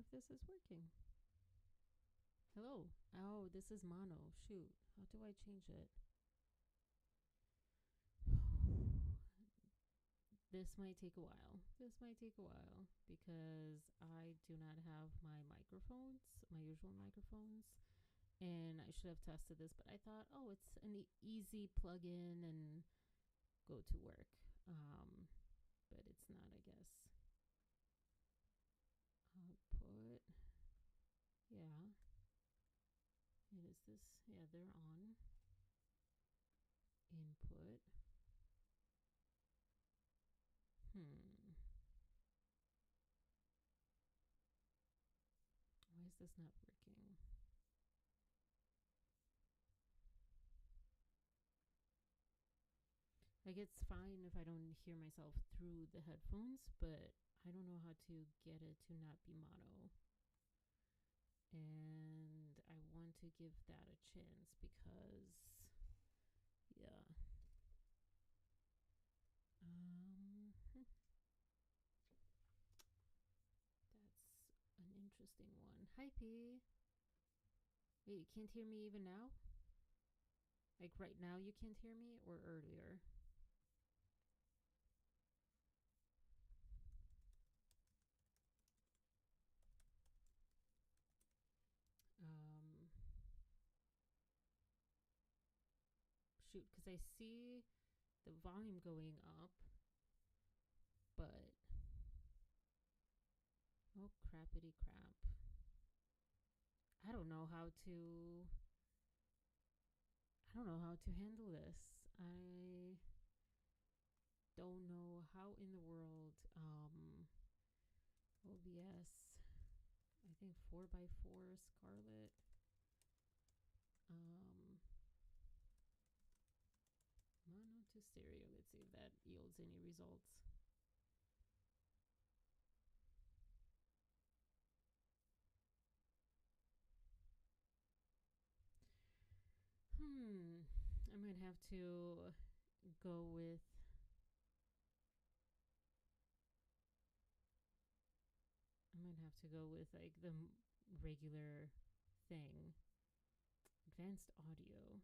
if this is working. Hello. Oh, this is mono. Shoot. How do I change it? This might take a while. Because I do not have my microphones, my usual microphones. And I should have tested this, but I thought, oh, it's an easy plug-in and go to work. But it's not, I guess. Output. Yeah. And is this? Yeah, they're on. Input. Why is this not working? Like, it's fine if I don't hear myself through the headphones, but I don't know how to get it to not be mono. And I want to give that a chance because, yeah. That's an interesting one. Hi, P. Wait, you can't hear me even now? Like right now you can't hear me, or earlier? Shoot, because I see the volume going up, but oh, crappity crap. I don't know how to handle this. I don't know how in the world OBS, I think 4x4 Scarlet, mono to stereo. Let's see if that yields any results. I might have to go with like the regular thing. Advanced audio.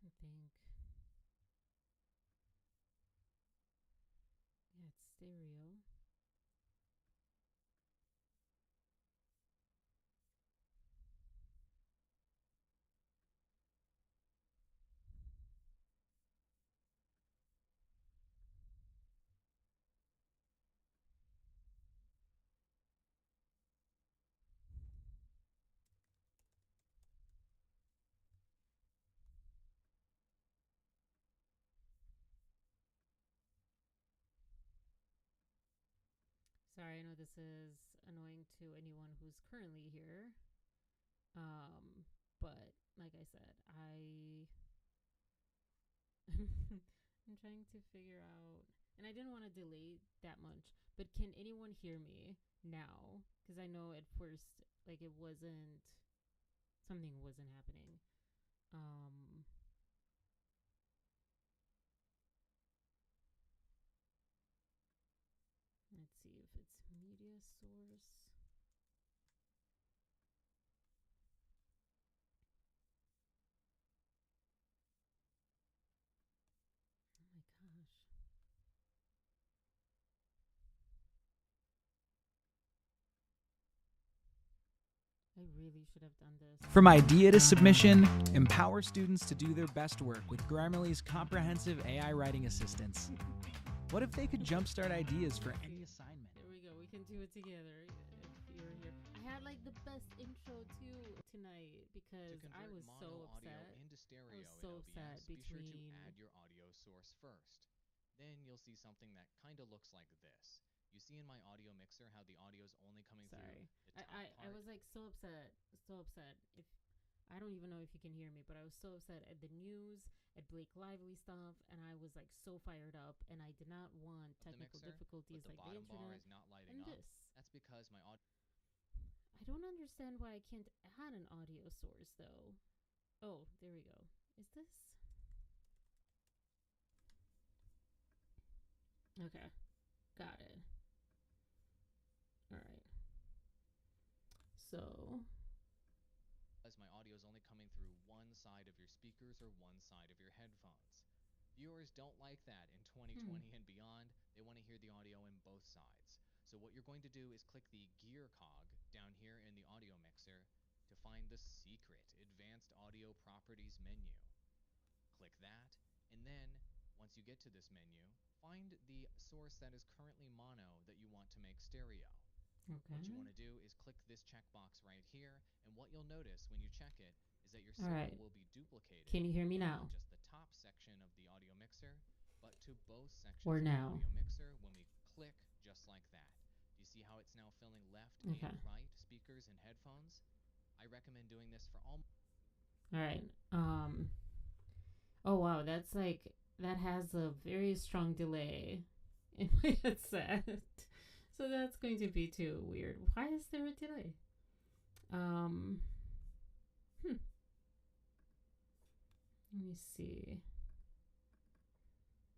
I don't think. Yeah, it's stereo. Sorry, I know this is annoying to anyone who's currently here. But like I said, I'm trying to figure out, and I didn't want to delay that much, but can anyone hear me now? Because I know at first, like, something wasn't happening. Let's see if it's media source. Oh my gosh. I really should have done this. From idea to submission, empower students to do their best work with Grammarly's comprehensive AI writing assistance. What if they could jumpstart ideas for any assignment? There we go. We can do it together if you're here. I had like the best intro too tonight because I was so upset. Into stereo I was so upset Be sure to between. add your audio source first. Then you'll see something that kind of looks like this. You see in my audio mixer how the audio is only coming through the top I part. was like so upset. If I don't even know if you can hear me, but I was so upset at the news, at Blake Lively stuff, and I was like so fired up, and I did not want technical difficulties like the internet bar is not lighting and up. this. That's because my audio. I don't understand why I can't add an audio source though. Oh, there we go. Is this? Okay, got it. All right. So as my audio is only coming through one side of your speakers or one side of your headphones. Viewers don't like that in 2020 and beyond. They want to hear the audio in both sides. So what you're going to do is click the gear cog down here in the audio mixer to find the secret advanced audio properties menu. Click that, and then once you get to this menu, find the source that is currently mono that you want to make stereo. okay. What you want to do is click this checkbox right here, and what you'll notice when you check it is that your signal will be duplicated. Can you hear me now? Not just the top section of the audio mixer, but to both sections Or of now. the audio mixer when we click just like that. Do you see how it's now filling left and right speakers and headphones? I recommend doing this for all. All right. Oh wow, that's like that has a very strong delay in my headset. So that's going to be too weird. Why is there a delay? Let me see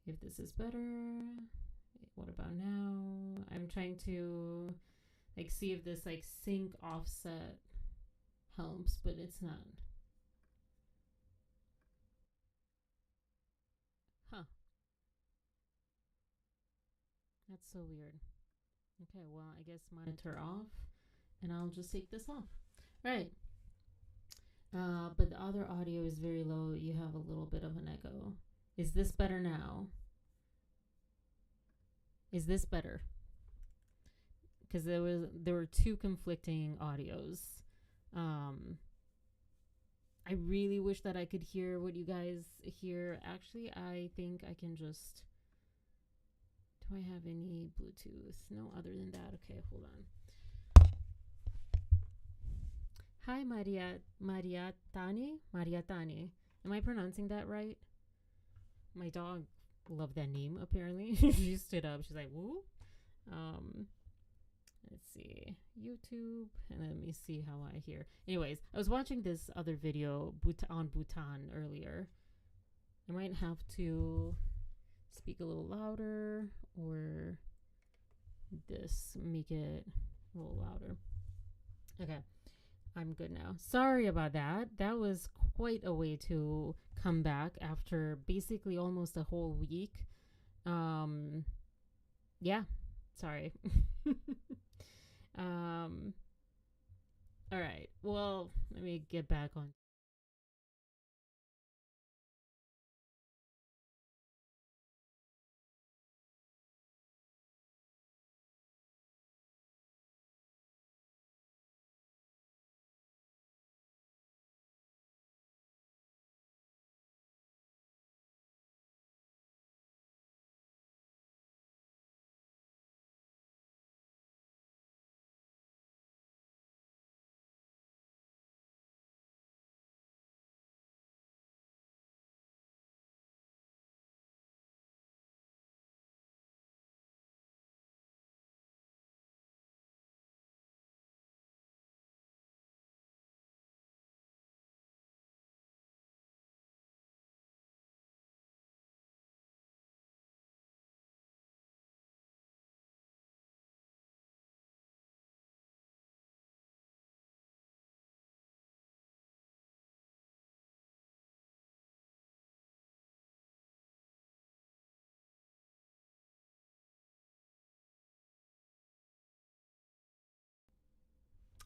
if this is better. What about now? I'm trying to like see if this like sync offset helps, but it's not. Huh. That's so weird. Okay, well, I guess monitor off, and I'll just take this off. Right. But the other audio is very low. You have a little bit of an echo. Is this better now? Is this better? Because there were two conflicting audios. I really wish that I could hear what you guys hear. Actually, I think I can just. Do I have any Bluetooth? No, other than that. Okay, hold on. Hi, Mariatani. Am I pronouncing that right? My dog loved that name, apparently. She stood up. She's like, woo. Let's see. YouTube. And let me see how I hear. Anyways, I was watching this other video on Bhutan earlier. I might have to speak a little louder or this, make it a little louder. Okay, I'm good now. Sorry about that. That was quite a way to come back after basically almost a whole week. Yeah, sorry. All right, well, let me get back on.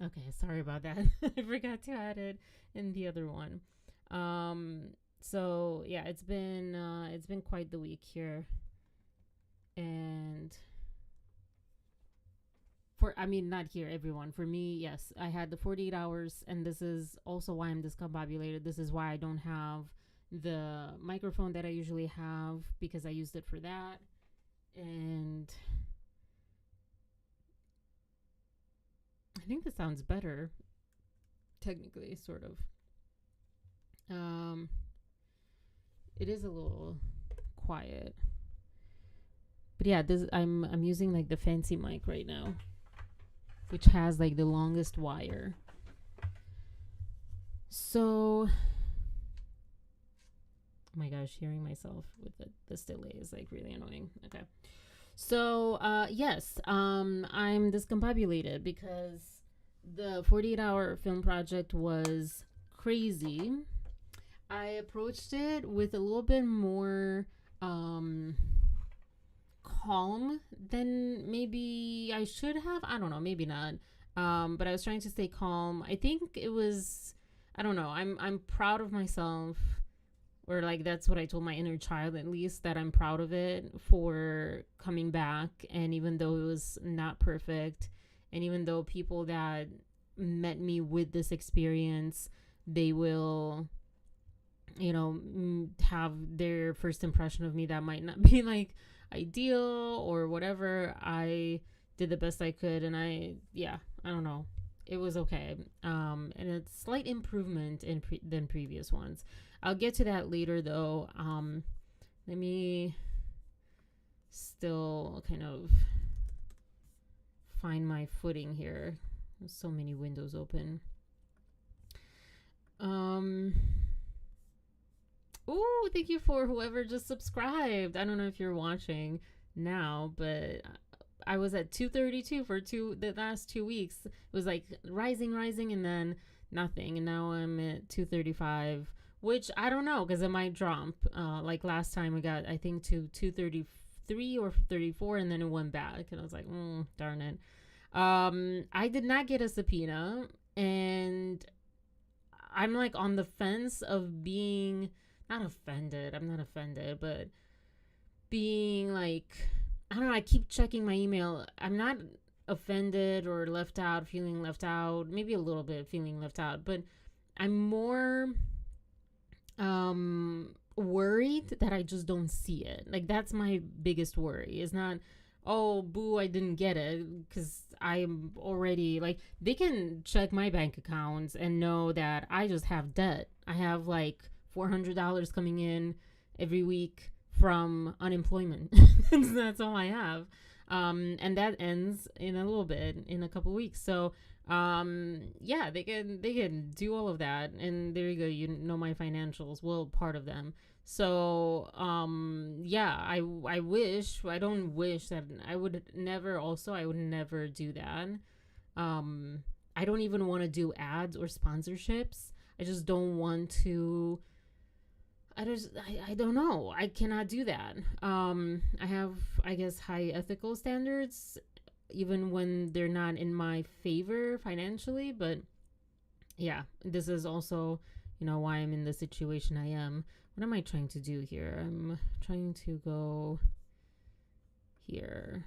Okay, sorry about that. I forgot to add it in the other one. So yeah, it's been quite the week here, and not here, everyone. For me, yes, I had the 48 hours, and this is also why I'm discombobulated. This is why I don't have the microphone that I usually have because I used it for that, and I think this sounds better, technically, sort of. It is a little quiet, but yeah, this I'm using like the fancy mic right now, which has like the longest wire. So, oh my gosh, hearing myself with this delay is like really annoying. Okay. So, yes, I'm discombobulated because The 48-hour film project was crazy. I approached it with a little bit more calm than maybe I should have. I don't know, maybe not. But I was trying to stay calm. I think it was, I don't know. I'm proud of myself, or like that's what I told my inner child, at least, that I'm proud of it for coming back. And even though it was not perfect, and even though people that met me with this experience, they will, you know, have their first impression of me that might not be like ideal or whatever, I did the best I could. And I don't know, it was okay. And it's slight improvement than previous ones. I'll get to that later though. Let me still kind of find my footing here. There's so many windows open. Oh, thank you for whoever just subscribed. I don't know if you're watching now, but I was at 232 for the last 2 weeks. It was like rising, and then nothing. And now I'm at 235, which I don't know, because it might drop. Like last time I got, I think, to 233 or 34, and then it went back. And I was like, darn it. I did not get a subpoena, and I'm like on the fence of being not offended. I'm not offended, but being like, I don't know, I keep checking my email. I'm not offended or left out, feeling left out, maybe a little bit feeling left out, but I'm more worried that I just don't see it. Like, that's my biggest worry. It's not, oh, boo, I didn't get it, because I'm already, like, they can check my bank accounts and know that I just have debt. I have like $400 coming in every week from unemployment. That's all I have. And that ends in a little bit, in a couple weeks. So yeah, they can do all of that, and there you go. You know my financials, well, part of them. So yeah, I wish, I don't wish that I would never do that. I don't even want to do ads or sponsorships. I just don't want to. I don't know. I cannot do that. I have, I guess, high ethical standards, even when they're not in my favor financially. But yeah, this is also, why I'm in the situation I am. What am I trying to do here? I'm trying to go here.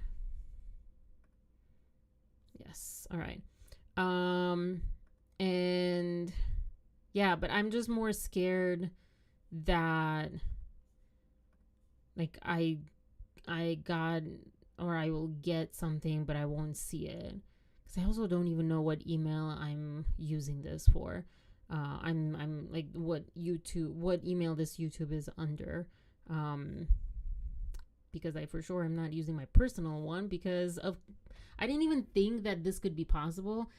Yes. All right. And yeah, but I'm just more scared that, like, I got, or I will get something, but I won't see it, because I also don't even know what email I'm using this for. I'm like, what email this YouTube is under, because I for sure am not using my personal one, because of, I didn't even think that this could be possible,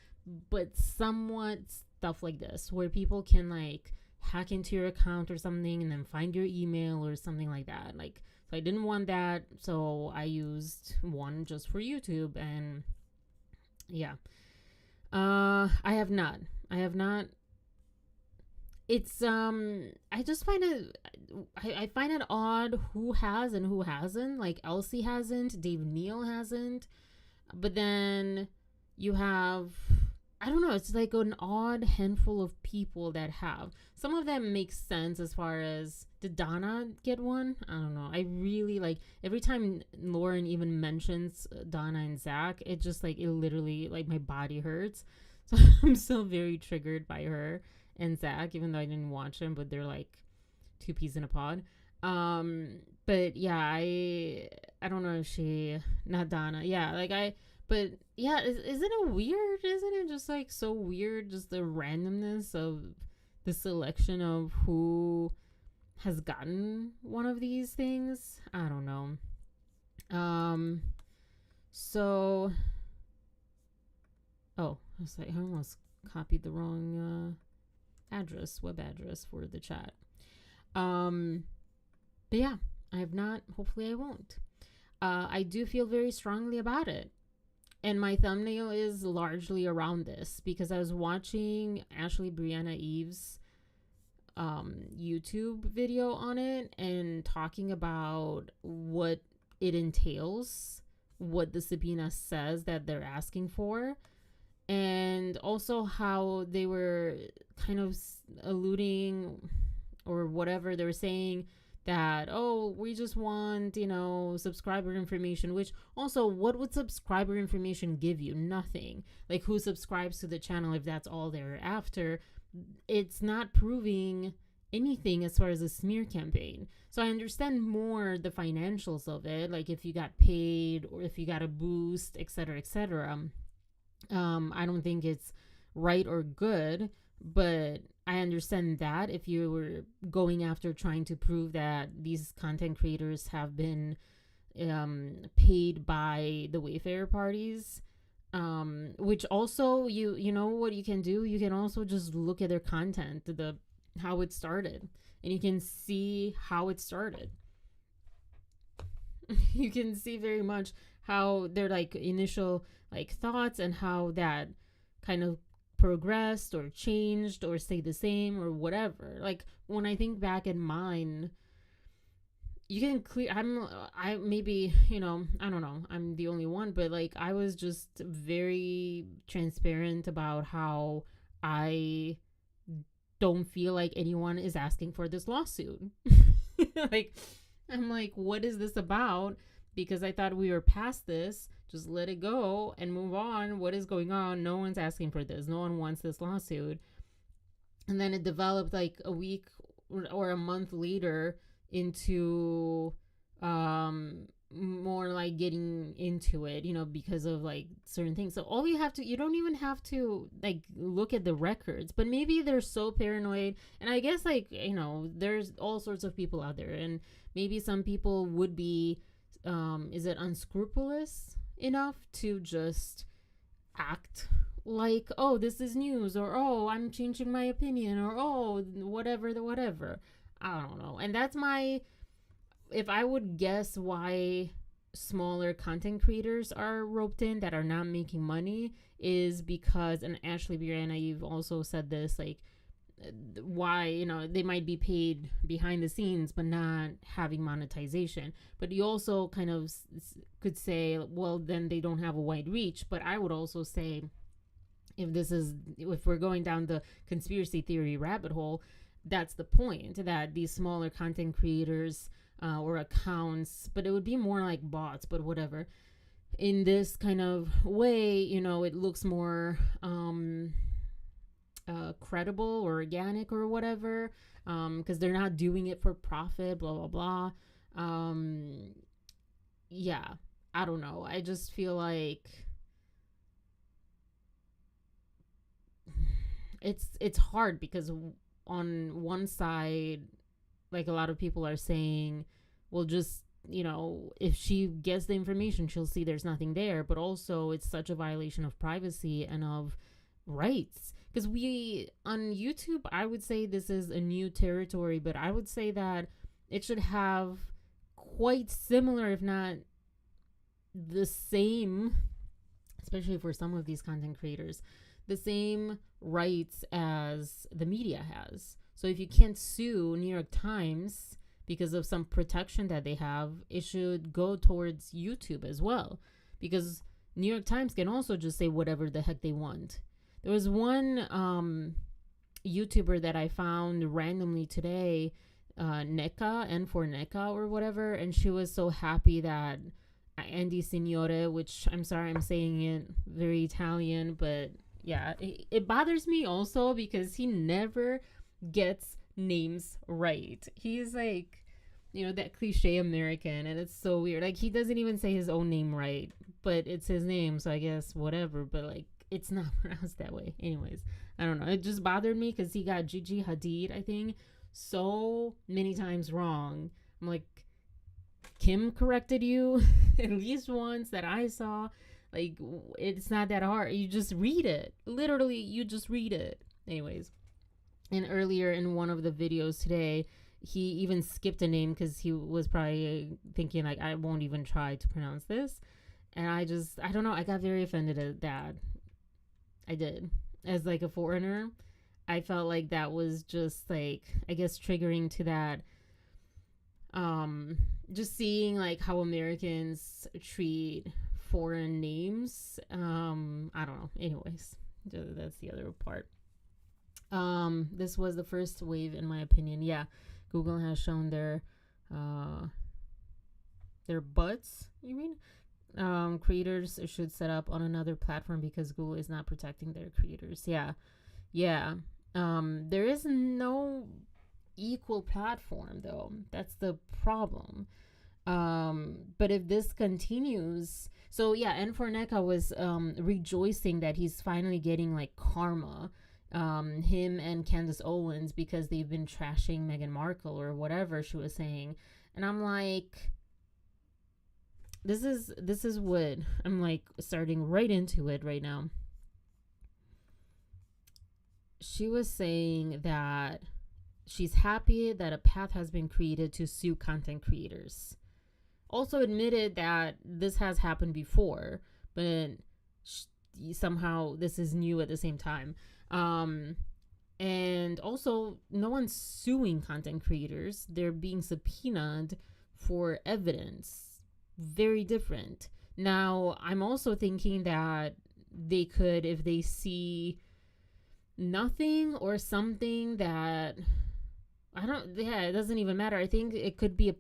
but somewhat stuff like this, where people can like hack into your account or something and then find your email or something like that. Like, so I didn't want that, so I used one just for YouTube. And yeah, I have not it's I just find it, I find it odd who has and who hasn't. Like, Elsie hasn't, Dave Neal hasn't, but then you have, I don't know, it's like an odd handful of people that have. Some of them make sense as far as, did Donna get one? I don't know. I really, like, every time Lauren even mentions Donna and Zach, it just, like, it literally, like, my body hurts. So I'm still very triggered by her and Zach, even though I didn't watch them, but they're like two peas in a pod. But yeah, I don't know if she, not Donna. Yeah, like but yeah, isn't it weird? Isn't it just like so weird? Just the randomness of the selection of who has gotten one of these things. I don't know. So, oh, I was like, I almost copied the wrong web address for the chat. But yeah, I have not. Hopefully, I won't. I do feel very strongly about it. and my thumbnail is largely around this because I was watching Ashley Brianna Eve's YouTube video on it and talking about what it entails, what the subpoena says that they're asking for, and also how they were kind of alluding or whatever they were saying that, oh, we just want, subscriber information, which also, what would subscriber information give you? Nothing. Like, who subscribes to the channel if that's all they're after? It's not proving anything as far as a smear campaign. So I understand more the financials of it, like if you got paid or if you got a boost, etc., etc. I don't think it's right or good, but I understand that if you were going after trying to prove that these content creators have been paid by the Wayfair parties, which also you know what you can do, you can also just look at their content, how it started, and you can see how it started. You can see very much how their like initial like thoughts and how that kind of progressed or changed or stayed the same or whatever. Like when I think back in mine, you can clear I maybe, I don't know, I'm the only one, but like I was just very transparent about how I don't feel like anyone is asking for this lawsuit. Like, I'm like, what is this about? Because I thought we were past this. Just let it go and move on. What is going on? No one's asking for this. No one wants this lawsuit. And then it developed like a week or a month later into more like getting into it, because of like certain things. So all you don't even have to like look at the records, but maybe they're so paranoid. And I guess like, there's all sorts of people out there, and maybe some people would be, is it unscrupulous enough to just act like, oh, this is news, or oh, I'm changing my opinion, or oh, whatever. I don't know. And that's if I would guess why smaller content creators are roped in that are not making money, is because, and Ashley Brianna, you've also said this, like, why, they might be paid behind the scenes but not having monetization. But you also kind of could say, well, then they don't have a wide reach. But I would also say, if we're going down the conspiracy theory rabbit hole, that's the point, that these smaller content creators or accounts, but it would be more like bots, but whatever, in this kind of way, it looks more credible or organic or whatever, because they're not doing it for profit, blah blah blah. Yeah, I don't know, I just feel like it's hard, because on one side, like, a lot of people are saying, well, just, if she gets the information, she'll see there's nothing there. But also, it's such a violation of privacy and of rights. Because on YouTube, I would say this is a new territory, but I would say that it should have quite similar, if not the same, especially for some of these content creators, the same rights as the media has. So if you can't sue New York Times because of some protection that they have, it should go towards YouTube as well. Because New York Times can also just say whatever the heck they want. There was one YouTuber that I found randomly today, NECA, and for NECA or whatever, and she was so happy that Andy Signore, which I'm sorry I'm saying it very Italian, but yeah, it bothers me also because he never gets names right. He's like, that cliche American, and it's so weird. Like, he doesn't even say his own name right, but it's his name, so I guess whatever, but like, it's not pronounced that way. Anyways, I don't know. It just bothered me because he got Gigi Hadid, I think, so many times wrong. I'm like, Kim corrected you at least once that I saw. Like, it's not that hard. You just read it. Literally, you just read it. Anyways. And earlier in one of the videos today, he even skipped a name because he was probably thinking, like, I won't even try to pronounce this. And I don't know, I got very offended at that. I did. As like a foreigner, I felt like that was just like, I guess, triggering to that. Just seeing like how Americans treat foreign names. I don't know. Anyways, that's the other part. This was the first wave, in my opinion. Yeah, Google has shown their butts. You mean? Creators should set up on another platform because Google is not protecting their creators. Yeah. There is no equal platform though. That's the problem. But if this continues, so yeah, and for Neka was rejoicing that he's finally getting like karma. Him and Candace Owens, because they've been trashing Meghan Markle or whatever she was saying. And I'm like, this is what I'm like starting right into it right now. She was saying that she's happy that a path has been created to sue content creators. Also admitted that this has happened before, but somehow this is new at the same time. And also, no one's suing content creators. They're being subpoenaed for evidence. Very different. Now, I'm also thinking that they could, if they see nothing or something that, it doesn't even matter. I think it could be a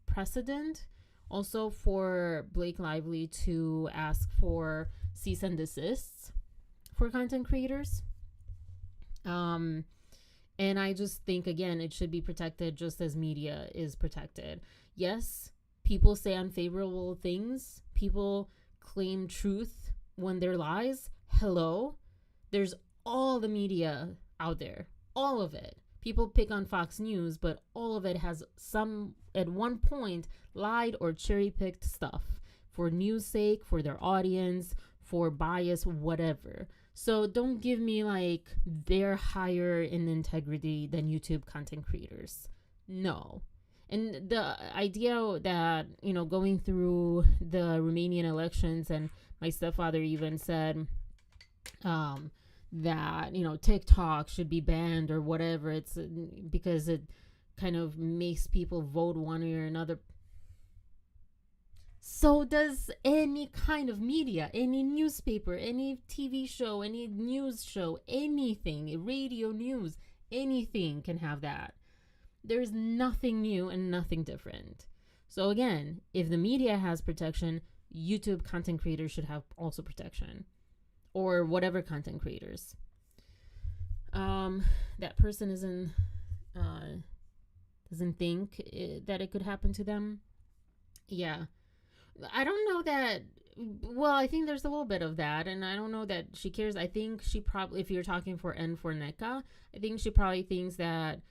precedent also for Blake Lively to ask for cease and desists for content creators. And I just think, again, it should be protected just as media is protected. Yes, people say unfavorable things. People claim truth when they're lies. Hello. There's all the media out there. All of it. People pick on Fox News, but all of it has some, at one point, lied or cherry-picked stuff for news sake, for their audience, for bias, whatever. So don't give me like they're higher in integrity than YouTube content creators. No. And the idea that, going through the Romanian elections, and my stepfather even said that, TikTok should be banned or whatever. It's because it kind of makes people vote one way or another. So does any kind of media, any newspaper, any TV show, any news show, anything, radio news, anything can have that. There's nothing new and nothing different. So again, if the media has protection, YouTube content creators should have also protection, or whatever content creators. That person doesn't think that it could happen to them. Yeah. I don't know that. Well, I think there's a little bit of that, and I don't know that she cares. I think she probably, if you're talking for Neka, I think she probably thinks that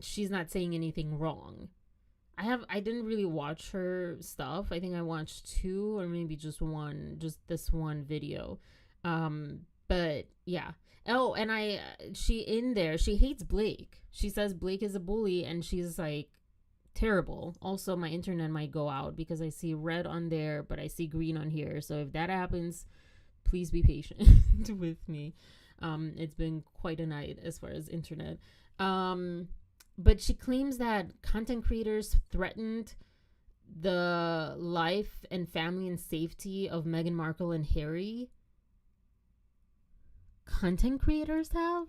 she's not saying anything wrong. I didn't really watch her stuff. I think I watched 2 or maybe just this one video. But yeah. Oh, and she hates Blake. She says Blake is a bully, and she's like, terrible. Also, my internet might go out because I see red on there, but I see green on here. So if that happens, please be patient with me. It's been quite a night as far as internet. But she claims that content creators threatened the life and family and safety of Meghan Markle and Harry. Content creators have?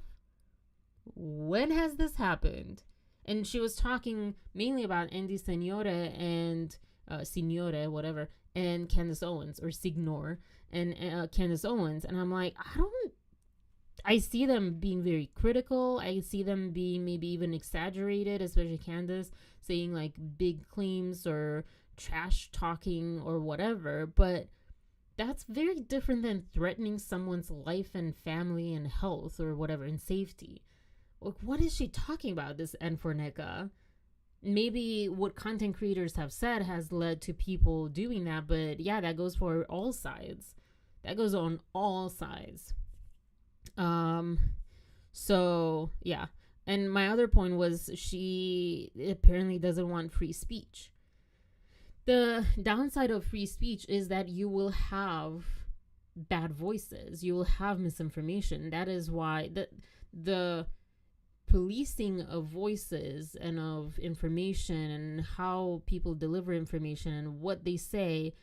When has this happened? And she was talking mainly about Andy Signore and Signore, whatever, and Candace Owens, or Signor, and Candace Owens. And I'm like, I see them being very critical. I see them being maybe even exaggerated, especially Candace, saying like big claims or trash talking or whatever. But that's very different than threatening someone's life and family and health or whatever and safety. Like, what is she talking about, this Neka? Maybe what content creators have said has led to people doing that, but yeah, that goes for all sides. That goes on all sides. So yeah. And my other point was she apparently doesn't want free speech. The downside of free speech is that you will have bad voices. You will have misinformation. That is why the policing of voices and of information and how people deliver information and what they say,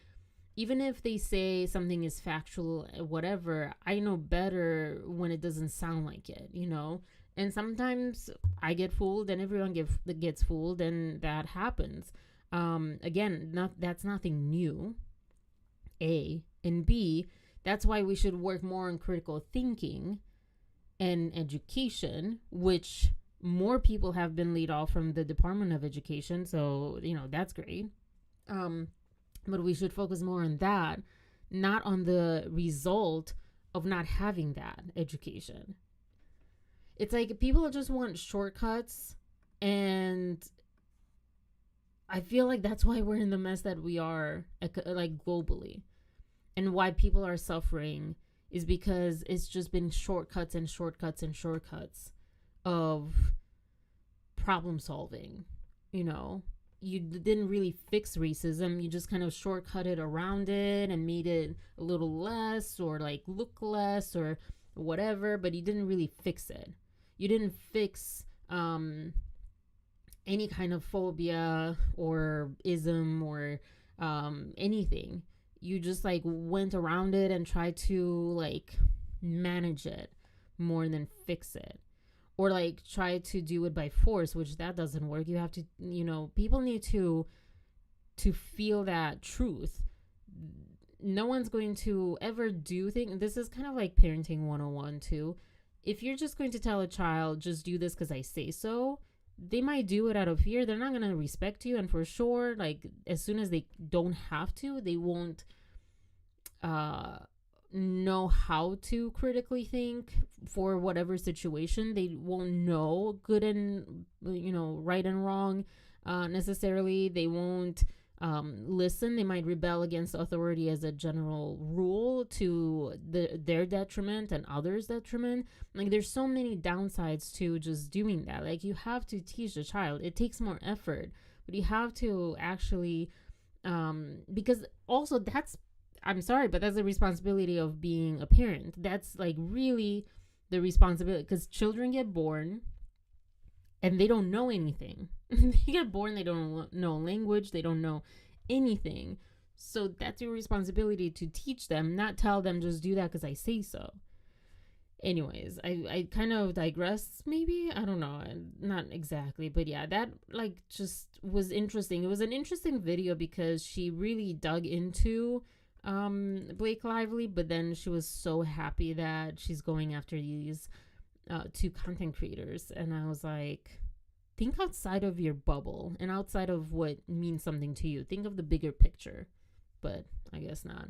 even if they say something is factual, whatever, I know better when it doesn't sound like it, you know? And sometimes I get fooled and everyone gets fooled, and that happens. Again, that's nothing new, A. And B, that's why we should work more on critical thinking and education, which more people have been laid off from the Department of Education. So, you know, that's great. But we should focus more on that, not on the result of not having that education. It's like people just want shortcuts, and I feel like that's why we're in the mess that we are, like globally, and why people are suffering is because it's just been shortcuts and shortcuts and shortcuts of problem solving. You know, you didn't really fix racism. You just kind of shortcutted around it and made it a little less, or like look less or whatever, but you didn't really fix it. You didn't fix any kind of phobia or ism or anything. You just like went around it and tried to like manage it more than fix it, or like try to do it by force, which that doesn't work. You have to, you know, people need to feel that truth. No one's going to ever do things. This is kind of like parenting 101 too. If you're just going to tell a child, just do this because I say so, they might do it out of fear. They're not going to respect you. And for sure, like as soon as they don't have to, they won't know how to critically think for whatever situation. They won't know good and, you know, right and wrong necessarily. They won't listen. They might rebel against authority as a general rule to their detriment and others' detriment. Like there's so many downsides to just doing that. Like you have to teach the child. It takes more effort, but you have to actually because also I'm sorry, but that's the responsibility of being a parent. That's like really the responsibility, because children get born and they don't know anything. They get born, they don't know language, they don't know anything. So that's your responsibility to teach them, not tell them just do that because I say so. Anyways, I kind of digress, maybe. I don't know, not exactly, but yeah, that like just was interesting. It was an interesting video because she really dug into Blake Lively, but then she was so happy that she's going after these two content creators, and I was like, think outside of your bubble and outside of what means something to you. Think of the bigger picture, but I guess not.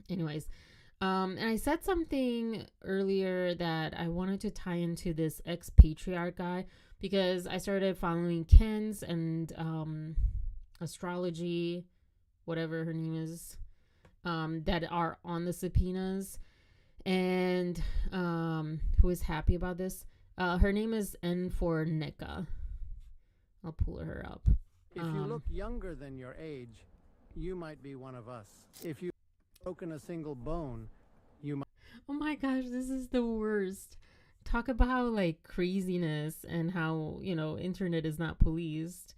Anyways, and I said something earlier that I wanted to tie into this ex-patriarch guy, because I started following Ken's and astrology, whatever her name is, that are on the subpoenas, and who is happy about this. Her name is N for Neka. I'll pull her up. If you look younger than your age, you might be one of us. If you've broken a single bone, you might. Oh my gosh, this is the worst. Talk about like craziness and how, you know, internet is not policed.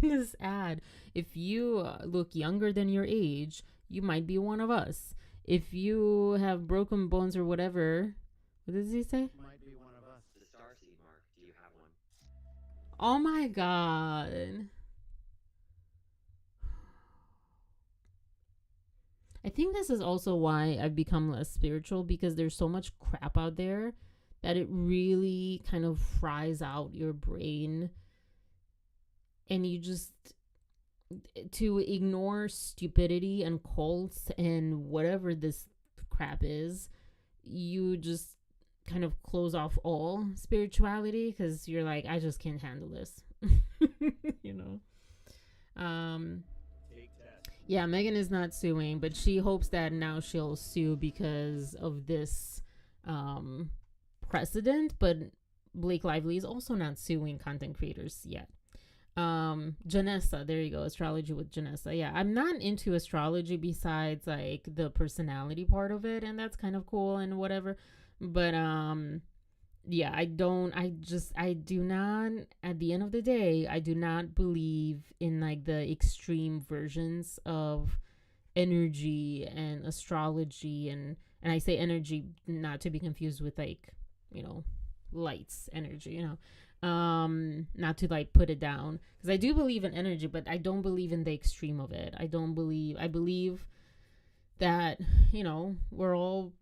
This ad. If you look younger than your age, you might be one of us. If you have broken bones or whatever, what does he say? Might be one of us. The starseed mark. Do you have one? Oh my god. I think this is also why I've become less spiritual, because there's so much crap out there that it really kind of fries out your brain, and you just, to ignore stupidity and cults and whatever this crap is, you just kind of close off all spirituality, because you're like, I just can't handle this. You know. Yeah, Megan is not suing, but she hopes that now she'll sue because of this precedent. But Blake Lively is also not suing content creators yet. Janessa, there you go, astrology with Janessa. Yeah, I'm not into astrology besides like the personality part of it, and that's kind of cool and whatever. But yeah, I do not, at the end of the day, I do not believe in like the extreme versions of energy and astrology, and I say energy not to be confused with like, you know, lights energy, you know, not to like put it down, because I do believe in energy, but I don't believe in the extreme of it. I believe that, you know, we're all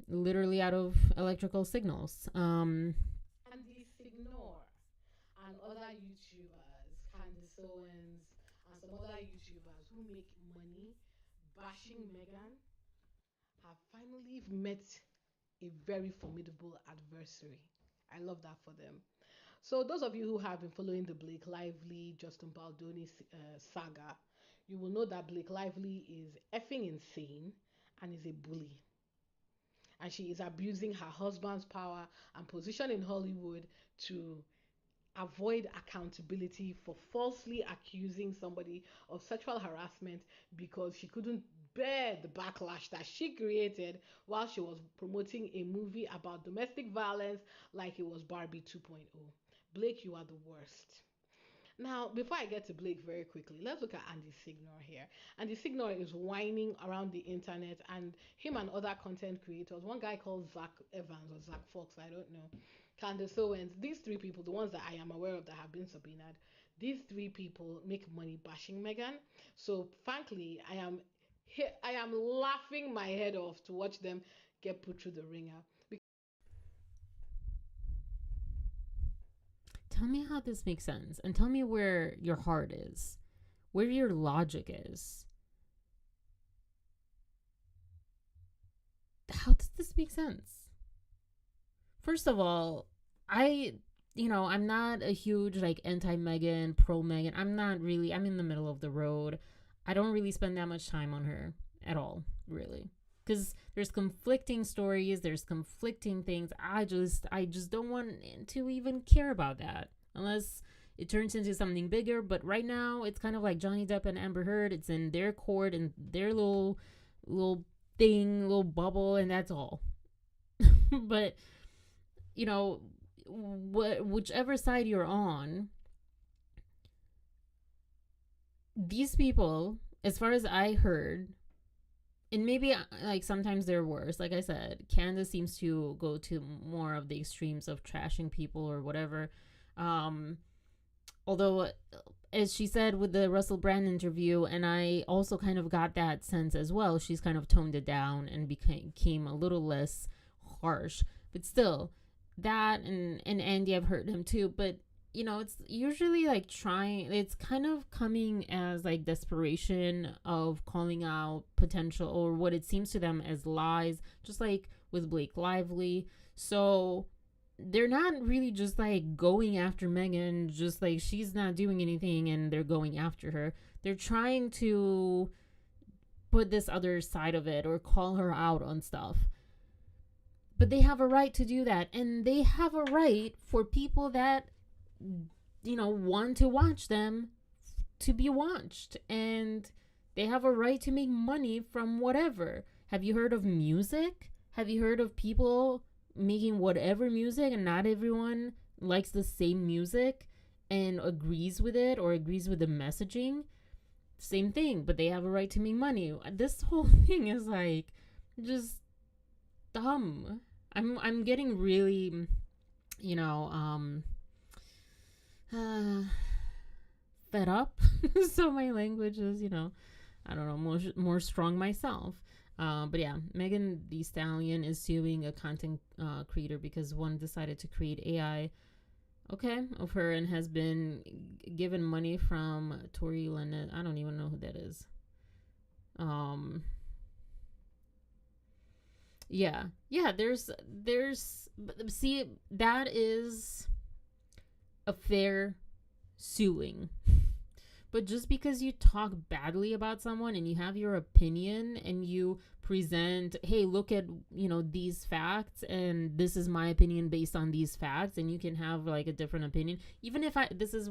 literally out of electrical signals. Candy Signor and other YouTubers, Candice Owens, and some other YouTubers who make money bashing Megan have finally met a very formidable adversary. I love that for them. So, those of you who have been following the Blake Lively, Justin Baldoni saga, you will know that Blake Lively is effing insane and is a bully. And she is abusing her husband's power and position in Hollywood to avoid accountability for falsely accusing somebody of sexual harassment because she couldn't bear the backlash that she created while she was promoting a movie about domestic violence like it was Barbie 2.0. Blake, you are the worst. Now, before I get to Blake very quickly, let's look at Andy Signor here. Andy Signor is whining around the internet, and him and other content creators, one guy called Zach Evans or Zach Fox, I don't know, Candace Owens, these three people, the ones that I am aware of that have been subpoenaed, these three people make money bashing Megan. So, frankly, I am laughing my head off to watch them get put through the ringer. Tell me how this makes sense, and tell me where your heart is, where your logic is. How does this make sense? First of all, I'm not a huge like anti Megan, pro Megan. I'm not really. I'm in the middle of the road. I don't really spend that much time on her at all, really. Because there's conflicting stories, there's conflicting things. I just don't want to even care about that unless it turns into something bigger. But right now, it's kind of like Johnny Depp and Amber Heard. It's in their court and their little thing, little bubble, and that's all. But you know, whichever side you're on, these people, as far as I heard, and maybe like sometimes they're worse. Like I said, Candace seems to go to more of the extremes of trashing people or whatever. Although, as she said with the Russell Brand interview, and I also kind of got that sense as well, she's kind of toned it down and became a little less harsh. But still, that and Andy, I've heard him too. But it's usually like it's kind of coming as like desperation of calling out potential or what it seems to them as lies, just like with Blake Lively. So they're not really just like going after Megan, just like she's not doing anything and they're going after her. They're trying to put this other side of it or call her out on stuff. But they have a right to do that, and they have a right for people that want to watch them to be watched, and they have a right to make money from whatever. Have you heard of music? Have you heard of people making whatever music, and not everyone likes the same music and agrees with it or agrees with the messaging? Same thing, but they have a right to make money. This whole thing is like just dumb. I'm getting really fed up. So my language is, I don't know, more strong myself. But yeah, Megan Thee Stallion is suing a content creator because one decided to create AI, of her and has been given money from Tory Lanez. I don't even know who that is. Yeah. There's see, that is a fair suing. But just because you talk badly about someone and you have your opinion and you present, hey, look at, these facts, and this is my opinion based on these facts, and you can have like a different opinion. Even if this is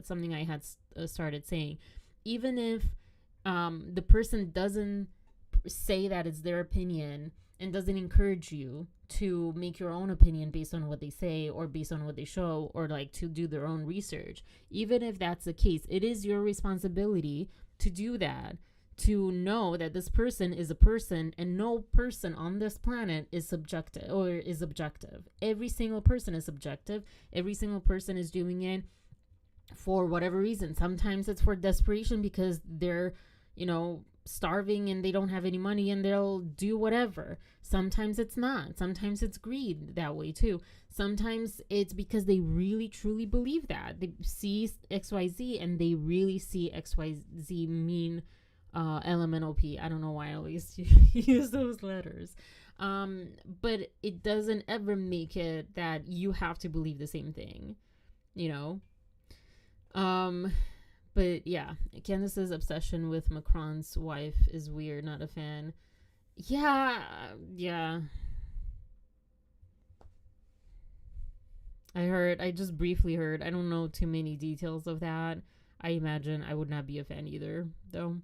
something I had started saying, even if the person doesn't say that it's their opinion and doesn't encourage you to make your own opinion based on what they say or based on what they show, or like to do their own research, even if that's the case, it is your responsibility to do that, to know that this person is a person and no person on this planet is subjective or is objective. Every single person is subjective. Every single person is doing it for whatever reason. Sometimes it's for desperation because they're, starving and they don't have any money and they'll do whatever. Sometimes it's not. Sometimes it's greed that way too. Sometimes it's because they really truly believe that. They see XYZ and they really see XYZ mean elemental P. I don't know why I always use those letters. But it doesn't ever make it that you have to believe the same thing, But yeah, Candace's obsession with Macron's wife is weird. Not a fan. Yeah. I just briefly heard. I don't know too many details of that. I imagine I would not be a fan either, though.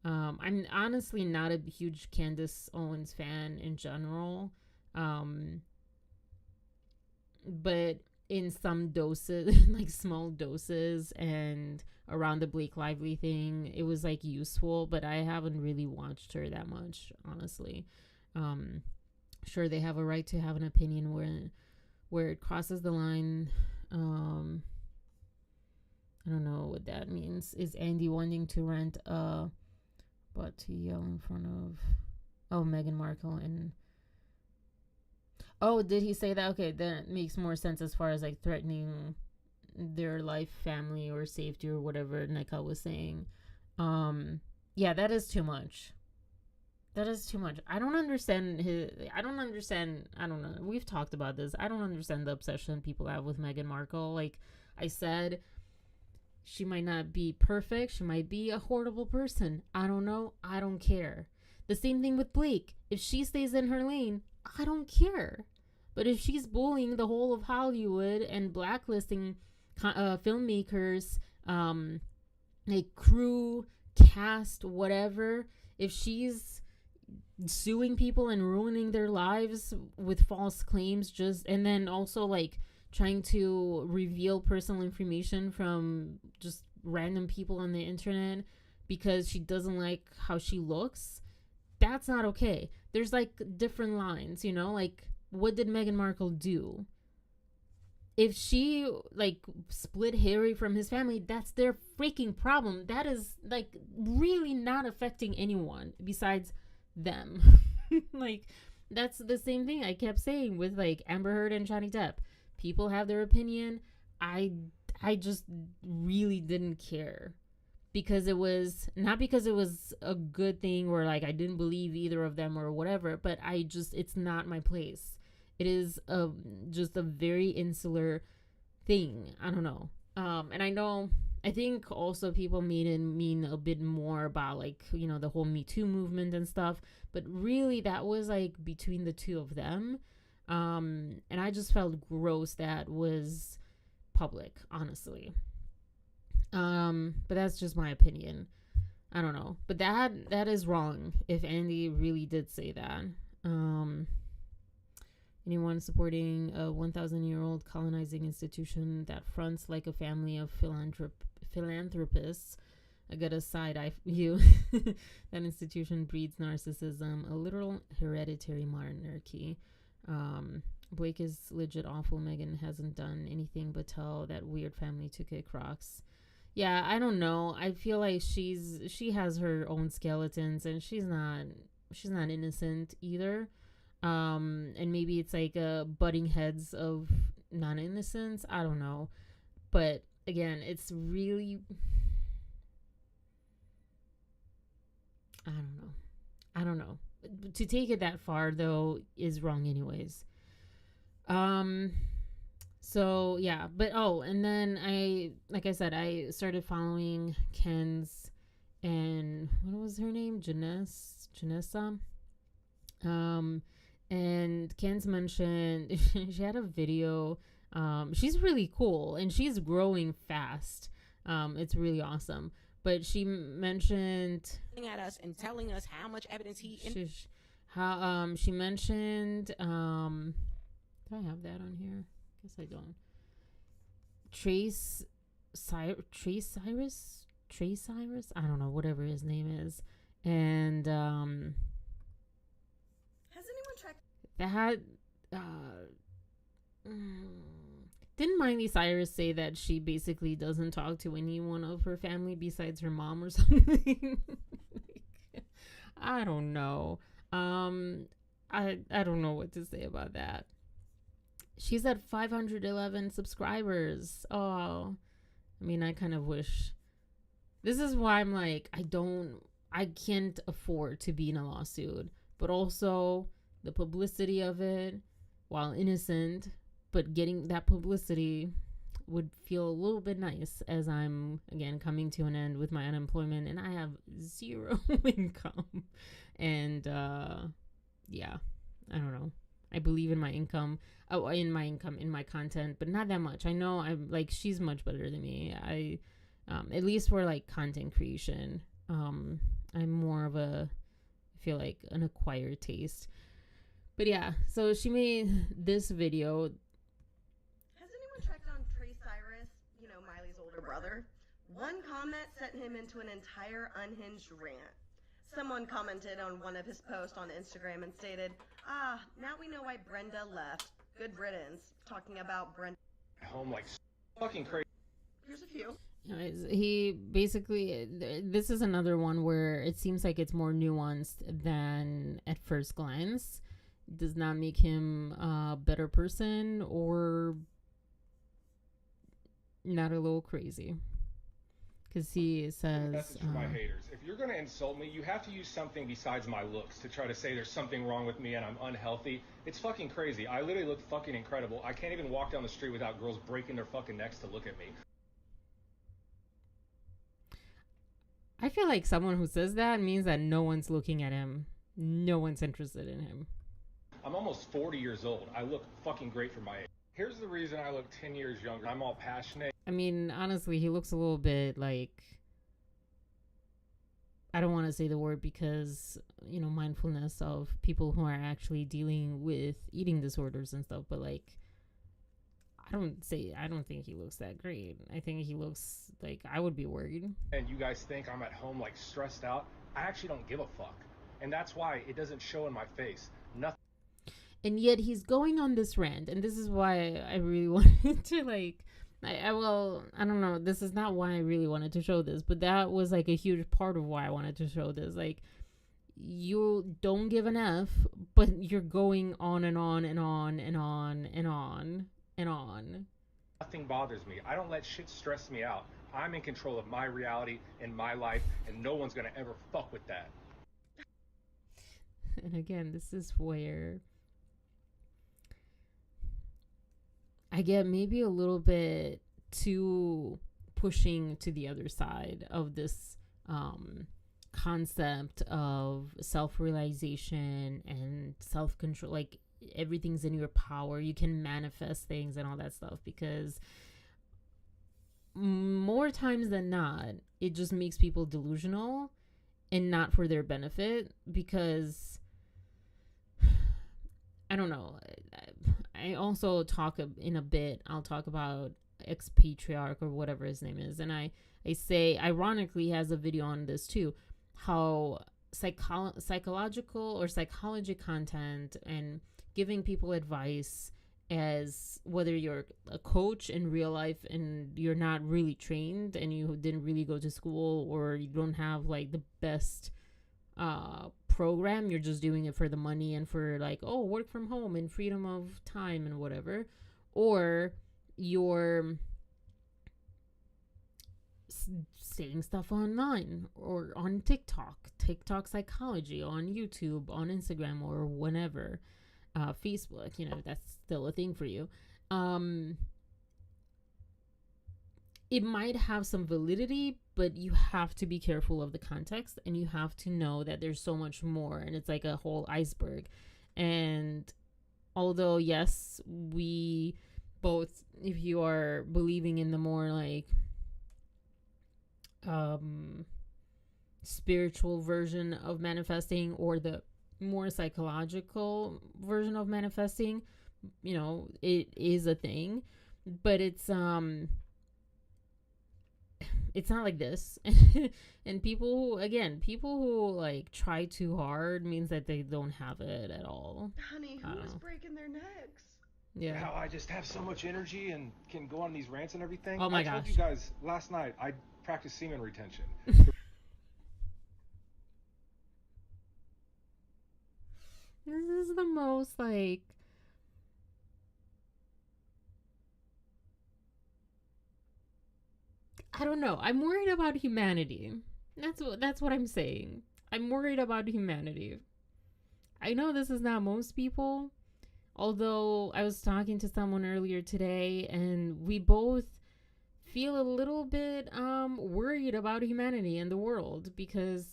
I'm honestly not a huge Candace Owens fan in general. But in some doses, like small doses, and around the Blake Lively thing, it was like useful, but I haven't really watched her that much, honestly. Sure, they have a right to have an opinion where it crosses the line. I don't know what that means. Is Andy wanting to rent but to yell in front of Meghan Markle and did he say that? Okay, that makes more sense as far as like threatening their life, family, or safety, or whatever Nika was saying. Yeah, that is too much. I don't understand I don't know. We've talked about this. I don't understand the obsession people have with Meghan Markle. Like I said, she might not be perfect. She might be a horrible person. I don't know. I don't care. The same thing with Blake. If she stays in her lane, I don't care. But if she's bullying the whole of Hollywood and blacklisting filmmakers, like crew, cast, whatever, if she's suing people and ruining their lives with false claims, and then also like trying to reveal personal information from just random people on the internet because she doesn't like how she looks, that's not okay. There's like different lines, like what did Meghan Markle do? If she like split Harry from his family, that's their freaking problem. That is like really not affecting anyone besides them. Like that's the same thing I kept saying with like Amber Heard and Johnny Depp. People have their opinion. I just really didn't care because it was not because it was a good thing or like I didn't believe either of them or whatever, but it's not my place. It is just a very insular thing. I don't know. And I think also people mean a bit more about like, the whole Me Too movement and stuff, but really that was like between the two of them. And I just felt gross that was public, honestly. But that's just my opinion. I don't know. But that is wrong if Andy really did say that. Anyone supporting a 1,000-year-old colonizing institution that fronts like a family of philanthropists, I got a side-eye view. That institution breeds narcissism, a literal hereditary monarchy. Blake is legit awful. Meghan hasn't done anything but tell that weird family to kick rocks. Yeah, I don't know. I feel like she has her own skeletons and she's not innocent either. And maybe it's like butting heads of non-innocence. I don't know. But again, it's really, I don't know. To take it that far though is wrong anyways. So yeah, but and then like I said, I started following Ken's, and what was her name? Janessa. Um, and Ken's mentioned she had a video. She's really cool and she's growing fast. It's really awesome. But she mentioned at us and telling us how much evidence he. She mentioned. Do I have that on here? Guess I don't. Trace Cyrus. I don't know, whatever his name is, and has anyone checked that? Didn't Miley Cyrus say that she basically doesn't talk to anyone of her family besides her mom or something? I don't know. I don't know what to say about that. She's at 511 subscribers. Oh, I mean, I kind of wish. This is why I'm like, I can't afford to be in a lawsuit, but also the publicity of it, while innocent, but getting that publicity would feel a little bit nice, as I'm again coming to an end with my unemployment and I have zero income. And yeah, I don't know. I believe in my income, in my content, but not that much. I know I'm like, she's much better than me. At least for like content creation, I'm more of I feel like an acquired taste. But yeah, so she made this video. Has anyone checked on Trace Cyrus, Miley's older brother? One comment sent him into an entire unhinged rant. Someone commented on one of his posts on Instagram and stated, now we know why Brenda left. Good riddance. Talking about Brenda. Home like fucking crazy. Here's a few. Anyways, he basically, this is another one where it seems like it's more nuanced than at first glance. It does not make him a better person or not a little crazy. Because he says, message for my haters. If you're going to insult me, you have to use something besides my looks to try to say there's something wrong with me and I'm unhealthy. It's fucking crazy. I literally look fucking incredible. I can't even walk down the street without girls breaking their fucking necks to look at me. I feel like someone who says that means that no one's looking at him. No one's interested in him. I'm almost 40 years old. I look fucking great for my age. Here's the reason I look 10 years younger. I'm all passionate. I mean, honestly, he looks a little bit like, I don't want to say the word because, mindfulness of people who are actually dealing with eating disorders and stuff, but like, I don't think he looks that great. I think he looks like I would be worried. And you guys think I'm at home like stressed out. I actually don't give a fuck. And that's why it doesn't show in my face. Nothing. And yet he's going on this rant, and this is why I really wanted to I don't know, this is not why I really wanted to show this, but that was like a huge part of why I wanted to show this. Like, you don't give an F, but you're going on and on and on and on and on and on. Nothing bothers me. I don't let shit stress me out. I'm in control of my reality and my life, and no one's gonna ever fuck with that. And again, this is where I get maybe a little bit too pushing to the other side of this concept of self-realization and self-control. Like, everything's in your power. You can manifest things and all that stuff, because more times than not, it just makes people delusional and not for their benefit. Because I don't know, I also talk in a bit, I'll talk about ex-patriarch or whatever his name is, and I say, ironically, he has a video on this too, how psychological or psychology content and giving people advice, as whether you're a coach in real life and you're not really trained and you didn't really go to school, or you don't have like the best program, you're just doing it for the money and for like, work from home and freedom of time and whatever, or you're saying stuff online or on TikTok psychology, on YouTube, on Instagram, or whenever, Facebook, that's still a thing for you. it might have some validity, but you have to be careful of the context, and you have to know that there's so much more, and it's like a whole iceberg. And although, yes, we both, if you are believing in the more like spiritual version of manifesting, or the more psychological version of manifesting, you know, it is a thing, but it's not like this. And people who like try too hard means that they don't have it at all. Honey, who is breaking their necks? Yeah. How I just have so much energy and can go on these rants and everything. Oh my I gosh. told you guys last night I practiced semen retention. This is the most like, I don't know. I'm worried about humanity. That's what I'm saying. I'm worried about humanity. I know this is not most people, although I was talking to someone earlier today and we both feel a little bit worried about humanity and the world, because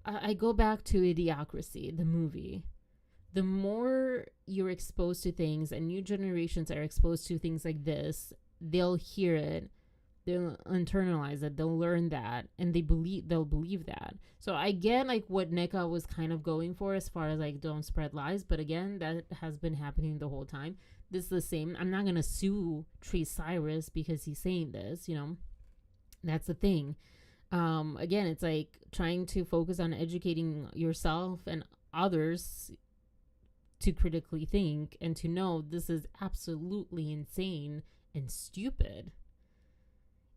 I go back to Idiocracy, the movie. The more you're exposed to things, and new generations are exposed to things like this, they'll hear it, they'll internalize it, they'll learn that, and they'll believe that. So I get like what Nika was kind of going for as far as like don't spread lies, but again, that has been happening the whole time. This is the same. I'm not gonna sue Trey Cyrus because he's saying this, you know. That's the thing. Again, it's like trying to focus on educating yourself and others to critically think and to know this is absolutely insane and stupid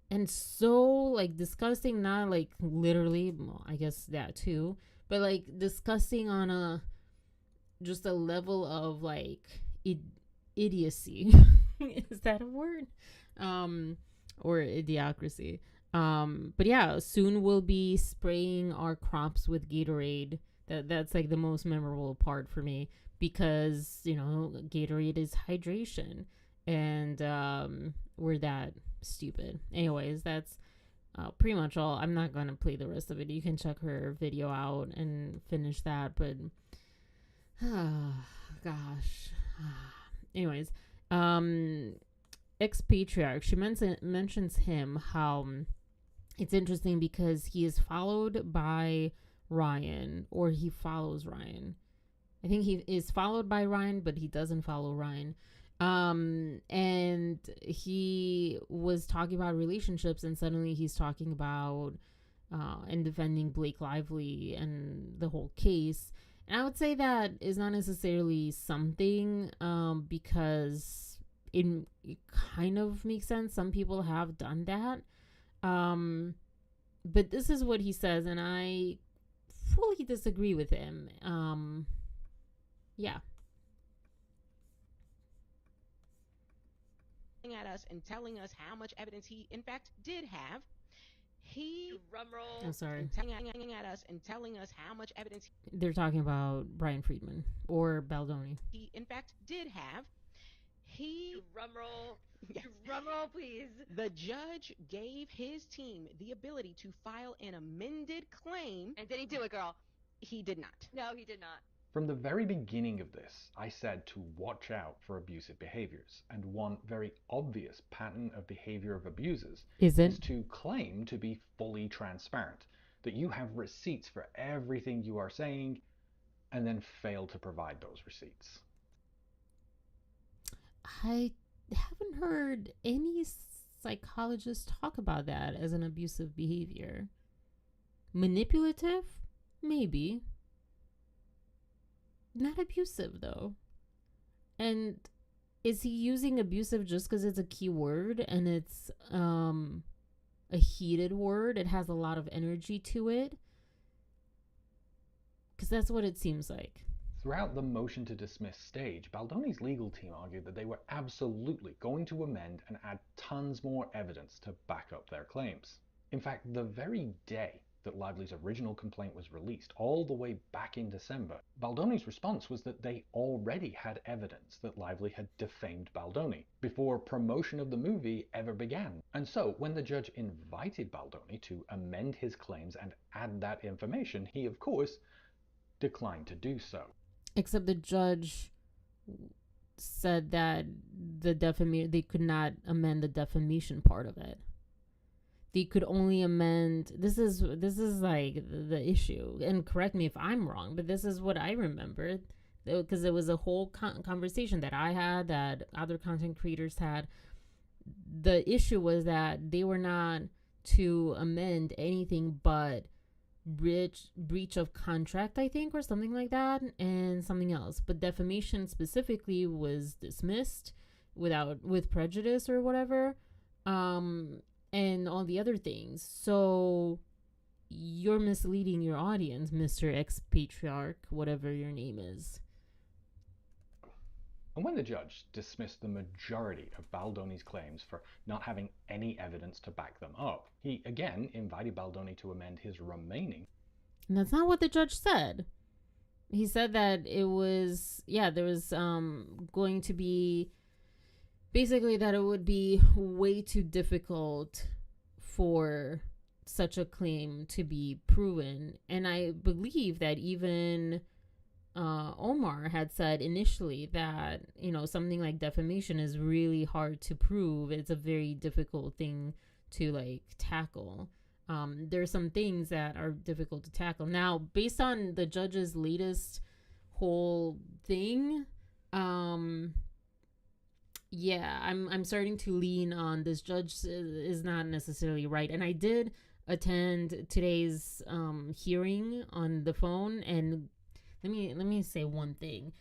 and so like disgusting. Not like literally, well, I guess that too, but like disgusting on a just a level of like idiocy. Is that a word? Or idiocracy. But yeah, soon we'll be spraying our crops with Gatorade. That's like the most memorable part for me, because, you know, Gatorade is hydration, and we're that stupid. Anyways, that's pretty much all. I'm not going to play the rest of it. You can check her video out and finish that, but gosh. Anyways, ex-patriarch, she mentions him, how it's interesting because he is followed by Ryan, or he follows Ryan. I think he is followed by Ryan, but he doesn't follow Ryan. And he was talking about relationships, and suddenly he's talking about and defending Blake Lively and the whole case. And I would say that is not necessarily something, because it kind of makes sense. Some people have done that. But this is what he says, and I fully disagree with him. Yeah. At us and telling us how much evidence he in fact did have. He I'm sorry. At us and telling us how much evidence they're talking about Brian Friedman or Baldoni. He in fact did have. He drumroll. Yes. Drumroll, please. The judge gave his team the ability to file an amended claim. And did he do it, girl? He did not. No, he did not. From the very beginning of this, I said to watch out for abusive behaviors, and one very obvious pattern of behavior of abusers is to claim to be fully transparent, that you have receipts for everything you are saying, and then fail to provide those receipts. I haven't heard any psychologist talk about that as an abusive behavior. Manipulative? Maybe. Not abusive, though. And is he using abusive just because it's a key word and it's a heated word? It has a lot of energy to it? Because that's what it seems like. Throughout the motion to dismiss stage, Baldoni's legal team argued that they were absolutely going to amend and add tons more evidence to back up their claims. In fact, the very day that Lively's original complaint was released, all the way back in December, Baldoni's response was that they already had evidence that Lively had defamed Baldoni before promotion of the movie ever began. And so, when the judge invited Baldoni to amend his claims and add that information, he, of course, declined to do so. Except the judge said that they could not amend the defamation part of it. They could only amend. This is like the issue. And correct me if I'm wrong, but this is what I remember, because it was a whole conversation that I had, that other content creators had. The issue was that they were not to amend anything but breach of contract, I think, or something like that, and something else. But defamation specifically was dismissed with prejudice or whatever, and all the other things. So you're misleading your audience, Mr. Ex-Patriarch, whatever your name is. And when the judge dismissed the majority of Baldoni's claims for not having any evidence to back them up, he again invited Baldoni to amend his remaining. And that's not what the judge said. He said that it was, there was going to be, basically that it would be way too difficult for such a claim to be proven. And I believe that even Omar had said initially that, something like defamation is really hard to prove. It's a very difficult thing to like tackle. There's some things that are difficult to tackle. Now, based on the judge's latest whole thing, I'm starting to lean on this judge is not necessarily right. And I did attend today's hearing on the phone, and let me say one thing.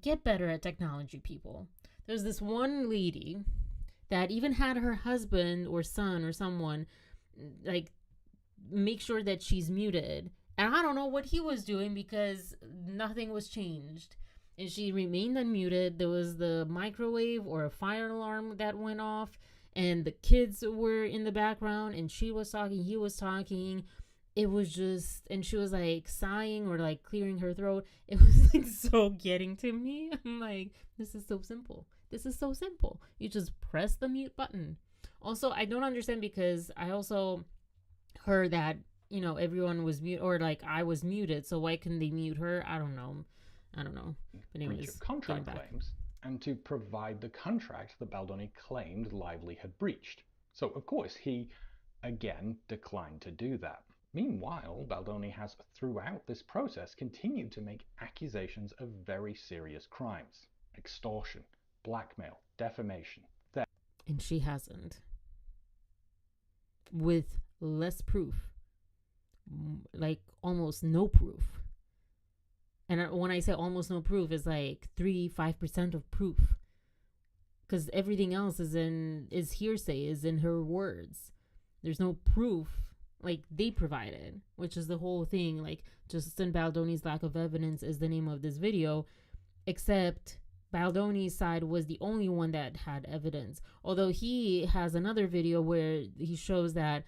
Get better at technology, people. There's this one lady that even had her husband or son or someone like make sure that she's muted. And I don't know what he was doing because nothing was changed. And she remained unmuted. There was the microwave or a fire alarm that went off, and the kids were in the background, and she was talking, he was talking. It was just, and she was like sighing or like clearing her throat. It was like so getting to me. I'm like, this is so simple. This is so simple. You just press the mute button. Also, I don't understand, because I also heard that, everyone was mute, or like I was muted. So why couldn't they mute her? I don't know. But anyways, breach of contract claims, and to provide the contract that Baldoni claimed Lively had breached. So, of course, he again declined to do that. Meanwhile, Baldoni has throughout this process continued to make accusations of very serious crimes: extortion, blackmail, defamation, theft. And she hasn't. With less proof. Like almost no proof. And when I say almost no proof, it's like 3-5% of proof. Because everything else is hearsay, is in her words. There's no proof like they provided, which is the whole thing. Like, Justin Baldoni's lack of evidence is the name of this video, except Baldoni's side was the only one that had evidence. Although he has another video where he shows that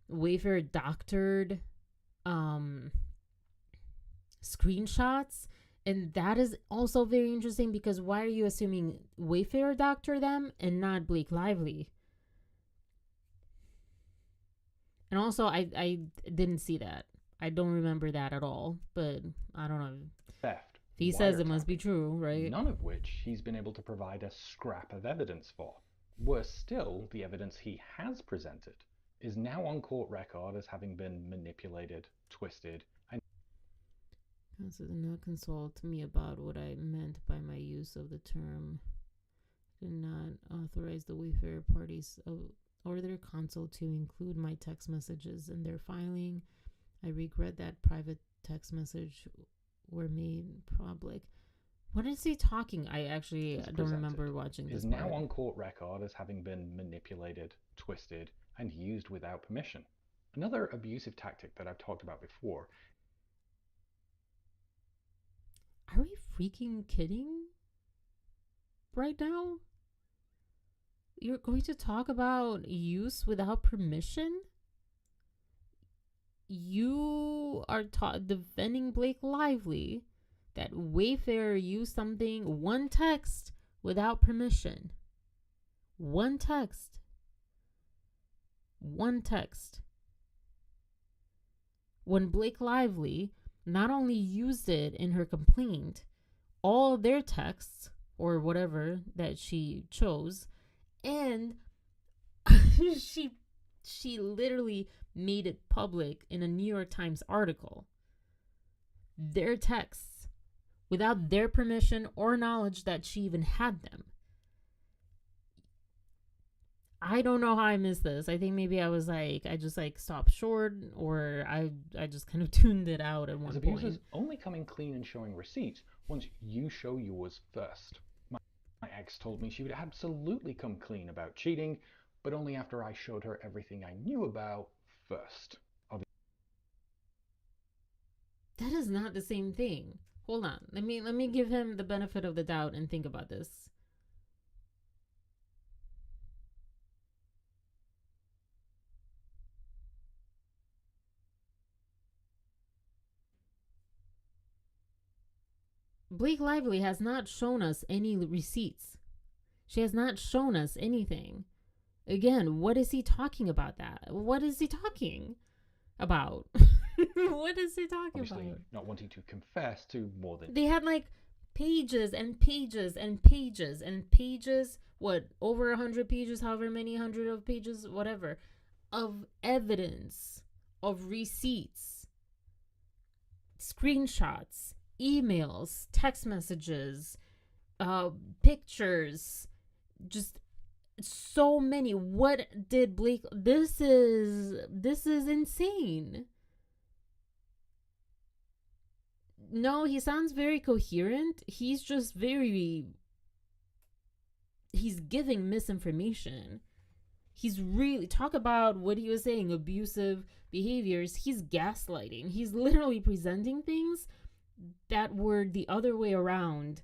Wayfair doctored screenshots, and that is also very interesting, because why are you assuming Wayfair doctored them and not Blake Lively? And also, I didn't see that. I don't remember that at all, but I don't know. Theft. If he says it must be true, right? None of which he's been able to provide a scrap of evidence for. Worse still, the evidence he has presented is now on court record as having been manipulated, twisted, and counsel did not consult me about what I meant by my use of the term. Did not authorize the Wayfair parties or their counsel to include my text messages in their filing. I regret that private text message were made public. What is he talking? I actually don't remember watching this. Is now on court record as having been manipulated, twisted, and used without permission. Another abusive tactic that I've talked about before. Are we freaking kidding right now? You're going to talk about use without permission? You are defending Blake Lively that Wayfair used something, one text, without permission. One text. One text. When Blake Lively not only used it in her complaint, all their texts, or whatever that she chose, and she literally made it public in a New York Times article. Their texts, without their permission or knowledge that she even had them. I don't know how I missed this. I think maybe I was like, I just like stopped short, or I just kind of tuned it out at one As point. abusers only coming clean and showing receipts once you show yours first. My ex told me she would absolutely come clean about cheating, but only after I showed her everything I knew about first. That is not the same thing. Hold on. Let me give him the benefit of the doubt and think about this. Blake Lively has not shown us any receipts. She has not shown us anything. Again, what is he talking about that? What is he talking about? What is he talking Obviously, about? not wanting to confess to more than... They had like pages and pages and pages and pages, what, over 100 pages, however many hundred of pages, whatever, of evidence, of receipts, screenshots, emails, text messages, pictures, just so many. What did Blake... This is insane. No, he sounds very coherent. He's just he's giving misinformation. He's really, talk about what he was saying, abusive behaviors. He's gaslighting. He's literally presenting things that were the other way around.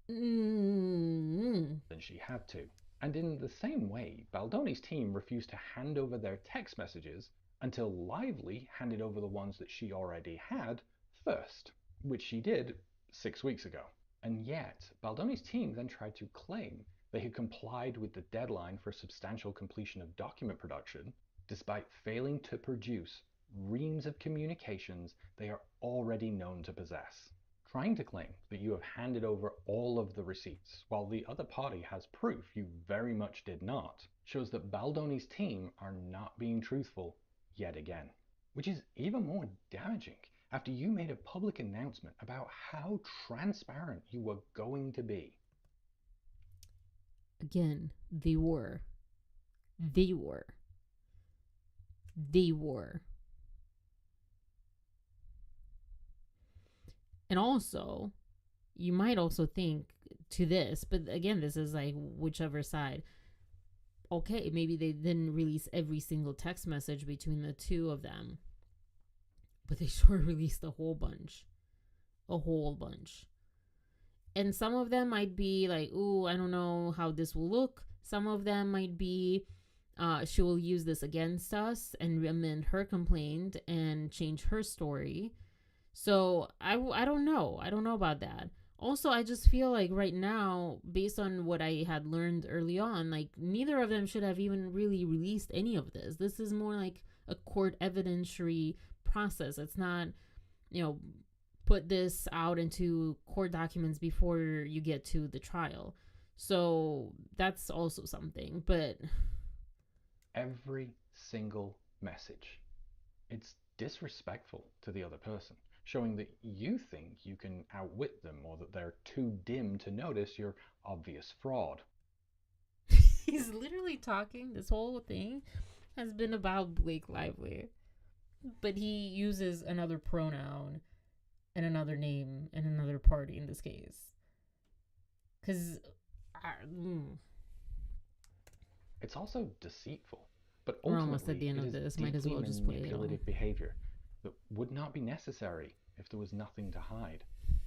Than she had to. And in the same way, Baldoni's team refused to hand over their text messages until Lively handed over the ones that she already had first, which she did 6 weeks ago. And yet, Baldoni's team then tried to claim they had complied with the deadline for substantial completion of document production, despite failing to produce reams of communications they are already known to possess. Trying to claim that you have handed over all of the receipts while the other party has proof you very much did not shows that Baldoni's team are not being truthful yet again, which is even more damaging after you made a public announcement about how transparent you were going to be. Again, they were. And also, you might also think to this, but again, this is like whichever side. Okay, maybe they didn't release every single text message between the two of them, but they sure released a whole bunch. And some of them might be like, ooh, I don't know how this will look. Some of them might be, she will use this against us and amend her complaint and change her story. So I don't know. I don't know about that. Also, I just feel like right now, based on what I had learned early on, like neither of them should have even really released any of this. This is more like a court evidentiary process. It's not, put this out into court documents before you get to the trial. So that's also something. But every single message, it's disrespectful to the other person, showing that you think you can outwit them or that they're too dim to notice your obvious fraud. He's literally talking, this whole thing has been about Blake Lively, but he uses another pronoun and another name and another party in this case. Because it's also deceitful, but we're almost at the end of this. Might as well just play it. Manipulative behavior that would not be necessary if there was nothing to hide.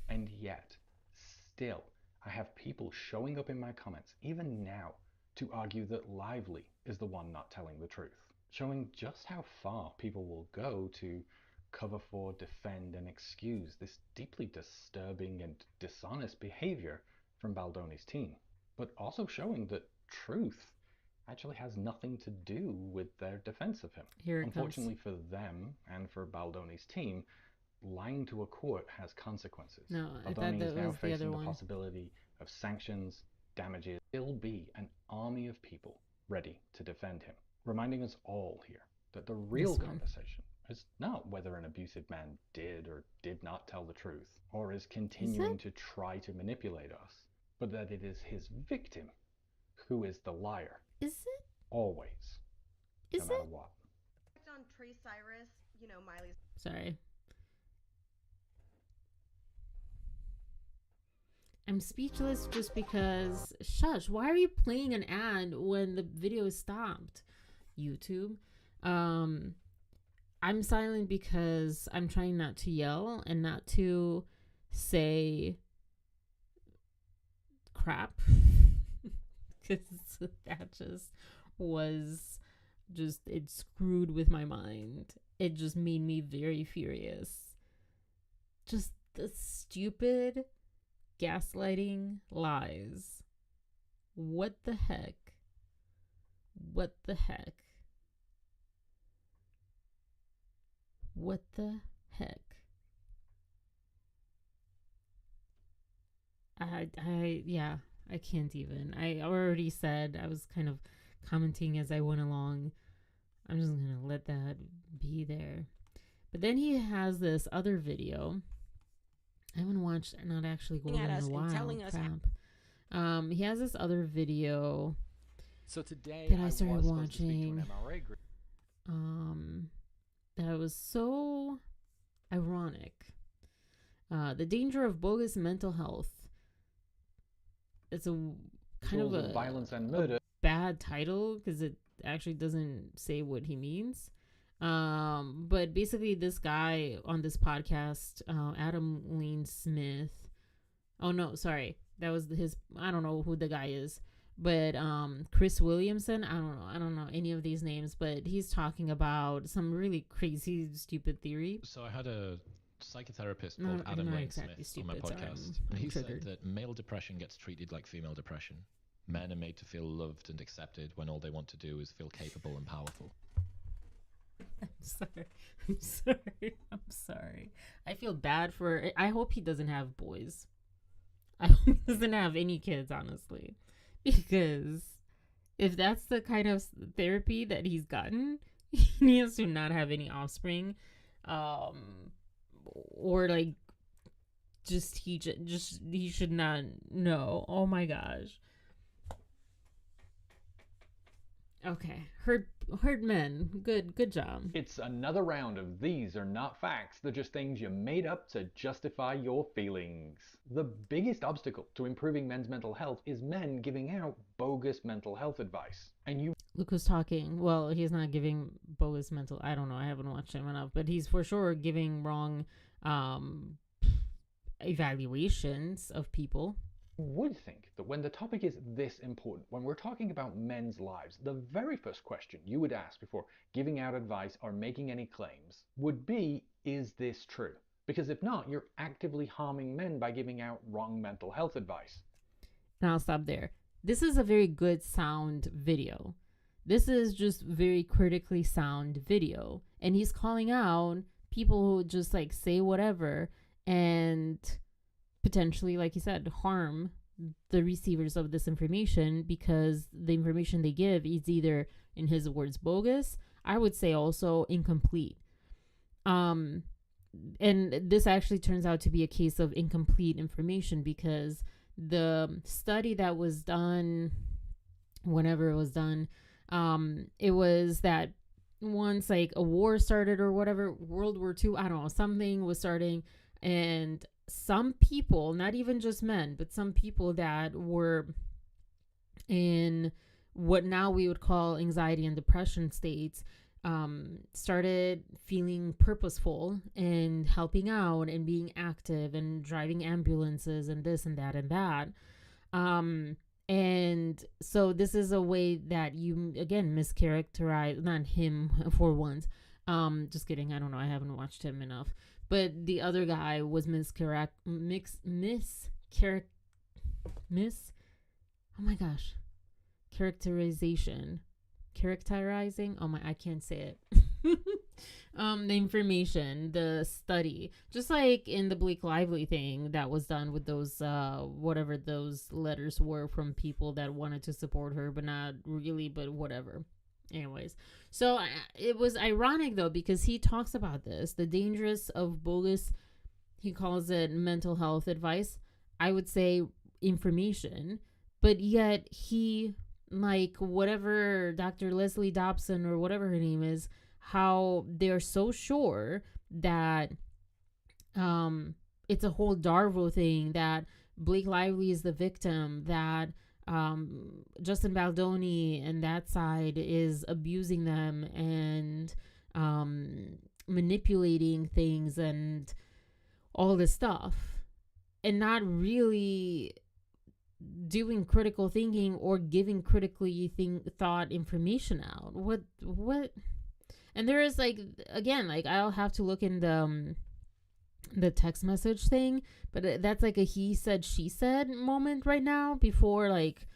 And yet, still, I have people showing up in my comments, even now, to argue that Lively is the one not telling the truth, showing just how far people will go to cover for, defend, and excuse this deeply disturbing and dishonest behavior from Baldoni's team, but also showing that truth actually has nothing to do with their defense of him. Unfortunately for them and for Baldoni's team, lying to a court has consequences. No, I thought Baldoni that is now was the facing other the one. possibility of sanctions, damages. There will be an army of people ready to defend him, reminding us all here that the real conversation is not whether an abusive man did or did not tell the truth, or is continuing to try to manipulate us, but that it is his victim who is the liar. Is it? Always. Is no matter it? what. On Trey Cyrus, you know, Miley's. Sorry. I'm speechless just because, shush, why are you playing an ad when the video is stopped? YouTube. I'm silent because I'm trying not to yell and not to say crap. Because that just was it screwed with my mind. It just made me very furious. Just the stupid gaslighting lies. What the heck? What the heck? What the heck? I can't even. I already said I was kind of commenting as I went along. I'm just going to let that be there. But then he has this other video. I haven't watched, not actually going in a while. Crap. He has this other video. So today that I started watching. To that was so ironic. The danger of bogus mental health. It's a kind of a violence and murder. Bad title because it actually doesn't say what he means. But basically this guy on this podcast, Adam Lane Smith. Oh no, sorry. That was his, I don't know who the guy is. But Chris Williamson, I don't know any of these names, but he's talking about some really crazy, stupid theory. So I had a psychotherapist called Adam Lane Smith on my podcast, and he said that male depression gets treated like female depression. Men are made to feel loved and accepted when all they want to do is feel capable and powerful. I'm sorry. I feel bad for, I hope he doesn't have boys. I hope he doesn't have any kids, honestly. Because if that's the kind of therapy that he's gotten, he needs to not have any offspring. Or like, he should not know. Oh my gosh. Okay, hurt men. Good job. It's another round of these are not facts, they're just things you made up to justify your feelings. The biggest obstacle to improving men's mental health is men giving out bogus mental health advice. And Luke was talking, well, he's not giving bogus mental, I don't know, I haven't watched him enough, but he's for sure giving wrong evaluations of people. Would think that when the topic is this important, when we're talking about men's lives, the very first question you would ask before giving out advice or making any claims would be, is this true? Because if not, you're actively harming men by giving out wrong mental health advice. And I'll stop there. This is a very good sound video. This is just very critically sound video. And he's calling out people who just like say whatever and potentially, like you said, harm the receivers of this information because the information they give is either, in his words, bogus. I would say also incomplete. And this actually turns out to be a case of incomplete information because the study that was done, whenever it was done, it was that once like a war started or whatever, World War II, I don't know, something was starting, and some people, not even just men, but some people that were in what now we would call anxiety and depression states, started feeling purposeful and helping out and being active and driving ambulances and this and that and that. And so this is a way that you, again, mischaracterize, not him for once. Just kidding. I don't know. I haven't watched him enough. But the other guy was oh my gosh. Characterizing. Oh my, I can't say it. The information, the study, just like in the Blake Lively thing that was done with those, whatever those letters were from people that wanted to support her, but not really, but whatever. Anyways, so it was ironic though, because he talks about this, the dangers of bogus, he calls it mental health advice. I would say information, but yet he, like whatever Dr. Leslie Dobson or whatever her name is, how they're so sure that it's a whole Darvo thing, that Blake Lively is the victim, that Justin Baldoni and that side is abusing them and manipulating things and all this stuff, and not really doing critical thinking or giving critically thought information out. What and there is, like, again, like, I'll have to look in the text message thing, but that's like a he said she said moment right now before like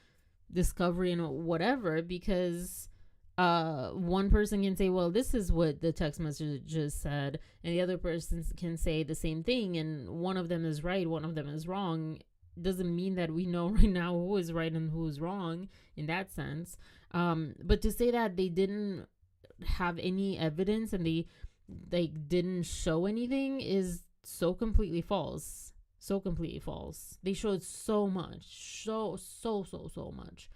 discovery and whatever, because one person can say, well, this is what the text message just said, and the other person can say the same thing, and one of them is right, one of them is wrong. Doesn't mean that we know right now who is right and who is wrong in that sense. But to say that they didn't have any evidence and they didn't show anything is so completely false. They showed so much, so much.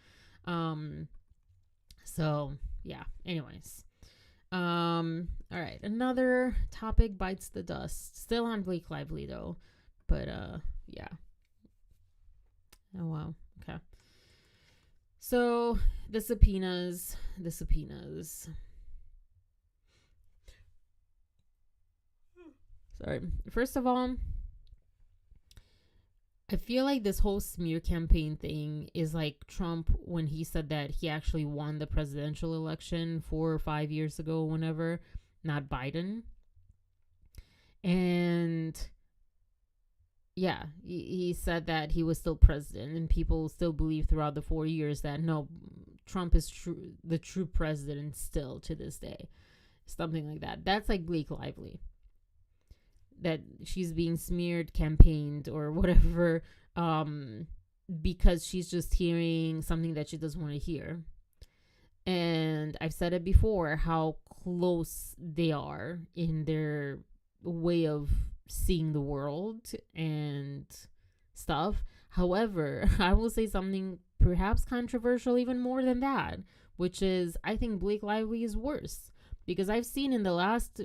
So yeah, anyways, all right, another topic bites the dust, still on Blake Lively though, but yeah. Oh wow. Okay, so the subpoenas. Sorry. First of all, I feel like this whole smear campaign thing is like Trump when he said that he actually won the presidential election 4 or 5 years ago, whenever, not Biden. And yeah, he said that he was still president, and people still believe throughout the 4 years that no, Trump is the true president still to this day. Something like that. That's like Blake Lively. That she's being smeared, campaigned, or whatever, because she's just hearing something that she doesn't want to hear. And I've said it before, how close they are in their way of seeing the world and stuff. However, I will say something perhaps controversial even more than that, which is I think Blake Lively is worse, because I've seen in the last,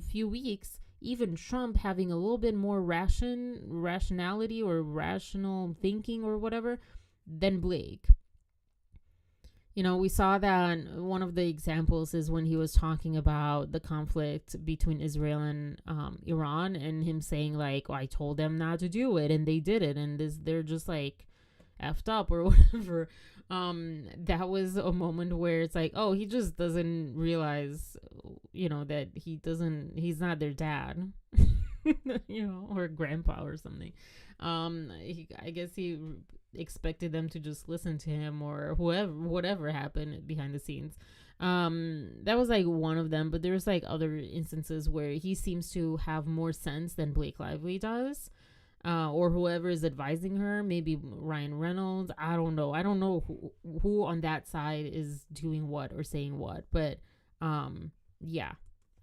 few weeks, even Trump having a little bit more rationality or rational thinking or whatever than Blake. We saw that one of the examples is when he was talking about the conflict between Israel and Iran, and him saying like, I told them not to do it and they did it, and they're just like effed up or whatever. That was a moment where it's like, oh, he just doesn't realize, that he's not their dad, or grandpa or something. I guess he expected them to just listen to him, or whatever happened behind the scenes. That was like one of them, but there's like other instances where he seems to have more sense than Blake Lively does. Or whoever is advising her, maybe Ryan Reynolds. I don't know who on that side is doing what or saying what, but yeah,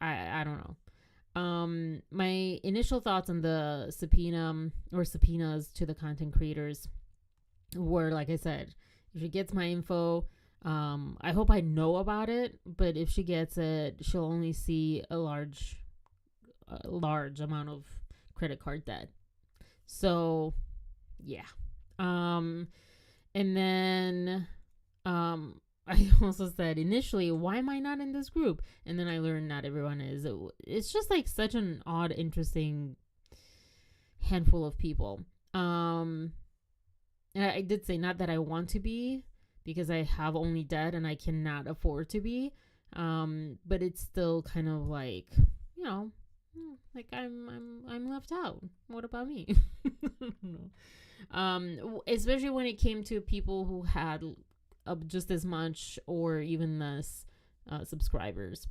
I don't know. My initial thoughts on the subpoena or subpoenas to the content creators were, like I said, if she gets my info, I hope I know about it, but if she gets it, she'll only see a large amount of credit card debt. So yeah. And then I also said initially, why am I not in this group? And then I learned not everyone is. It's just like such an odd, interesting handful of people. And I did say not that I want to be, because I have only debt and I cannot afford to be. But it's still kind of like, you know, like I'm left out. What about me? Especially when it came to people who had just as much or even less subscribers.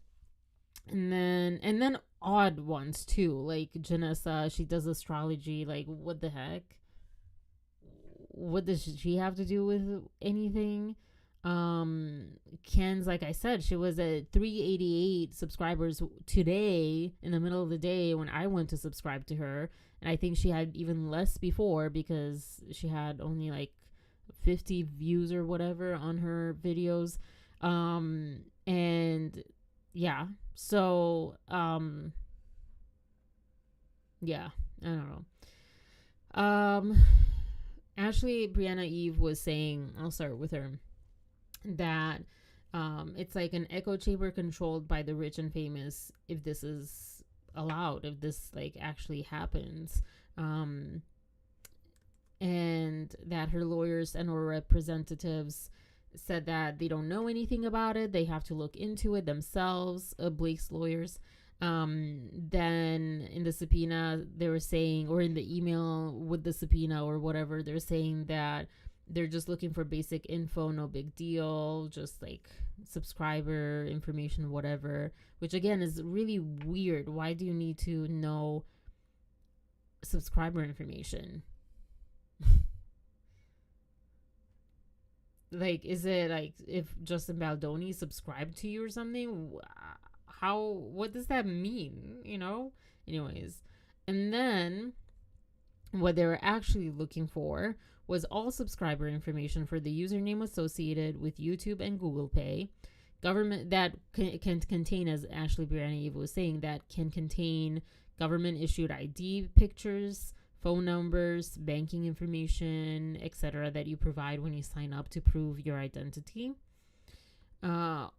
And then odd ones too, like Janessa. She does astrology. Like, what the heck? What does she have to do with anything? Ken's, like I said, she was at 388 subscribers today in the middle of the day when I went to subscribe to her. And I think she had even less before because she had only like 50 views or whatever on her videos. And yeah, so, yeah, I don't know. Ashley Brianna Eve was saying, I'll start with her, that it's like an echo chamber controlled by the rich and famous, if this is allowed, if this like actually happens. And that her lawyers and or representatives said that they don't know anything about it. They have to look into it themselves, Blake's lawyers. Then in the subpoena, they were saying, or in the email with the subpoena or whatever, they're saying that they're just looking for basic info, no big deal, just like subscriber information, whatever, which again is really weird. Why do you need to know subscriber information? Like, is it like if Justin Baldoni subscribed to you or something? What does that mean? You know? Anyways. And then what they were actually looking for was all subscriber information for the username associated with YouTube and Google Pay. Government that can contain, as Ashley Brianna Eve was saying, that can contain government issued ID pictures, phone numbers, banking information, etc. that you provide when you sign up to prove your identity.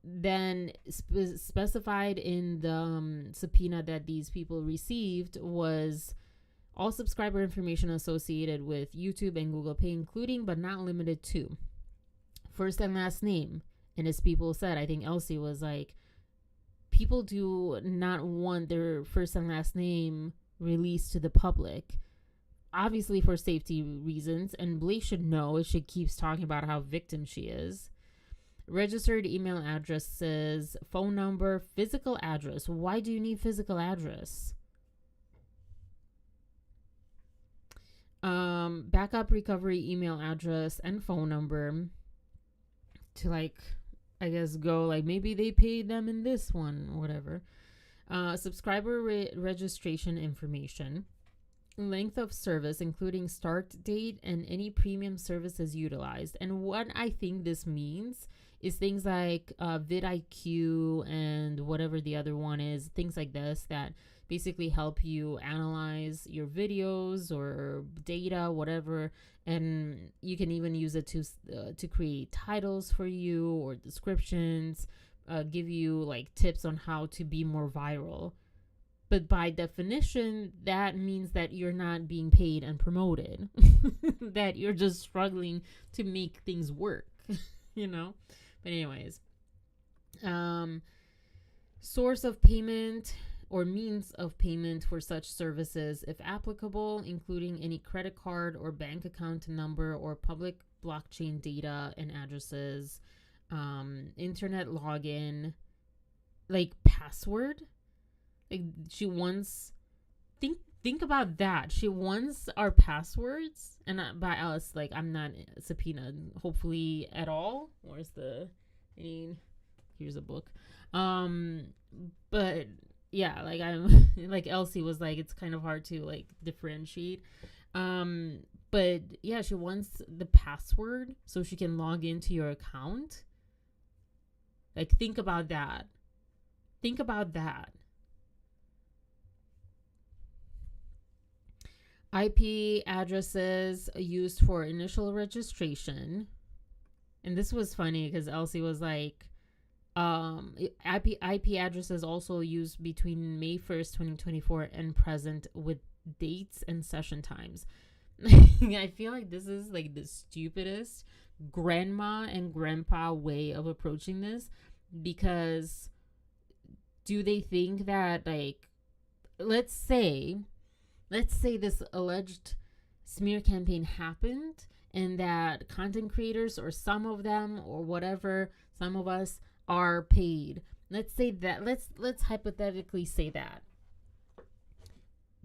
Then specified in the subpoena that these people received was all subscriber information associated with YouTube and Google Pay, including but not limited to first and last name. And as people said, I think Elsie was like, people do not want their first and last name released to the public, obviously for safety reasons, and Blake should know. She keeps talking about how victim she is. Registered email addresses, phone number, physical address. Why do you need physical address? Backup recovery email address and phone number to, like, I guess go like maybe they paid them in this one or whatever. Subscriber registration information, length of service, including start date and any premium services utilized. And what I think this means is things like vidIQ and whatever the other one is, things like this that basically help you analyze your videos or data, whatever. And you can even use it to create titles for you or descriptions, give you like tips on how to be more viral. But by definition, that means that you're not being paid and promoted, that you're just struggling to make things work, you know? But anyways, source of payment or means of payment for such services, if applicable, including any credit card or bank account number or public blockchain data and addresses, internet login, like password. Like she wants, think about that. She wants our passwords, and by us, like I'm not subpoenaed, hopefully at all. Where's the? I mean, here's a book. But yeah, like I'm like Elsie was like, it's kind of hard to like differentiate. But yeah, she wants the password so she can log into your account. Like think about that. Think about that. IP addresses used for initial registration. And this was funny because Elsie was like, IP addresses also used between May 1st, 2024 and present with dates and session times. I feel like this is like the stupidest grandma and grandpa way of approaching this, because do they think that, like, let's say this alleged smear campaign happened and that content creators, or some of them, or whatever, some of us are paid. Let's say that, let's hypothetically say that.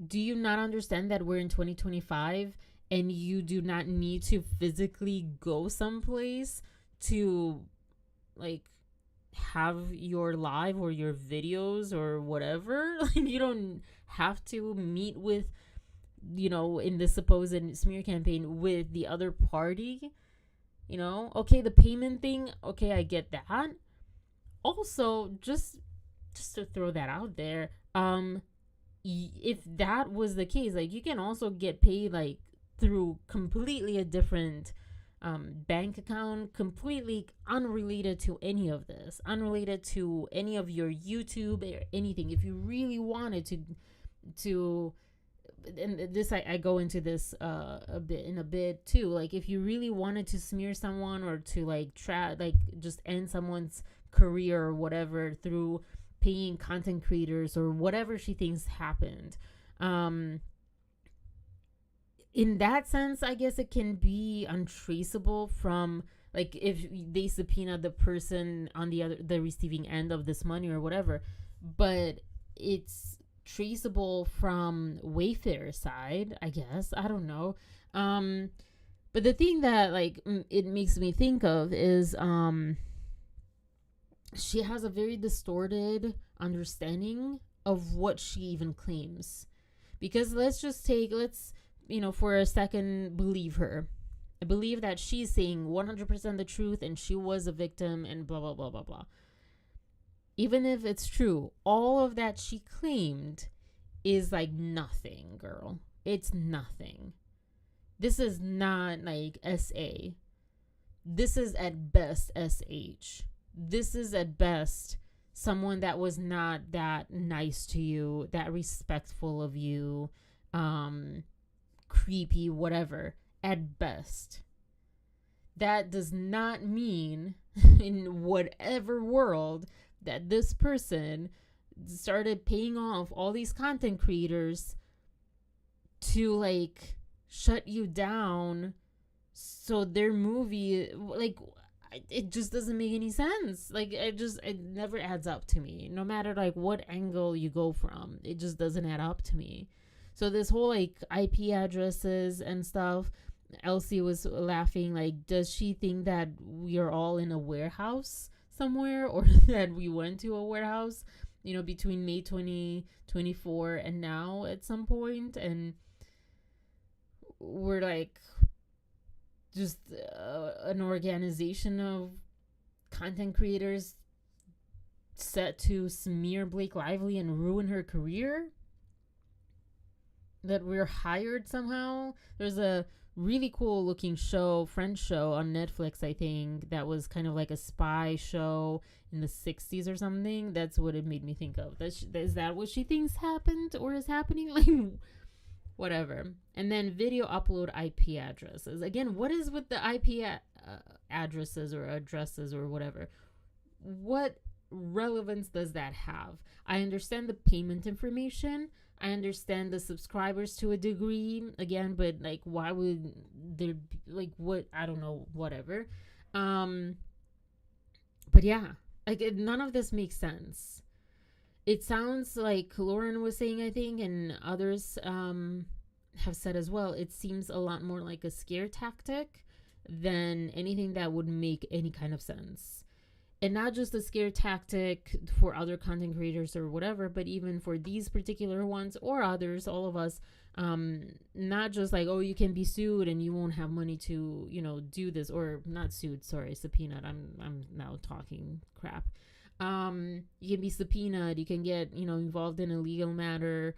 Do you not understand that we're in 2025 and you do not need to physically go someplace to, like, have your live or your videos or whatever? Like, you don't have to meet with, you know, in the supposed smear campaign with the other party. You know, okay, the payment thing, okay, I get that. Also, just to throw that out there, if that was the case, like, you can also get paid like through completely a different bank account, completely unrelated to any of this, unrelated to any of your YouTube or anything. If you really wanted to and this I go into this a bit too, like, if you really wanted to smear someone or to like just end someone's career or whatever through paying content creators or whatever she thinks happened, in that sense, I guess it can be untraceable from, like, if they subpoena the person on the receiving end of this money or whatever, but it's traceable from Wayfair's side, I guess. I don't know. But the thing that, like, it makes me think of is she has a very distorted understanding of what she even claims. Because let's for a second believe her. I believe that she's saying 100% the truth and she was a victim and blah blah blah blah blah. Even if it's true, all of that she claimed is like nothing, girl. It's nothing. This is not like SA. This is at best SH. This is at best someone that was not that nice to you, that respectful of you, creepy, whatever, at best. That does not mean in whatever world that this person started paying off all these content creators to, like, shut you down so their movie, like, it just doesn't make any sense. Like, it never adds up to me. No matter, like, what angle you go from, it just doesn't add up to me. So this whole, like, IP addresses and stuff, Elsie was laughing, like, does she think that we are all in a warehouse somewhere, or that we went to a warehouse, you know, between May 2024 and now at some point, and we're like just an organization of content creators set to smear Blake Lively and ruin her career? That we're hired somehow? There's a really cool looking French show on Netflix, I think, that was kind of like a spy show in the 60s or something. That's what it made me think of. Is that what she thinks happened or is happening? Like, whatever. And then video upload IP addresses. Again, what is with the IP addresses or addresses or whatever? What relevance does that have? I understand the payment information. I understand the subscribers to a degree, again, but, like, why would there be, like, what? I don't know, whatever. But yeah, like, none of this makes sense. It sounds like Lauren was saying, I think, and others have said as well, it seems a lot more like a scare tactic than anything that would make any kind of sense. And not just a scare tactic for other content creators or whatever, but even for these particular ones or others, all of us, not just like, oh, you can be sued and you won't have money to, you know, do this, or not sued, sorry, subpoenaed. I'm now talking crap. You can be subpoenaed, you can get, you know, involved in a legal matter.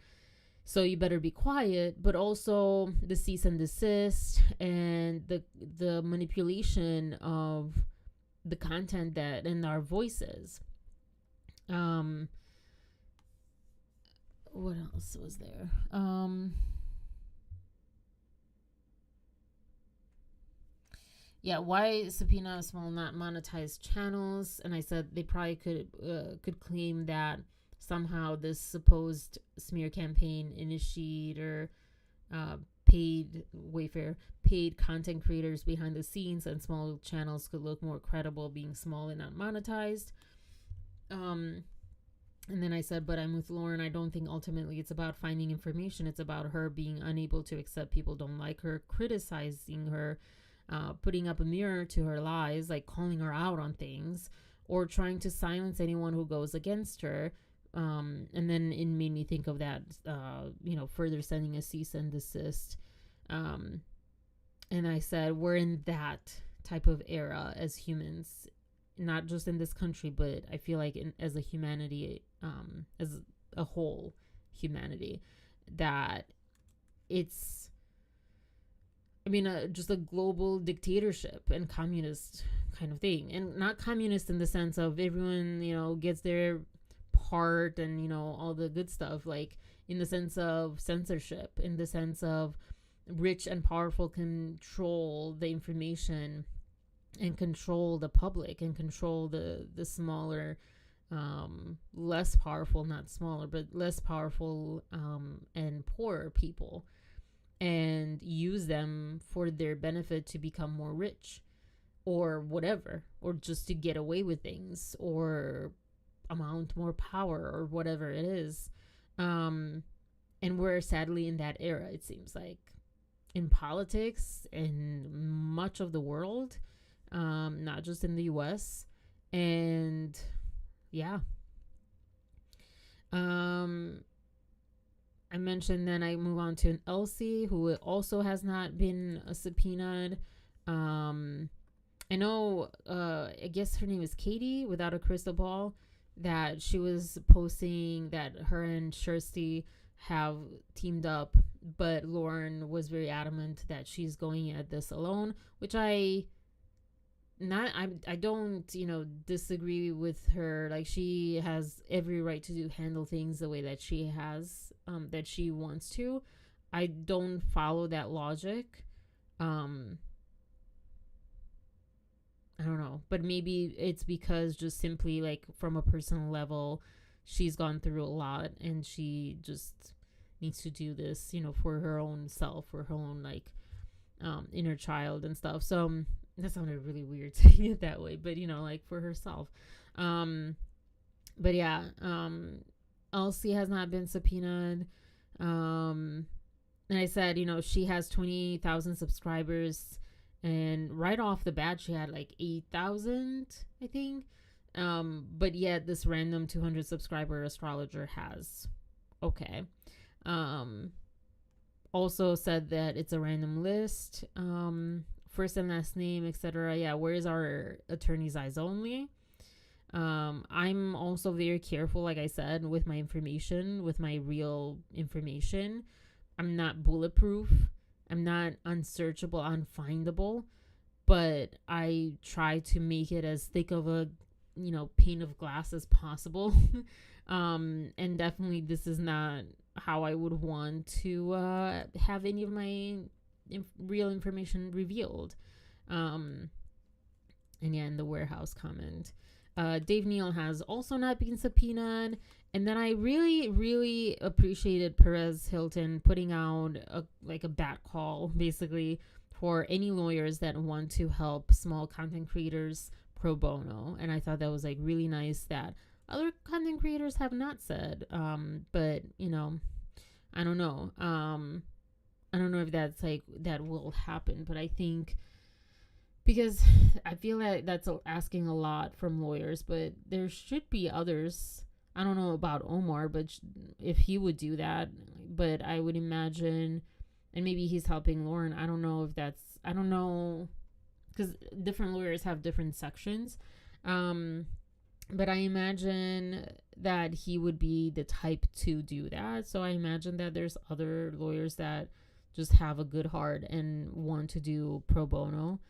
So you better be quiet. But also the cease and desist and the manipulation of the content that and our voices. What else was there? Yeah, why subpoena small not monetized channels? And I said they probably could claim that somehow this supposed smear campaign initiator paid content creators behind the scenes, and small channels could look more credible being small and not monetized. And then I said, but I'm with Lauren. I don't think ultimately it's about finding information. It's about her being unable to accept people don't like her, criticizing her, putting up a mirror to her lies, like calling her out on things, or trying to silence anyone who goes against her. And then it made me think of that, further sending a cease and desist. And I said, we're in that type of era as humans, not just in this country, but I feel like as a humanity, as a whole humanity, that it's, just a global dictatorship and communist kind of thing. And not communist in the sense of everyone, gets their part and, all the good stuff, like in the sense of censorship, in the sense of rich and powerful control the information and control the public and control the smaller, less powerful, not smaller, but less powerful and poorer people, and use them for their benefit to become more rich or whatever, or just to get away with things or amount more power or whatever it is. And we're sadly in that era, it seems like, in politics in much of the world, not just in the US. And yeah. I mentioned, then I move on to an Elsie who also has not been subpoenaed. I know, I guess her name is Katie without a crystal ball, that she was posting that her and Kirsty have teamed up, but Lauren was very adamant that she's going at this alone, which I don't, disagree with her. Like, she has every right to handle things the way that she has, that she wants to. I don't follow that logic. I don't know, but maybe it's because just simply, like, from a personal level, she's gone through a lot and she just needs to do this, for her own self, for her own, like, inner child and stuff. So that sounded really weird saying it that way, but like, for herself. But yeah, Elsie has not been subpoenaed. And I said, she has 20,000 subscribers, and right off the bat she had like 8,000, I think. But yet this random 200 subscriber astrologer has. Okay. Also said that it's a random list. First and last name, etc. Yeah, where's our attorney's eyes only? I'm also very careful, like I said, with my information, with my real information. I'm not bulletproof. I'm not unsearchable, unfindable, but I try to make it as thick of a, pane of glass as possible. And definitely this is not how I would want to have any of my real information revealed. And yeah, in the warehouse comment, Dave Neal has also not been subpoenaed. And then I really, really appreciated Perez Hilton putting out a bat call, basically, for any lawyers that want to help small content creators pro bono. And I thought that was like really nice that other content creators have not said. But I don't know. I don't know if that's like that will happen, but I think, because I feel like that's asking a lot from lawyers, but there should be others. I don't know about Omar, but if he would do that, but I would imagine, and maybe he's helping Lauren. I don't know if that's, I don't know, because different lawyers have different sections. But I imagine that he would be the type to do that. So I imagine that there's other lawyers that just have a good heart and want to do pro bono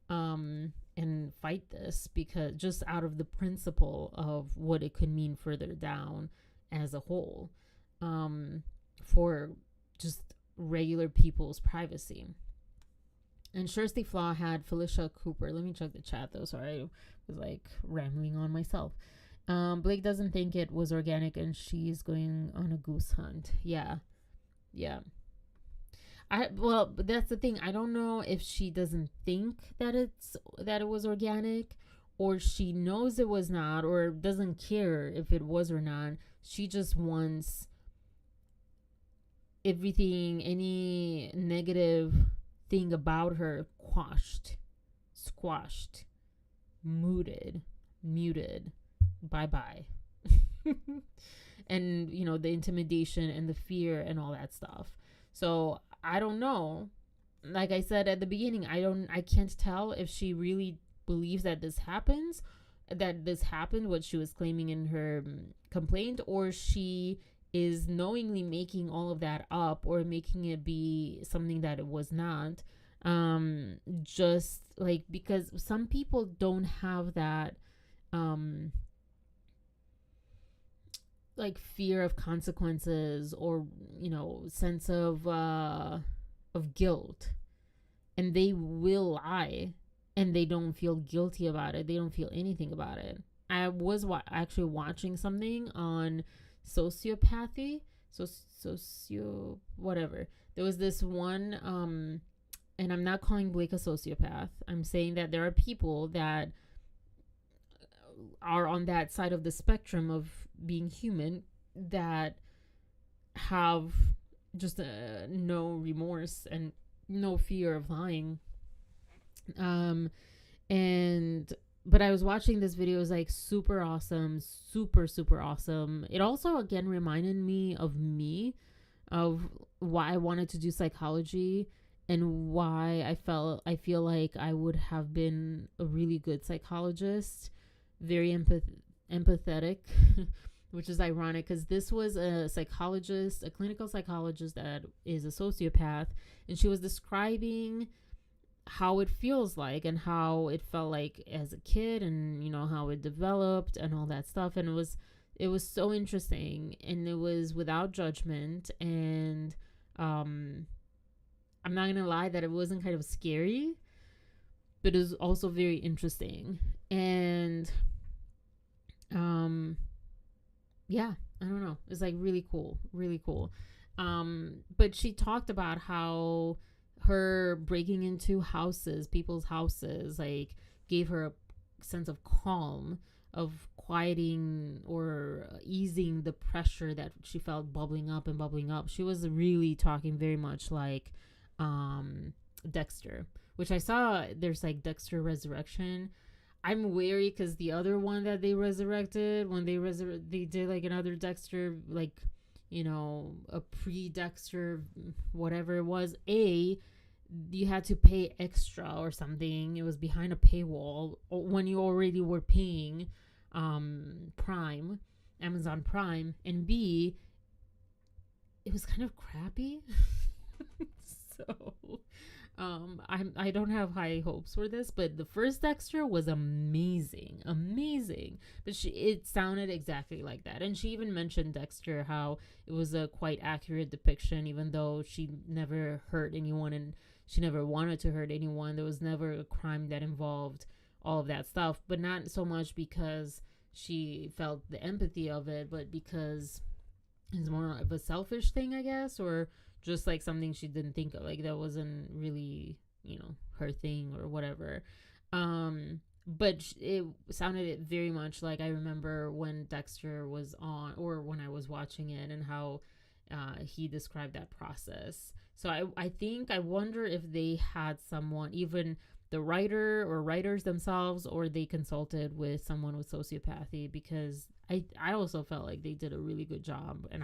and fight this, because just out of the principle of what it could mean further down as a whole, for just regular people's privacy. And Thursday Flaw had Felicia Cooper. Let me check the chat though. Sorry, I was like rambling on myself. Blake doesn't think it was organic and she's going on a goose hunt. Yeah. Well, but that's the thing. I don't know if she doesn't think that it was organic, or she knows it was not, or doesn't care if it was or not. She just wants everything, any negative thing about her quashed, squashed, muted, bye-bye. And, you know, the intimidation and the fear and all that stuff. So I don't know. Like I said at the beginning, I can't tell if she really believes that this happened, what she was claiming in her complaint, or she is knowingly making all of that up, or making it be something that it was not. Just like, because some people don't have that like fear of consequences, or, you know, sense of guilt, and they will lie and they don't feel guilty about it. They don't feel anything about it. I was actually watching something on sociopathy, whatever. There was this one, and I'm not calling Blake a sociopath. I'm saying that there are people that are on that side of the spectrum of being human, that have just no remorse and no fear of lying. But I was watching this video. It was like super awesome, super awesome. It also again reminded me of why I wanted to do psychology, and why I feel like I would have been a really good psychologist, very empathetic, which is ironic because this was a clinical psychologist that is a sociopath, and she was describing how it feels like and how it felt like as a kid, and, you know, how it developed and all that stuff. And it was so interesting, and it was without judgment. And I'm not gonna lie that it wasn't kind of scary, but it was also very interesting. And yeah, I don't know, it's like really cool. But she talked about how her breaking into people's houses, like, gave her a sense of calm, of quieting or easing the pressure that she felt bubbling up. She was really talking very much like Dexter, which I saw there's like Dexter Resurrection. I'm wary because the other one that they resurrected, when they did like another Dexter, like, you know, a pre-Dexter, whatever it was, you had to pay extra or something. It was behind a paywall when you already were paying Amazon Prime, and B, it was kind of crappy. So I don't have high hopes for this, but the first Dexter was amazing. But it sounded exactly like that. And she even mentioned Dexter, how it was a quite accurate depiction, even though she never hurt anyone and she never wanted to hurt anyone. There was never a crime that involved all of that stuff, but not so much because she felt the empathy of it, but because it's more of a selfish thing, I guess, or just like something she didn't think of, like that wasn't really, you know, her thing or whatever. But it sounded very much like I remember when Dexter was on, or when I was watching it, and how he described that process. So I wonder if they had someone, even the writer or writers themselves, or they consulted with someone with sociopathy, because I also felt like they did a really good job. And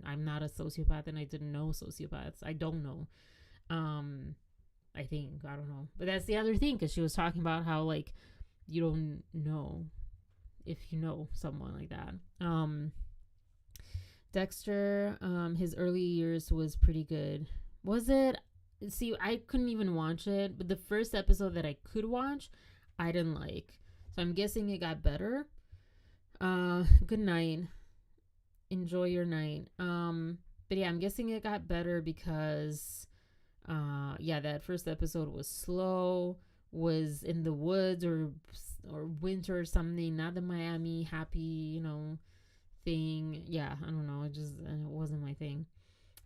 I'm not a sociopath, and I didn't know sociopaths. I don't know. I don't know. But that's the other thing, because she was talking about how, like, you don't know if you know someone like that. Dexter, his early years was pretty good. Was it? See, I couldn't even watch it, but the first episode that I could watch, I didn't like. So I'm guessing it got better. Good night. Enjoy your night. But yeah, I'm guessing it got better because that first episode was slow, was in the woods or winter or something, not the Miami happy, thing. Yeah, I don't know. It wasn't my thing.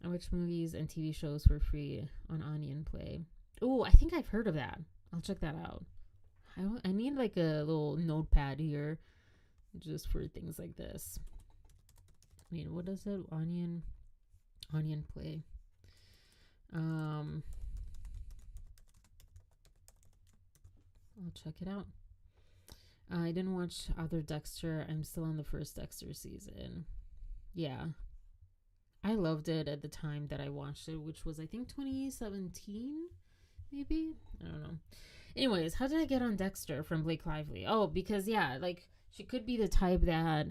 I watch movies and TV shows for free on Onion Play. Oh, I think I've heard of that. I'll check that out. I need like a little notepad here just for things like this. I mean, what is it? Onion Play. I'll check it out. I didn't watch other Dexter. I'm still on the first Dexter season. Yeah. I loved it at the time that I watched it, which was, I think, 2017, maybe? I don't know. Anyways, how did I get on Dexter from Blake Lively? Oh, because, yeah, like, she could be the type that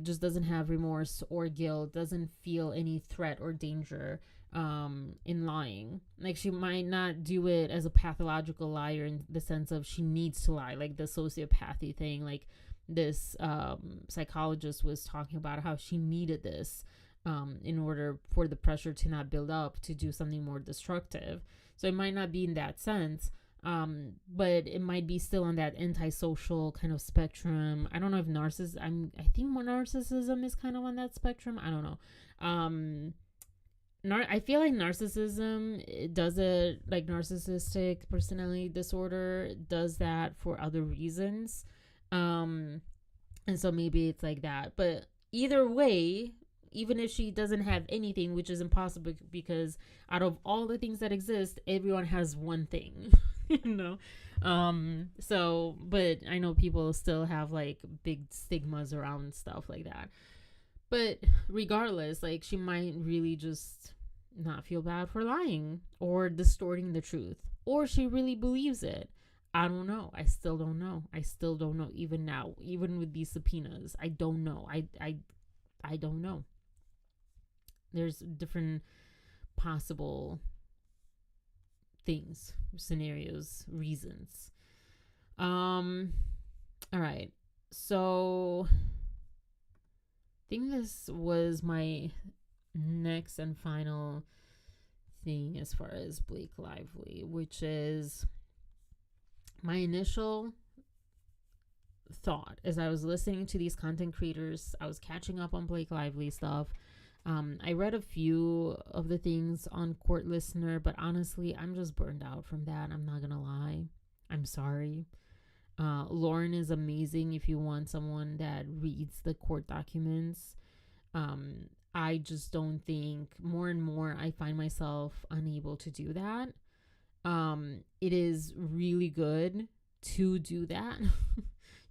just doesn't have remorse or guilt, doesn't feel any threat or danger in lying. Like, she might not do it as a pathological liar in the sense of she needs to lie, like the sociopathy thing. Like, this psychologist was talking about how she needed this in order for the pressure to not build up to do something more destructive. So it might not be in that sense, but it might be still on that antisocial kind of spectrum. I don't know if I think more narcissism is kind of on that spectrum. I don't know. I feel like narcissism, it does it, like narcissistic personality disorder does that for other reasons. And so maybe it's like that. But either way, even if she doesn't have anything, which is impossible because out of all the things that exist, everyone has one thing, so, but I know people still have like big stigmas around stuff like that. But regardless, like, she might really just not feel bad for lying or distorting the truth, or she really believes it. I don't know. I still don't know. Even now, even with these subpoenas, I don't know. I don't know. There's different possible things, scenarios, reasons. All right. So I think this was my next and final thing as far as Blake Lively, which is my initial thought as I was listening to these content creators. I was catching up on Blake Lively stuff. I read a few of the things on Court Listener, but honestly, I'm just burned out from that. I'm not gonna lie. I'm sorry. Lauren is amazing if you want someone that reads the court documents. I just don't think, more and more I find myself unable to do that. It is really good to do that,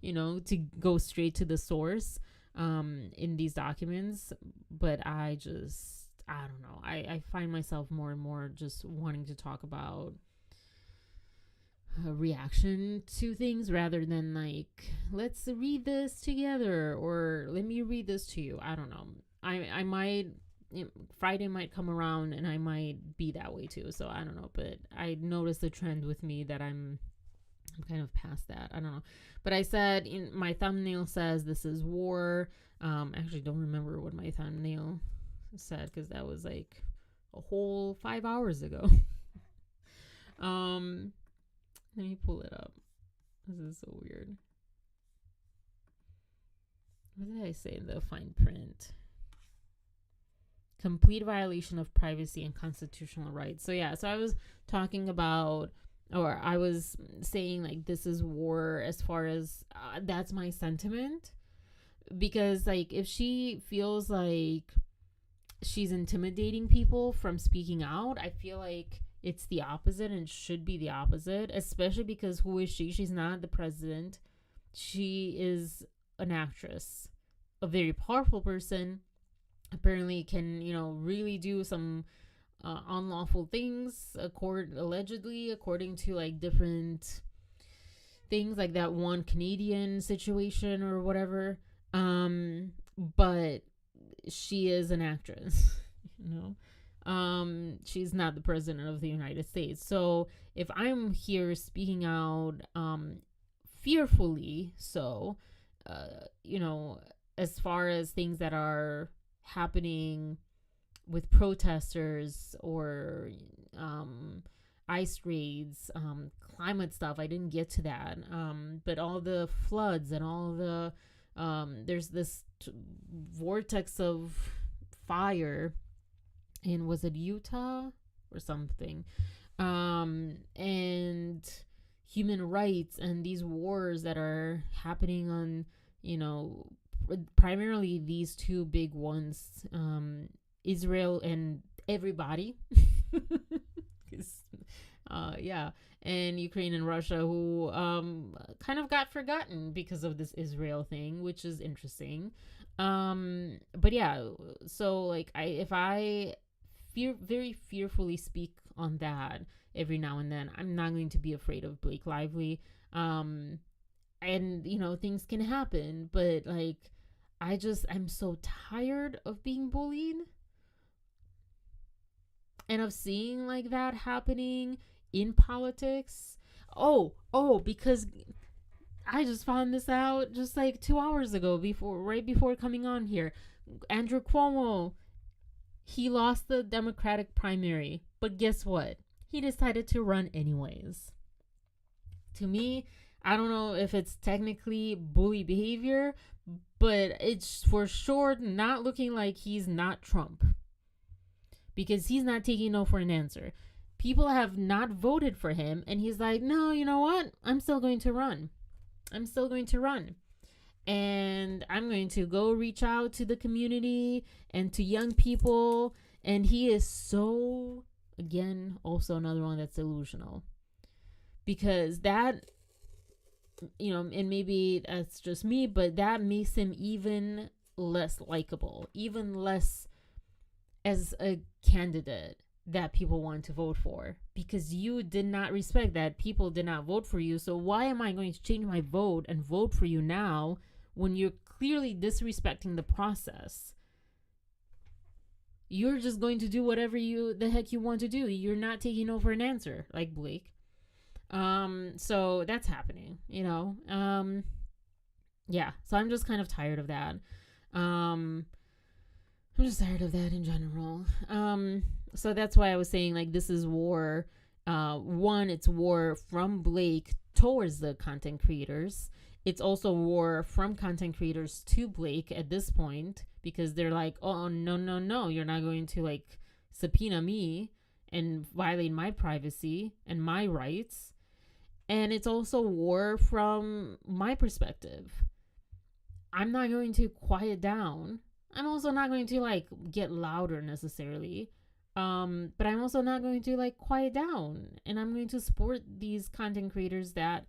to go straight to the source in these documents, but I don't know. I find myself more and more just wanting to talk about a reaction to things rather than like, let's read this together, or let me read this to you. I don't know. I might, Friday might come around and I might be that way too. So I don't know, but I noticed a trend with me that I'm kind of past that. I don't know. But I said, in my thumbnail says this is war. I actually don't remember what my thumbnail said because that was like a whole 5 hours ago. Let me pull it up. This is so weird. What did I say in the fine print? Complete violation of privacy and constitutional rights. So yeah, so I was talking about, or I was saying like, this is war as far as that's my sentiment, because like if she feels like she's intimidating people from speaking out, I feel like it's the opposite and should be the opposite, especially because who is she? She's not the president. She is an actress, a very powerful person, apparently can, really do some unlawful things, allegedly, according to like different things, like that one Canadian situation or whatever. But she is an actress, you know. She's not the president of the United States. So if I'm here speaking out, fearfully so, you know, as far as things that are happening with protesters or ice raids, climate stuff. I didn't get to that. But all the floods and all the there's this vortex of fire in, was it Utah or something? And human rights and these wars that are happening on, you know, primarily these two big ones, Israel and everybody. Yeah, and Ukraine and Russia, who kind of got forgotten because of this Israel thing, which is interesting. But yeah, so like if I very fearfully speak on that every now and then, I'm not going to be afraid of Blake Lively. And you know, things can happen, but like I'm so tired of being bullied and of seeing like that happening in politics. Oh, because I just found this out just like 2 hours ago, right before coming on here. Andrew Cuomo, he lost the Democratic primary, but guess what? He decided to run anyways. To me, I don't know if it's technically bully behavior, but it's for sure not looking like he's not Trump. Because he's not taking no for an answer. People have not voted for him, and he's like, no, you know what? I'm still going to run. And I'm going to go reach out to the community and to young people. And he is so, again, also another one that's delusional. Because that, you know, and maybe that's just me, but that makes him even less likable, even less as a candidate that people want to vote for, because you did not respect that. People did not vote for you. So why am I going to change my vote and vote for you now when you're clearly disrespecting the process? You're just going to do whatever the heck you want to do. You're not taking no for an answer, like Blake. So that's happening, you know. Yeah, so I'm just kind of tired of that. I'm just tired of that in general. So that's why I was saying, like, this is war. One, it's war from Blake towards the content creators. It's also war from content creators to Blake at this point, because they're like, oh, no, you're not going to, like, subpoena me and violate my privacy and my rights. And it's also war from my perspective. I'm not going to quiet down. I'm also not going to, like, get louder necessarily. But I'm also not going to, like, quiet down. And I'm going to support these content creators that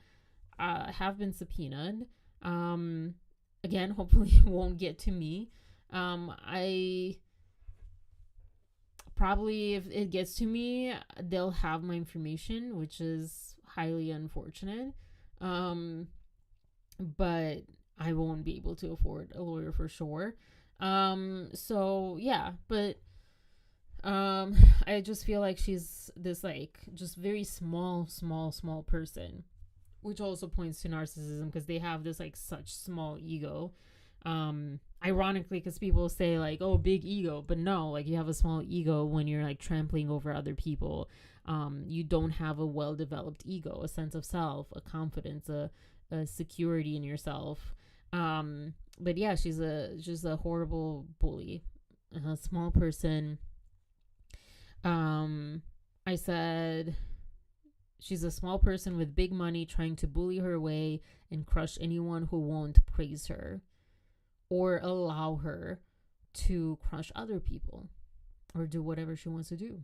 have been subpoenaed. Again, hopefully it won't get to me. I probably, if it gets to me, they'll have my information, which is highly unfortunate. But I won't be able to afford a lawyer for sure. So yeah, but I just feel like she's this, like, just very small person, which also points to narcissism, because they have this, like, such small ego. Ironically, because people say, like, oh, big ego, but no, like, you have a small ego when you're, like, trampling over other people. You don't have a well-developed ego, a sense of self, a confidence, a security in yourself. But yeah, she's just a horrible bully, a small person. I said she's a small person with big money trying to bully her way and crush anyone who won't praise her or allow her to crush other people or do whatever she wants to do.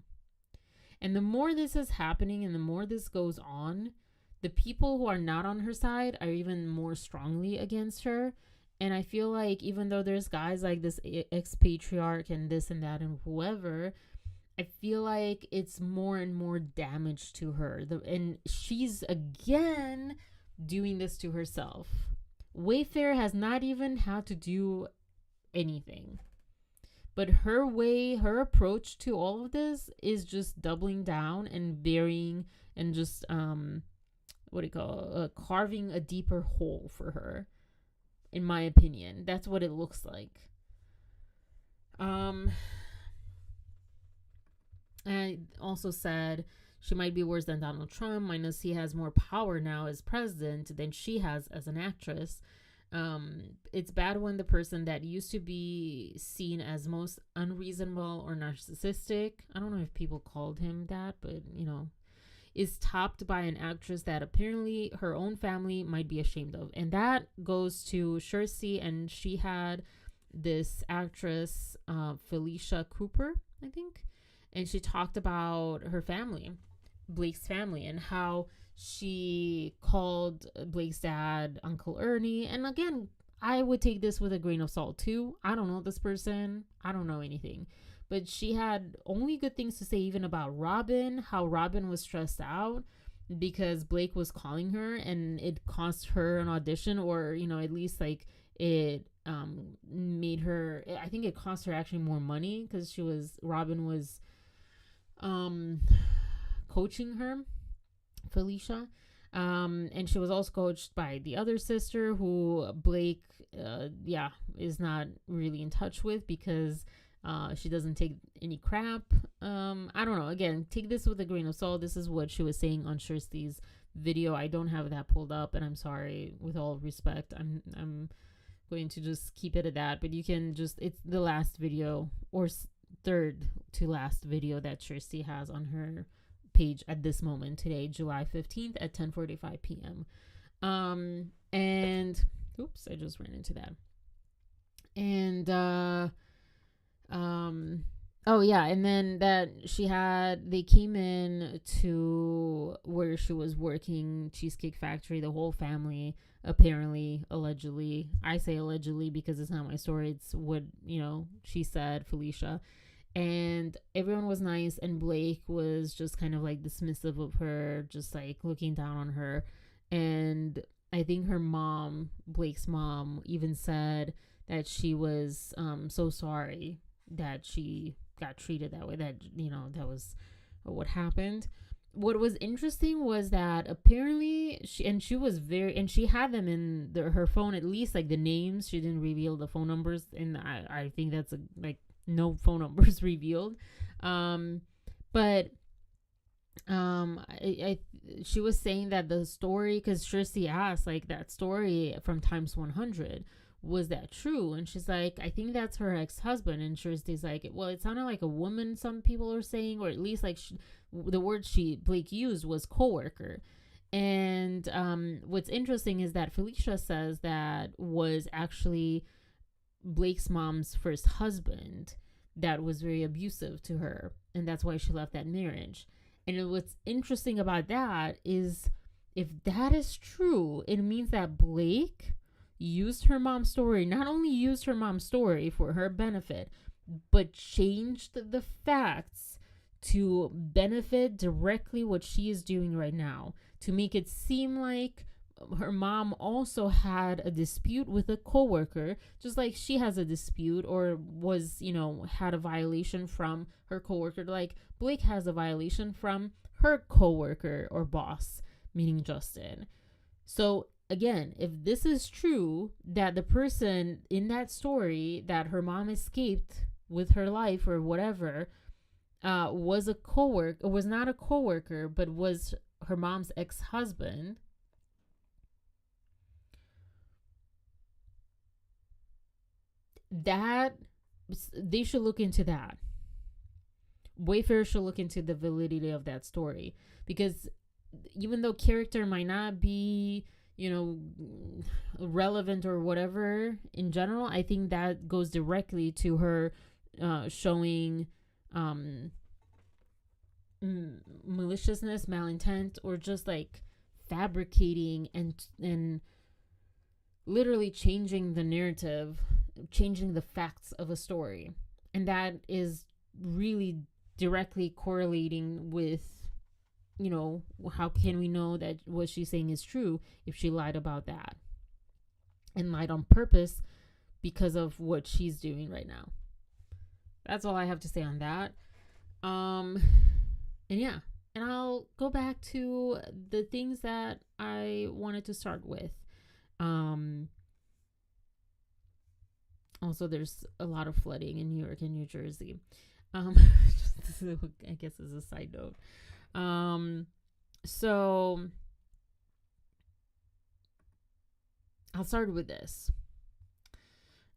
And the more this is happening and the more this goes on, the people who are not on her side are even more strongly against her. And I feel like even though there's guys like this ex-patriarch and this and that and whoever, I feel like it's more and more damage to her. And she's, again, doing this to herself. Wayfair has not even had to do anything. But her way, her approach to all of this is just doubling down and burying and just carving a deeper hole for her, in my opinion. That's what it looks like. I also said she might be worse than Donald Trump, minus he has more power now as president than she has as an actress. It's bad when the person that used to be seen as most unreasonable or narcissistic, I don't know if people called him that, but is topped by an actress that apparently her own family might be ashamed of. And that goes to Cersei, and she had this actress, Felicia Cooper, I think, and she talked about her family, Blake's family, and how she called Blake's dad Uncle Ernie. And again, I would take this with a grain of salt too. I don't know this person. I don't know anything. But she had only good things to say even about Robin, how Robin was stressed out because Blake was calling her and it cost her an audition, or, at least like it made her, I think it cost her actually more money because Robin was coaching her, Felicia. And she was also coached by the other sister who Blake, is not really in touch with because she doesn't take any crap. I don't know. Again, take this with a grain of salt. This is what she was saying on Cersei's video. I don't have that pulled up, and I'm sorry. With all respect, I'm going to just keep it at that. But you can it's the last video, or third to last video that Cersei has on her page at this moment today, July 15th at 10:45 p.m. And oops, I just ran into that. And and then that they came in to where she was working, Cheesecake Factory, the whole family, apparently, allegedly. I say allegedly because it's not my story, it's what she said, Felicia. And everyone was nice, and Blake was just kind of like dismissive of her, just like looking down on her. And I think her mom, Blake's mom, even said that she was so sorry that she got treated that way, that that was what happened. What was interesting was that apparently she had them in her phone, at least like the names. She didn't reveal the phone numbers, and I think that's no phone numbers revealed. But she was saying that the story, because Cersei asked, like, that story from Times 100, was that true? And she's like, I think that's her ex-husband. And Cersei's like, well, it sounded like a woman, some people are saying, or at least like the word Blake used was coworker. And what's interesting is that Felicia says that was actually Blake's mom's first husband that was very abusive to her, and that's why she left that marriage. And what's interesting about that is, if that is true, it means that Blake used her mom's story, not only used her mom's story for her benefit, but changed the facts to benefit directly what she is doing right now, to make it seem like her mom also had a dispute with a coworker, just like she has a dispute or was, had a violation from her coworker, like Blake has a violation from her coworker or boss, meaning Justin. So again, if this is true, that the person in that story that her mom escaped with her life or whatever was a coworker, was not a coworker, but was her mom's ex-husband, that they should look into that. Wayfair should look into the validity of that story, because even though character might not be, relevant or whatever in general, I think that goes directly to her showing maliciousness, malintent, or just like fabricating and literally changing the narrative, changing the facts of a story. And that is really directly correlating with you know, how can we know that what she's saying is true if she lied about that and lied on purpose because of what she's doing right now? That's all I have to say on that. And yeah, and I'll go back to the things that I wanted to start with. Also, there's a lot of flooding in New York and New Jersey. Just, I guess as a side note. So I'll start with this.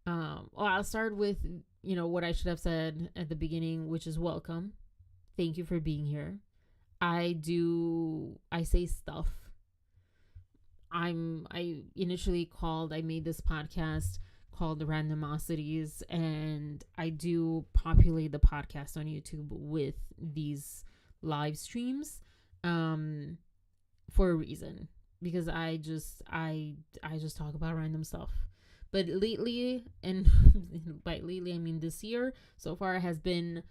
I'll start with, you know, what I should have said at the beginning, which is welcome. Thank you for being here. I say stuff. I initially I made this podcast called Randomosities, and I do populate the podcast on YouTube with these live streams for a reason, because I just talk about random stuff. But lately, and by lately I mean this year so far, has been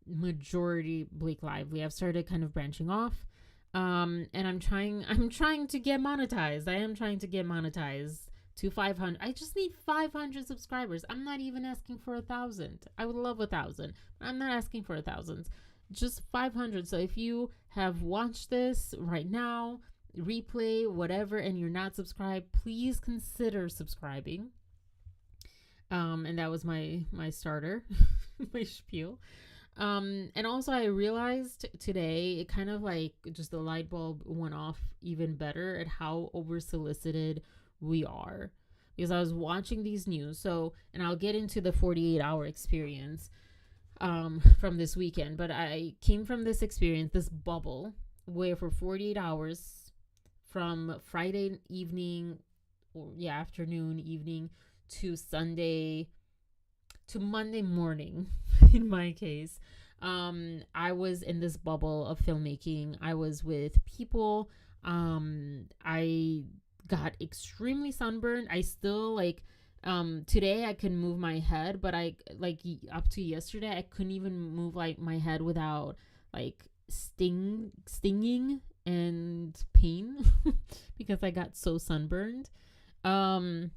majority Blake Lively. I've started kind of branching off, and I'm trying to get monetized. I am trying to get monetized to 500. I just need 500 subscribers. I'm not even asking for 1,000. I would love 1,000. I'm not asking for 1,000. Just 500. So if you have watched this right now, replay, whatever, and you're not subscribed, please consider subscribing. And that was my starter, my spiel. And also I realized today, it kind of like just the light bulb went off even better at how over-solicited we are, because I was watching these news. So, and I'll get into the 48-hour experience from this weekend, but I came from this experience, this bubble, where for 48 hours from Friday evening, or afternoon, evening, to Sunday, to Monday morning, in my case, I was in this bubble of filmmaking. I was with people. I got extremely sunburned. I still today I can move my head, but I up to yesterday I couldn't even move my head without stinging and pain because I got so sunburned. And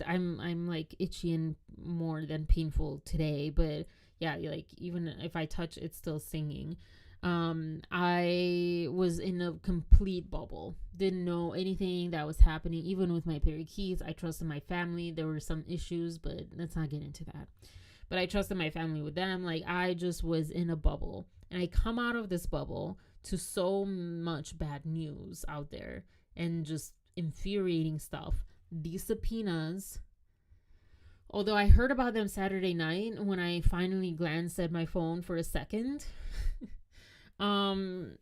I'm itchy and more than painful today, but yeah, even if I touch, it's still stinging. I was in a complete bubble, didn't know anything that was happening, even with my parakeets. I trusted my family. There were some issues, but let's not get into that. But I trusted my family with them. I just was in a bubble, and I come out of this bubble to so much bad news out there and just infuriating stuff. These subpoenas, although I heard about them Saturday night when I finally glanced at my phone for a second, or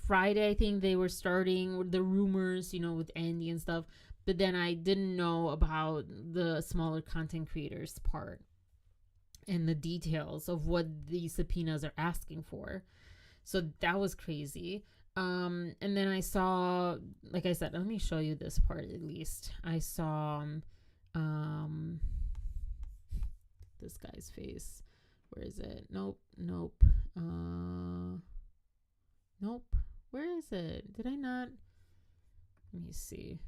Friday, I think they were starting the rumors, with Andy and stuff, but then I didn't know about the smaller content creators part and the details of what these subpoenas are asking for. So that was crazy. And then I saw, like I said, let me show you this part at least. I saw this guy's face. Where is it? Nope. Nope. Where is it? Did I not? Let me see.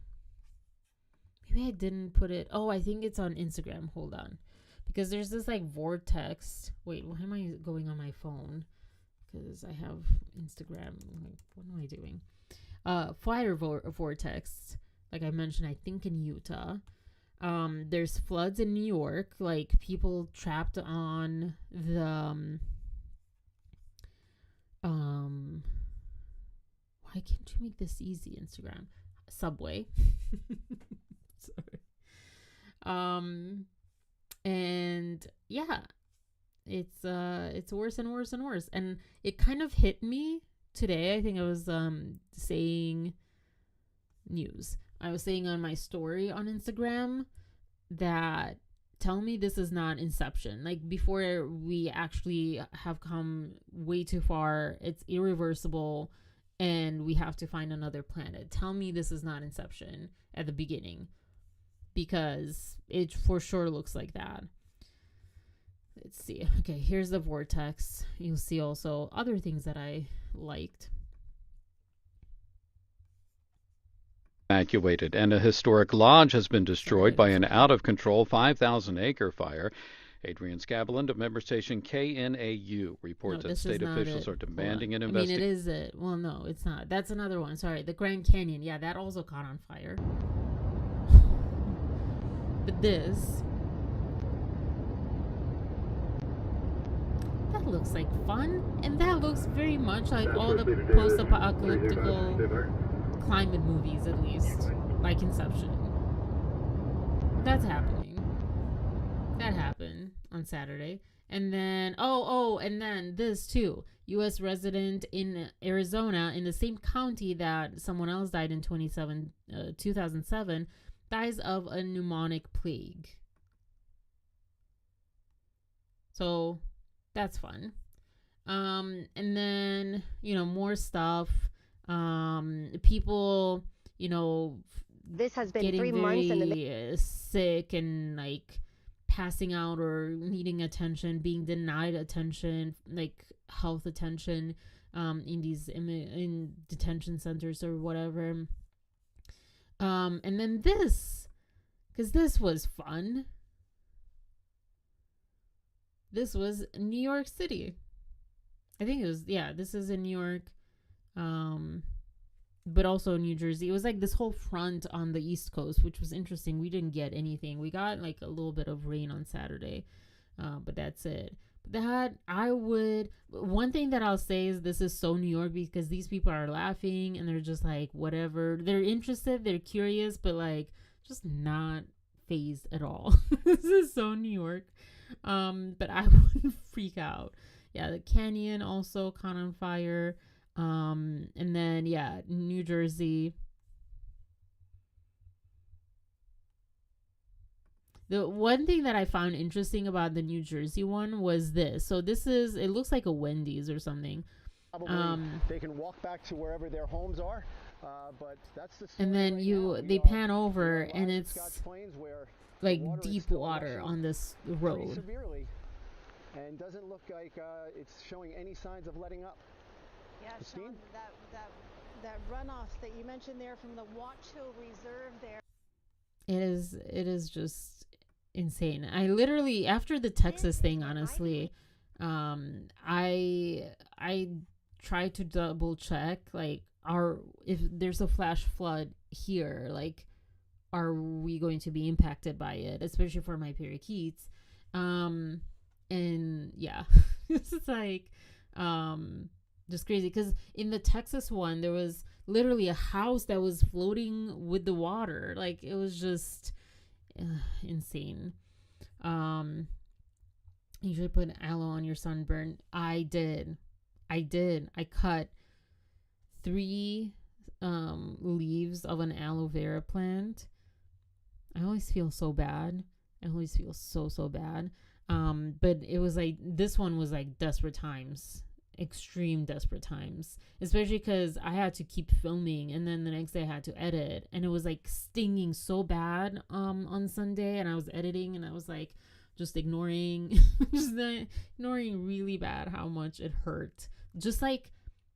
Maybe I didn't put it. Oh, I think it's on Instagram. Hold on. Because there's this Vortex. Wait, why am I going on my phone? Because I have Instagram. What am I doing? Fire Vortex. Like I mentioned, I think in Utah. There's floods in New York. People trapped on the why can't you make this easy, Instagram? Subway. Sorry. And yeah, it's worse and worse and worse. And it kind of hit me today. I think I was saying news. I was saying on my story on Instagram that tell me this is not Inception. Before we actually have come way too far, it's irreversible and we have to find another planet. Tell me this is not Inception at the beginning, because it for sure looks like that. let's see. Okay, here's the Vortex. You'll see also other things that I liked. Evacuated, and a historic lodge has been destroyed by an out-of-control 5,000-acre fire. Adrian Scaveland of member station KNAU reports that state officials are demanding an investigation. I mean, it is it. Well, no, it's not. That's another one. Sorry, the Grand Canyon. Yeah, that also caught on fire. But this... that looks like fun, and that looks very much like all the post-apocalyptic climate movies, at least, like Inception. That's happening. That happened on Saturday. And then, and then this too. U.S. resident in Arizona, in the same county that someone else died in 2007, dies of a pneumonic plague. So, that's fun. And then, more stuff. People, this has been getting 3 months very sick and like passing out or needing attention, being denied attention, like health attention, in these in detention centers or whatever. And then this, because this was fun. This was New York City. I think it was, this is in New York. But also New Jersey. It was like this whole front on the East Coast, which was interesting. We didn't get anything. We got like a little bit of rain on Saturday, but that's it. One thing that I'll say is this is so New York, because these people are laughing and they're just like, whatever. They're interested, they're curious, but like just not phased at all. This is so New York. But I wouldn't freak out. Yeah, the canyon also caught on fire. And then New Jersey. The one thing that I found interesting about the New Jersey one was this. So it looks like a Wendy's or something. They can walk back to wherever their homes are, but that's the and then they pan over and it's like deep water on this road. Severely, and doesn't look like it's showing any signs of letting up. Yeah, Sean, that runoff that you mentioned there from the Watch Hill Reserve there. It is just insane. I literally, after the Texas thing, honestly, I tried to double check, like, if there's a flash flood here, like, are we going to be impacted by it, especially for my parakeets? And yeah, it's like, just crazy, because in the Texas one there was literally a house that was floating with the water. Like, it was just insane. You should put aloe on your sunburn. I did. I cut 3 leaves of an aloe vera plant. I always feel so bad. I always feel so bad. But it was like, this one was like desperate times. Extreme desperate times, especially because I had to keep filming, and then the next day I had to edit, and it was like stinging so bad on Sunday, and I was editing and I was like just ignoring really bad how much it hurt. Just like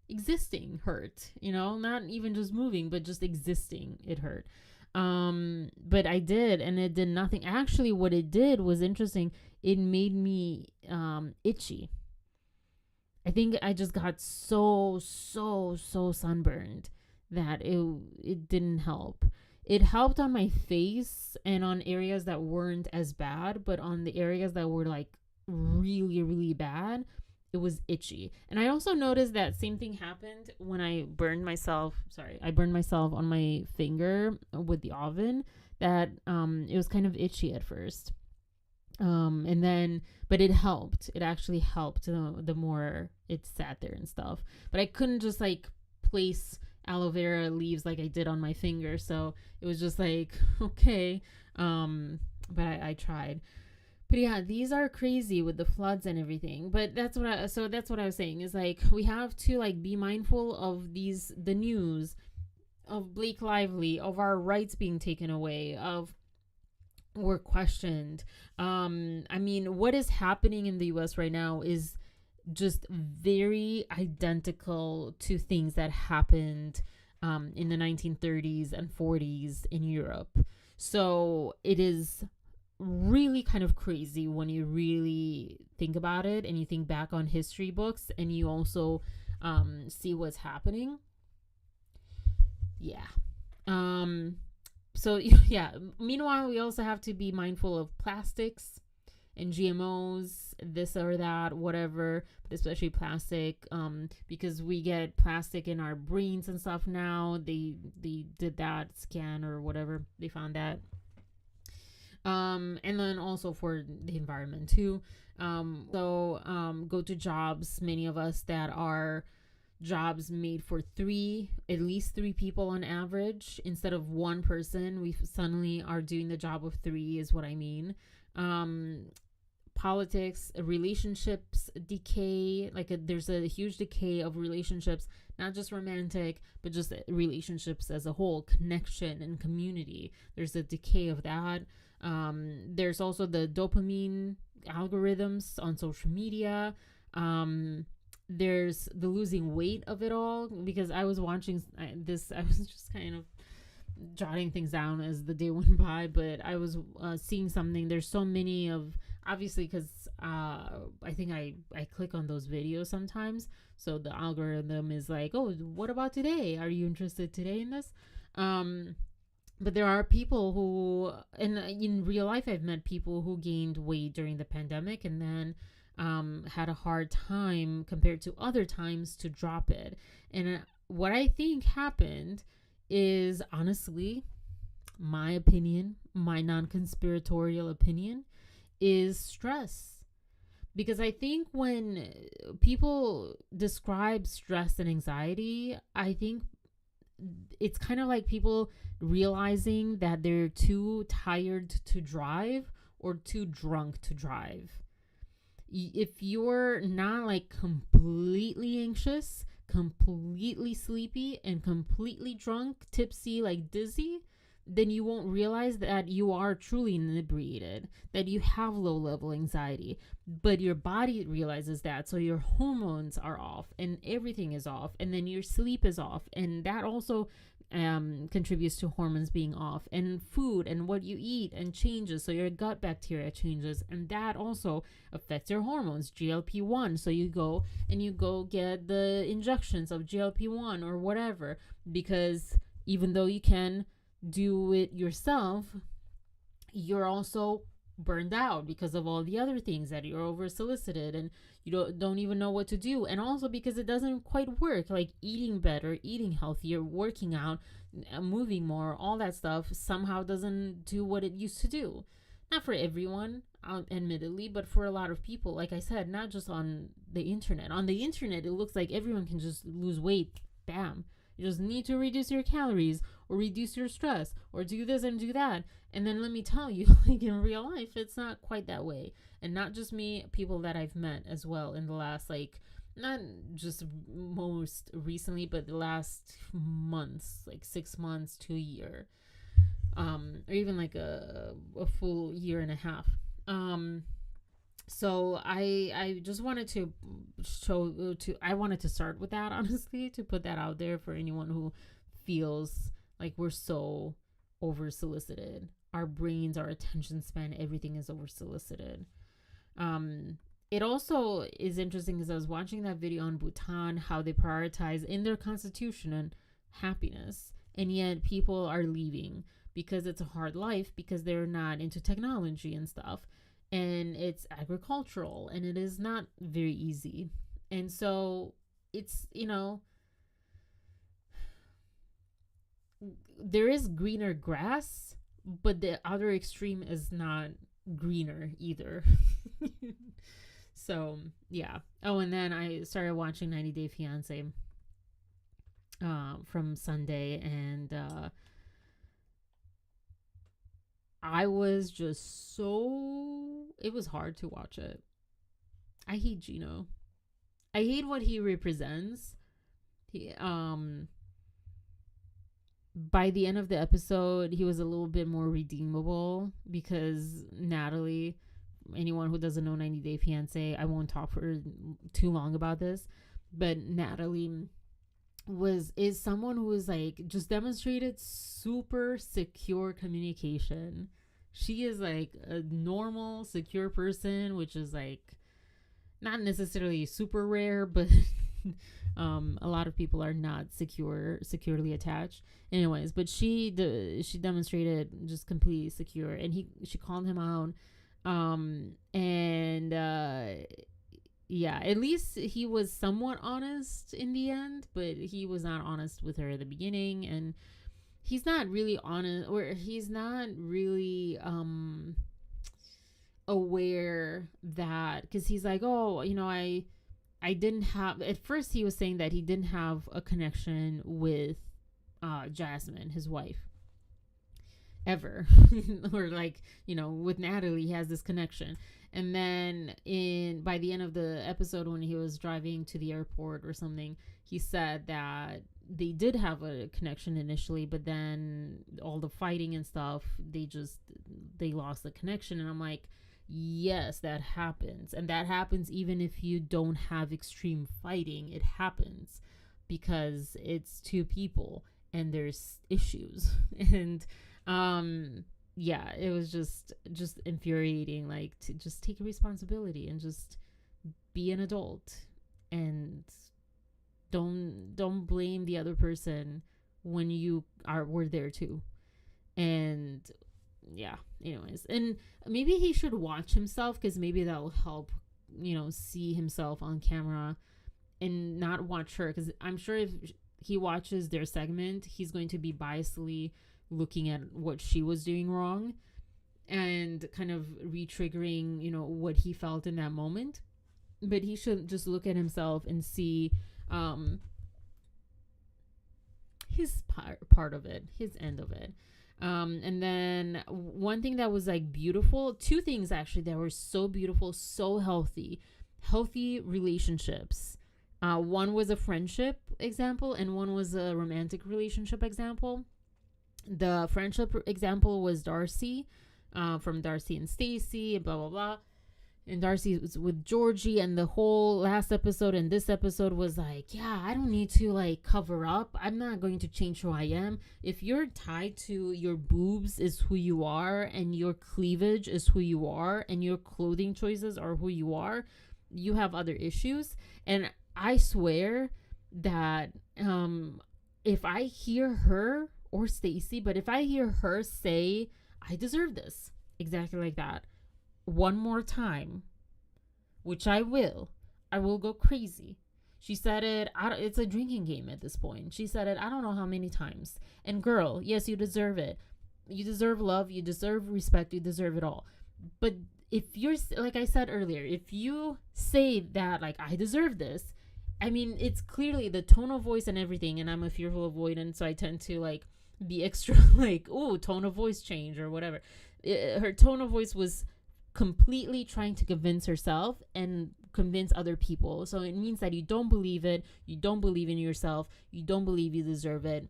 existing hurt, not even just moving, but just existing, it hurt. But I did, and it did nothing. Actually, what it did was interesting. It made me itchy. I think I just got so sunburned that it didn't help. It helped on my face and on areas that weren't as bad, but on the areas that were like really bad, it was itchy. And I also noticed that same thing happened when I burned myself on my finger with the oven, that it was kind of itchy at first. And then, but it helped. It actually helped the more it sat there and stuff. But I couldn't just like place aloe vera leaves like I did on my finger. So it was just like, okay. But I tried. But yeah, these are crazy with the floods and everything. But that's what I was saying, is like, we have to like be mindful of the news of Blake Lively, of our rights being taken away, of were questioned. I mean, what is happening in the US right now is just very identical to things that happened in the 1930s and 40s in Europe. So it is really kind of crazy when you really think about it and you think back on history books and you also see what's happening. Yeah. So yeah, meanwhile, we also have to be mindful of plastics and GMOs, this or that, whatever, but especially plastic, because we get plastic in our brains and stuff now. They did that scan or whatever, they found that. And then also for the environment too. Go to jobs, many of us that are jobs made for at least three people on average instead of one person. We suddenly are doing the job of three, is what I mean. Politics, relationships decay, there's a huge decay of relationships, not just romantic, but just relationships as a whole, connection and community. There's a decay of that. There's also the dopamine algorithms on social media. There's the losing weight of it all, because I was watching this, I was just kind of jotting things down as the day went by, but I was seeing something. There's so many of, obviously, because I think I click on those videos sometimes, so the algorithm is like, oh, what about today? Are you interested today in this? But there are people who, and in real life, I've met people who gained weight during the pandemic and then had a hard time compared to other times to drop it. And what I think happened is, honestly, my opinion, my non-conspiratorial opinion, is stress. Because I think when people describe stress and anxiety, I think it's kind of like people realizing that they're too tired to drive or too drunk to drive. If you're not completely anxious, completely sleepy, and completely drunk, tipsy, dizzy, then you won't realize that you are truly inebriated, that you have low-level anxiety. But your body realizes that, so your hormones are off and everything is off, and then your sleep is off, and that also contributes to hormones being off, and food and what you eat and changes, so your gut bacteria changes, and that also affects your hormones, GLP-1. So you go get the injections of GLP-1 or whatever, because even though you can do it yourself, you're also burned out because of all the other things that you're over solicited and you don't even know what to do, and also because it doesn't quite work, like eating better, eating healthier, working out, moving more, all that stuff somehow doesn't do what it used to do. Not for everyone, admittedly, but for a lot of people. Like I said, not just on the internet. On the internet, it looks like everyone can just lose weight, bam. You just need to reduce your calories or reduce your stress or do this and do that. And then let me tell you, in real life, it's not quite that way. And not just me, people that I've met as well in the last, not just most recently, but the last months, 6 months to a year, or even a full year and a half. So I just wanted to I wanted to start with that, honestly, to put that out there for anyone who feels like we're so over solicited. Our brains, our attention span, everything is over solicited. It also is interesting because I was watching that video on Bhutan, how they prioritize in their constitution and happiness, and yet people are leaving because it's a hard life, because they're not into technology and stuff. And it's agricultural and it is not very easy. And so it's, there is greener grass, but the other extreme is not greener either. So, yeah. Oh, and then I started watching 90 Day Fiance from Sunday, and I was just it was hard to watch it. I hate Gino. I hate what he represents. by the end of the episode, he was a little bit more redeemable because Natalie, anyone who doesn't know 90 Day Fiancé, I won't talk for too long about this, but Natalie is someone who is like just demonstrated super secure communication. She is like a normal, secure person, which is like not necessarily super rare, but a lot of people are not securely attached. Anyways, but she demonstrated just completely secure, and she called him out, yeah, at least he was somewhat honest in the end, but he was not honest with her at the beginning, and he's not really honest, or he's not really aware that, because he's like, oh, you know, I didn't have, at first he was saying that he didn't have a connection with Jasmine, his wife, ever. Or like, you know, with Natalie he has this connection, and then by the end of the episode, when he was driving to the airport or something, he said that they did have a connection initially, but then all the fighting and stuff, they lost the connection. And I'm like, yes, that happens, and that happens even if you don't have extreme fighting. It happens because it's two people and there's issues. And yeah, it was just infuriating, like, to just take responsibility and just be an adult, and don't blame the other person when you were there too. And yeah, anyways, and maybe he should watch himself, because maybe that'll help, you know, see himself on camera and not watch her, because I'm sure if he watches their segment, he's going to be biasly looking at what she was doing wrong and kind of re-triggering, you know, what he felt in that moment. But he should just look at himself and see his part of it, his end of it. And then one thing that was like beautiful, two things actually that were so beautiful, so healthy relationships. One was a friendship example, and one was a romantic relationship example. The friendship example was Darcy, from Darcy and Stacy, blah blah blah. And Darcy was with Georgie, and the whole last episode and this episode was like, yeah, I don't need to like cover up. I'm not going to change who I am. If you're tied to your boobs is who you are, and your cleavage is who you are, and your clothing choices are who you are, you have other issues. And I swear that if I hear her, or Stacy, but if I hear her say, I deserve this, exactly like that, one more time, which I will go crazy. She said it, it's a drinking game at this point. She said it, I don't know how many times. And girl, yes, you deserve it. You deserve love, you deserve respect, you deserve it all. But if you're, like I said earlier, if you say that, like, I deserve this, I mean, it's clearly the tone of voice and everything, and I'm a fearful avoidant, so I tend to like be extra like, oh, tone of voice change or whatever. Her tone of voice was completely trying to convince herself and convince other people. So it means that you don't believe it, you don't believe in yourself, you don't believe you deserve it,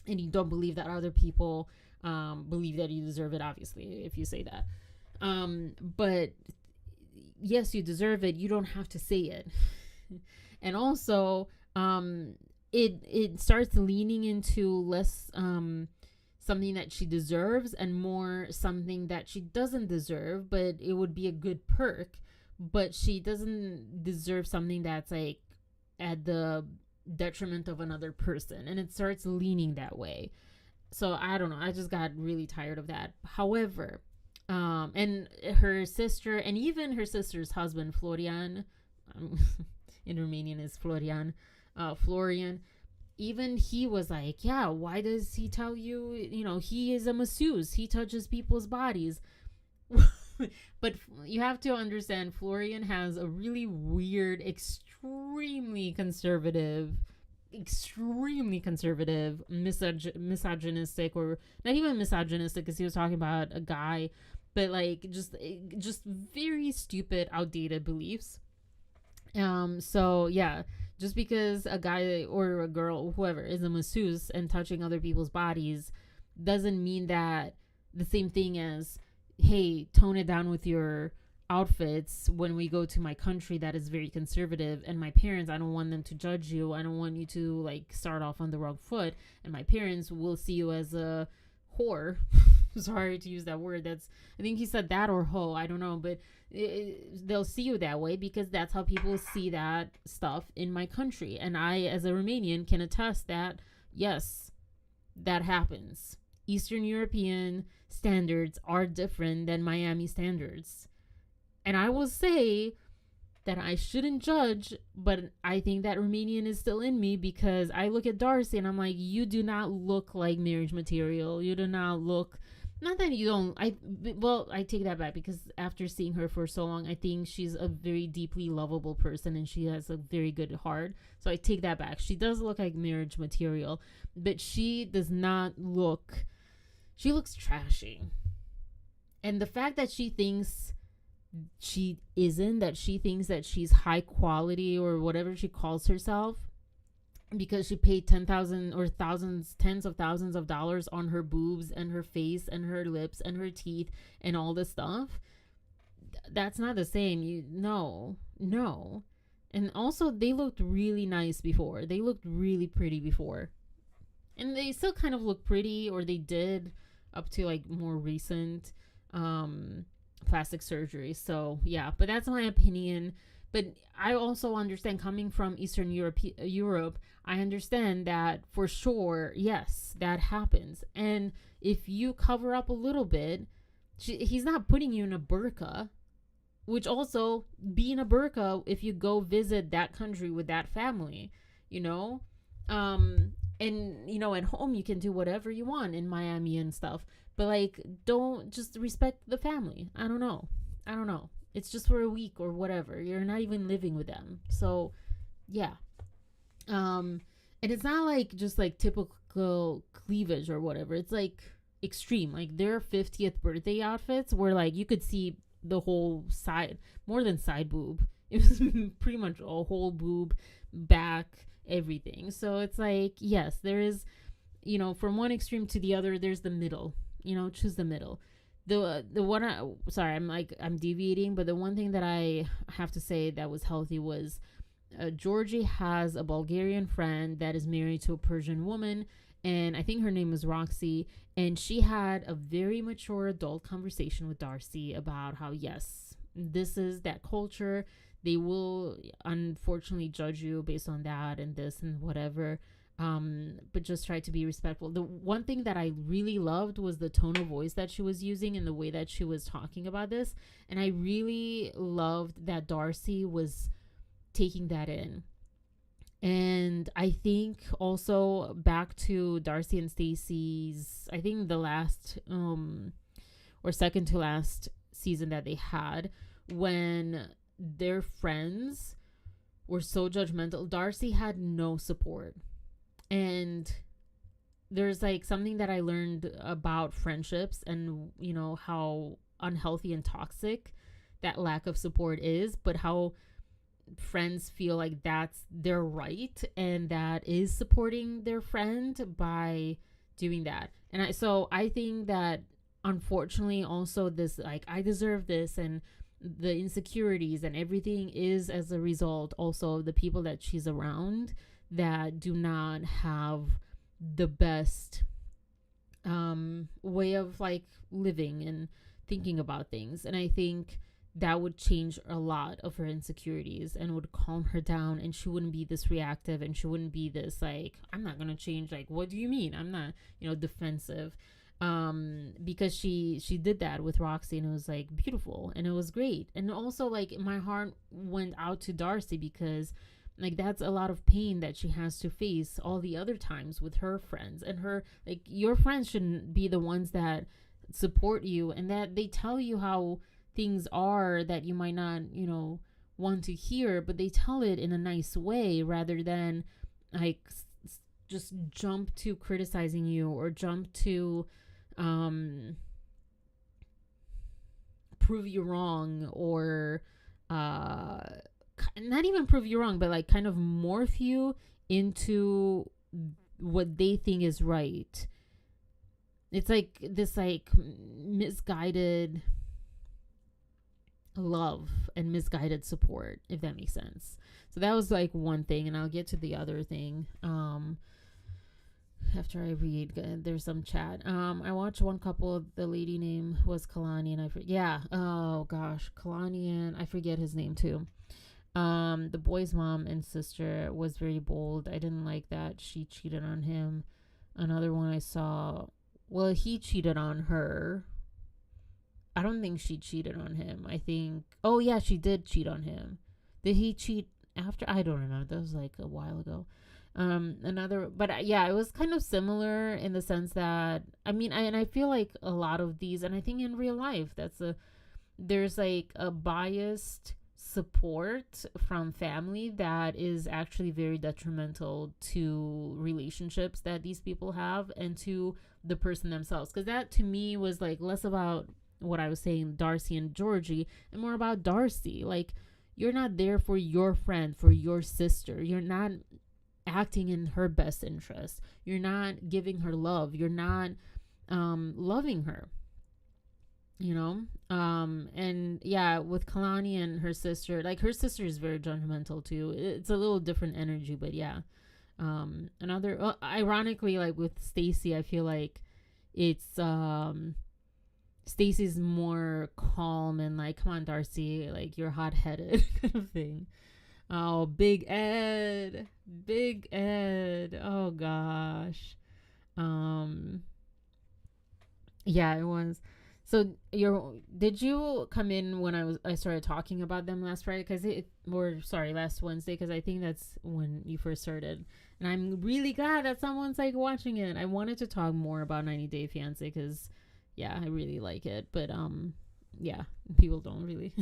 and you don't believe that other people believe that you deserve it, obviously, if you say that. But yes, you deserve it, you don't have to say it. And also it starts leaning into less something that she deserves and more something that she doesn't deserve, but it would be a good perk, but she doesn't deserve something that's like at the detriment of another person, and it starts leaning that way. So I don't know, I just got really tired of that. However, and her sister, and even her sister's husband, Florian, in Romanian is Florian, even he was like, yeah, why does he tell you, you know, he is a masseuse, he touches people's bodies. But you have to understand, Florian has a really weird, extremely conservative, misogynistic, or not even misogynistic, because he was talking about a guy, but like just very stupid, outdated beliefs. So yeah, Just because a guy or a girl, whoever, is a masseuse and touching other people's bodies doesn't mean that the same thing as, hey, tone it down with your outfits when we go to my country that is very conservative, and my parents, I don't want them to judge you. I don't want you to like start off on the wrong foot, and my parents will see you as a whore. Sorry to use that word. That's, I think he said that, or hoe, I don't know, but they'll see you that way because that's how people see that stuff in my country. And I, as a Romanian, can attest that yes, that happens. Eastern European standards are different than Miami standards. And I will say that I shouldn't judge, but I think that Romanian is still in me, because I look at Darcy and I'm like, you do not look like marriage material. You do not look, not that you don't, I take that back, because after seeing her for so long, I think she's a very deeply lovable person and she has a very good heart. So I take that back. She does look like marriage material, but she does not look, she looks trashy. And the fact that she thinks she isn't, that she thinks that she's high quality or whatever she calls herself, because she paid 10,000 or thousands, tens of thousands of dollars on her boobs and her face and her lips and her teeth and all this stuff, that's not the same. No. And also, they looked really nice before. They looked really pretty before, and they still kind of look pretty, or they did up to like more recent plastic surgery. So yeah, but that's my opinion. But I also understand, coming from Eastern Europe, I understand that for sure, yes, that happens. And if you cover up a little bit, he's not putting you in a burqa, which also, be in a burqa if you go visit that country with that family, you know? And, you know, at home you can do whatever you want in Miami and stuff. But, like, don't, just respect the family. I don't know. It's just for a week or whatever. You're not even living with them. So, yeah. And it's not, like, just, like, typical cleavage or whatever. It's, like, extreme. Like, their 50th birthday outfits were, like, you could see the whole side, more than side boob. It was pretty much a whole boob, back, everything. So, it's, like, yes, there is, you know, from one extreme to the other, there's the middle. You know, choose the middle. The one I'm deviating, but the one thing that I have to say that was healthy was Georgie has a Bulgarian friend that is married to a Persian woman, and I think her name is Roxy, and she had a very mature adult conversation with Darcy about how, yes, this is that culture. They will unfortunately judge you based on that and this and whatever. But just try to be respectful. The one thing that I really loved was the tone of voice that she was using and the way that she was talking about this. And I really loved that Darcy was taking that in. And I think also back to Darcy and Stacey's, I think the last, or second to last season that they had, when their friends were so judgmental, Darcy had no support. And there's like something that I learned about friendships and, you know, how unhealthy and toxic that lack of support is, but how friends feel like that's their right and that is supporting their friend by doing that. And I think that unfortunately also this, like, I deserve this, and the insecurities and everything is as a result also of the people that she's around that do not have the best way of like living and thinking about things. And I think that would change a lot of her insecurities and would calm her down, and she wouldn't be this reactive, and she wouldn't be this like, I'm not gonna change, like, what do you mean I'm not, you know, defensive. Because she did that with Roxy, and it was like beautiful and it was great. And also, like, my heart went out to Darcy, because like that's a lot of pain that she has to face all the other times with her friends. And her, like, your friends shouldn't be the ones that support you and that they tell you how things are that you might not, you know, want to hear, but they tell it in a nice way rather than like just jump to criticizing you or jump to prove you wrong, or not even prove you wrong, but like kind of morph you into what they think is right. It's like this like misguided love and misguided support, if that makes sense. So that was like one thing, and I'll get to the other thing after I read. There's some chat. I watched one couple. The lady name was Kalani, and Kalani, and I forget his name too. The boy's mom and sister was very bold. I didn't like that she cheated on him. Another one I saw, well, he cheated on her. I don't think she cheated on him. I think, oh yeah, she did cheat on him. Did he cheat after? I don't remember. That was like a while ago. It was kind of similar in the sense that, I feel like a lot of these, and I think in real life, there's like a biased support from family that is actually very detrimental to relationships that these people have and to the person themselves. Because that to me was like less about what I was saying, Darcy and Georgie, and more about Darcy. Like, you're not there for your friend, for your sister. You're not acting in her best interest. You're not giving her love. You're not loving her. And yeah, with Kalani and her sister, like her sister is very judgmental too. It's a little different energy, but yeah. Ironically, like with Stacy, I feel like it's Stacy's more calm and like, come on, Darcy, like you're hot-headed kind of thing. Oh, Big Ed. Oh gosh. Yeah, it was. So did you come in when I started talking about them last Friday? Last Wednesday, because I think that's when you first started. And I'm really glad that someone's like watching it. I wanted to talk more about 90 Day Fiancé because, yeah, I really like it. But yeah, people don't really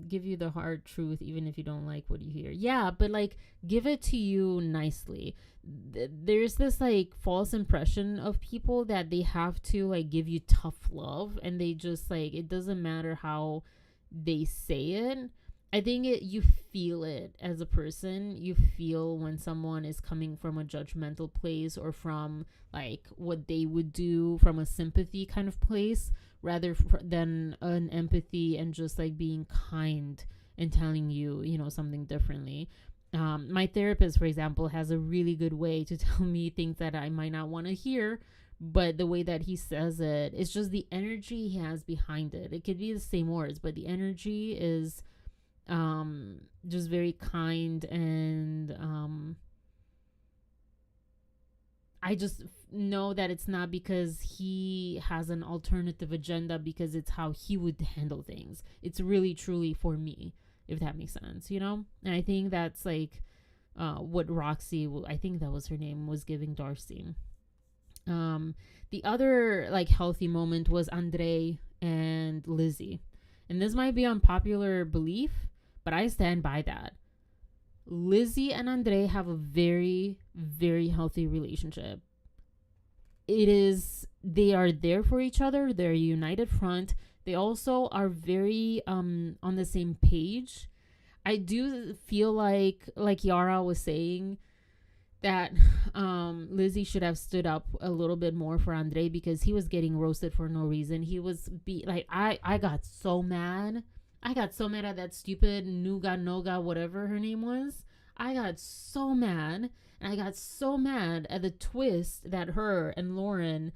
give you the hard truth, even if you don't like what you hear. Yeah, but like give it to you nicely. There's this like false impression of people that they have to like give you tough love, and they just like, it doesn't matter how they say it. I think you feel it as a person. You feel when someone is coming from a judgmental place or from like what they would do from a sympathy kind of place rather than an empathy and just like being kind and telling you, something differently. My therapist, for example, has a really good way to tell me things that I might not want to hear, but the way that he says it, it's just the energy he has behind it. It could be the same words, but the energy is just very kind, and I just know that it's not because he has an alternative agenda, because it's how he would handle things. It's really truly for me, if that makes sense, And I think that's like what Roxy, I think that was her name, was giving Darcy. The other like healthy moment was Andre and Lizzie. And this might be unpopular belief, but I stand by that. Lizzie and Andre have a very, very healthy relationship. They are there for each other. They're a united front. They also are very on the same page. I do feel like Yara was saying, that Lizzie should have stood up a little bit more for Andre, because he was getting roasted for no reason. He was I got so mad. I got so mad at that stupid Noga, whatever her name was. I got so mad. And I got so mad at the twist that her and Lauren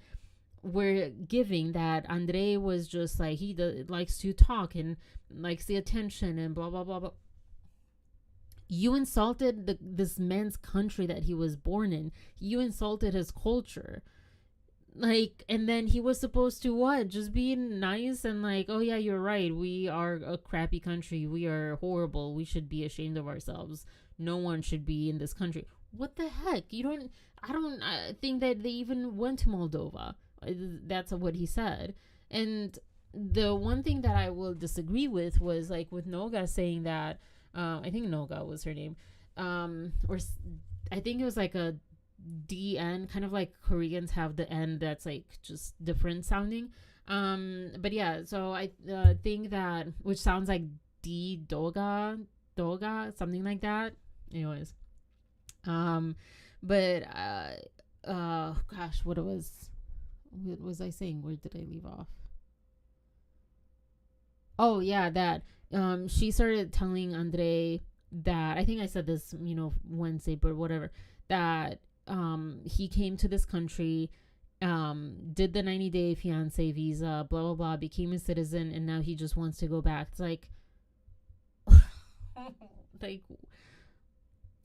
were giving, that Andre was just like, he likes to talk and likes the attention and blah, blah, blah, blah. You insulted this man's country that he was born in. You insulted his culture. Like, and then he was supposed to what? Just be nice and like, oh yeah, you're right. We are a crappy country. We are horrible. We should be ashamed of ourselves. No one should be in this country. What the heck? I don't think that they even went to Moldova. That's what he said. And the one thing that I will disagree with was like with Noga saying that, I think Noga was her name, or I think it was like a DN, kind of like Koreans have the N that's like just different sounding. But yeah, so I think that, which sounds like D Doga, toga, something like that. Anyways, but gosh, what was I saying? Where did I leave off? Oh yeah, that she started telling Andre that, I think I said this, Wednesday, but whatever, that he came to this country, did the 90-day fiance visa, blah blah blah, became a citizen, and now he just wants to go back. It's like like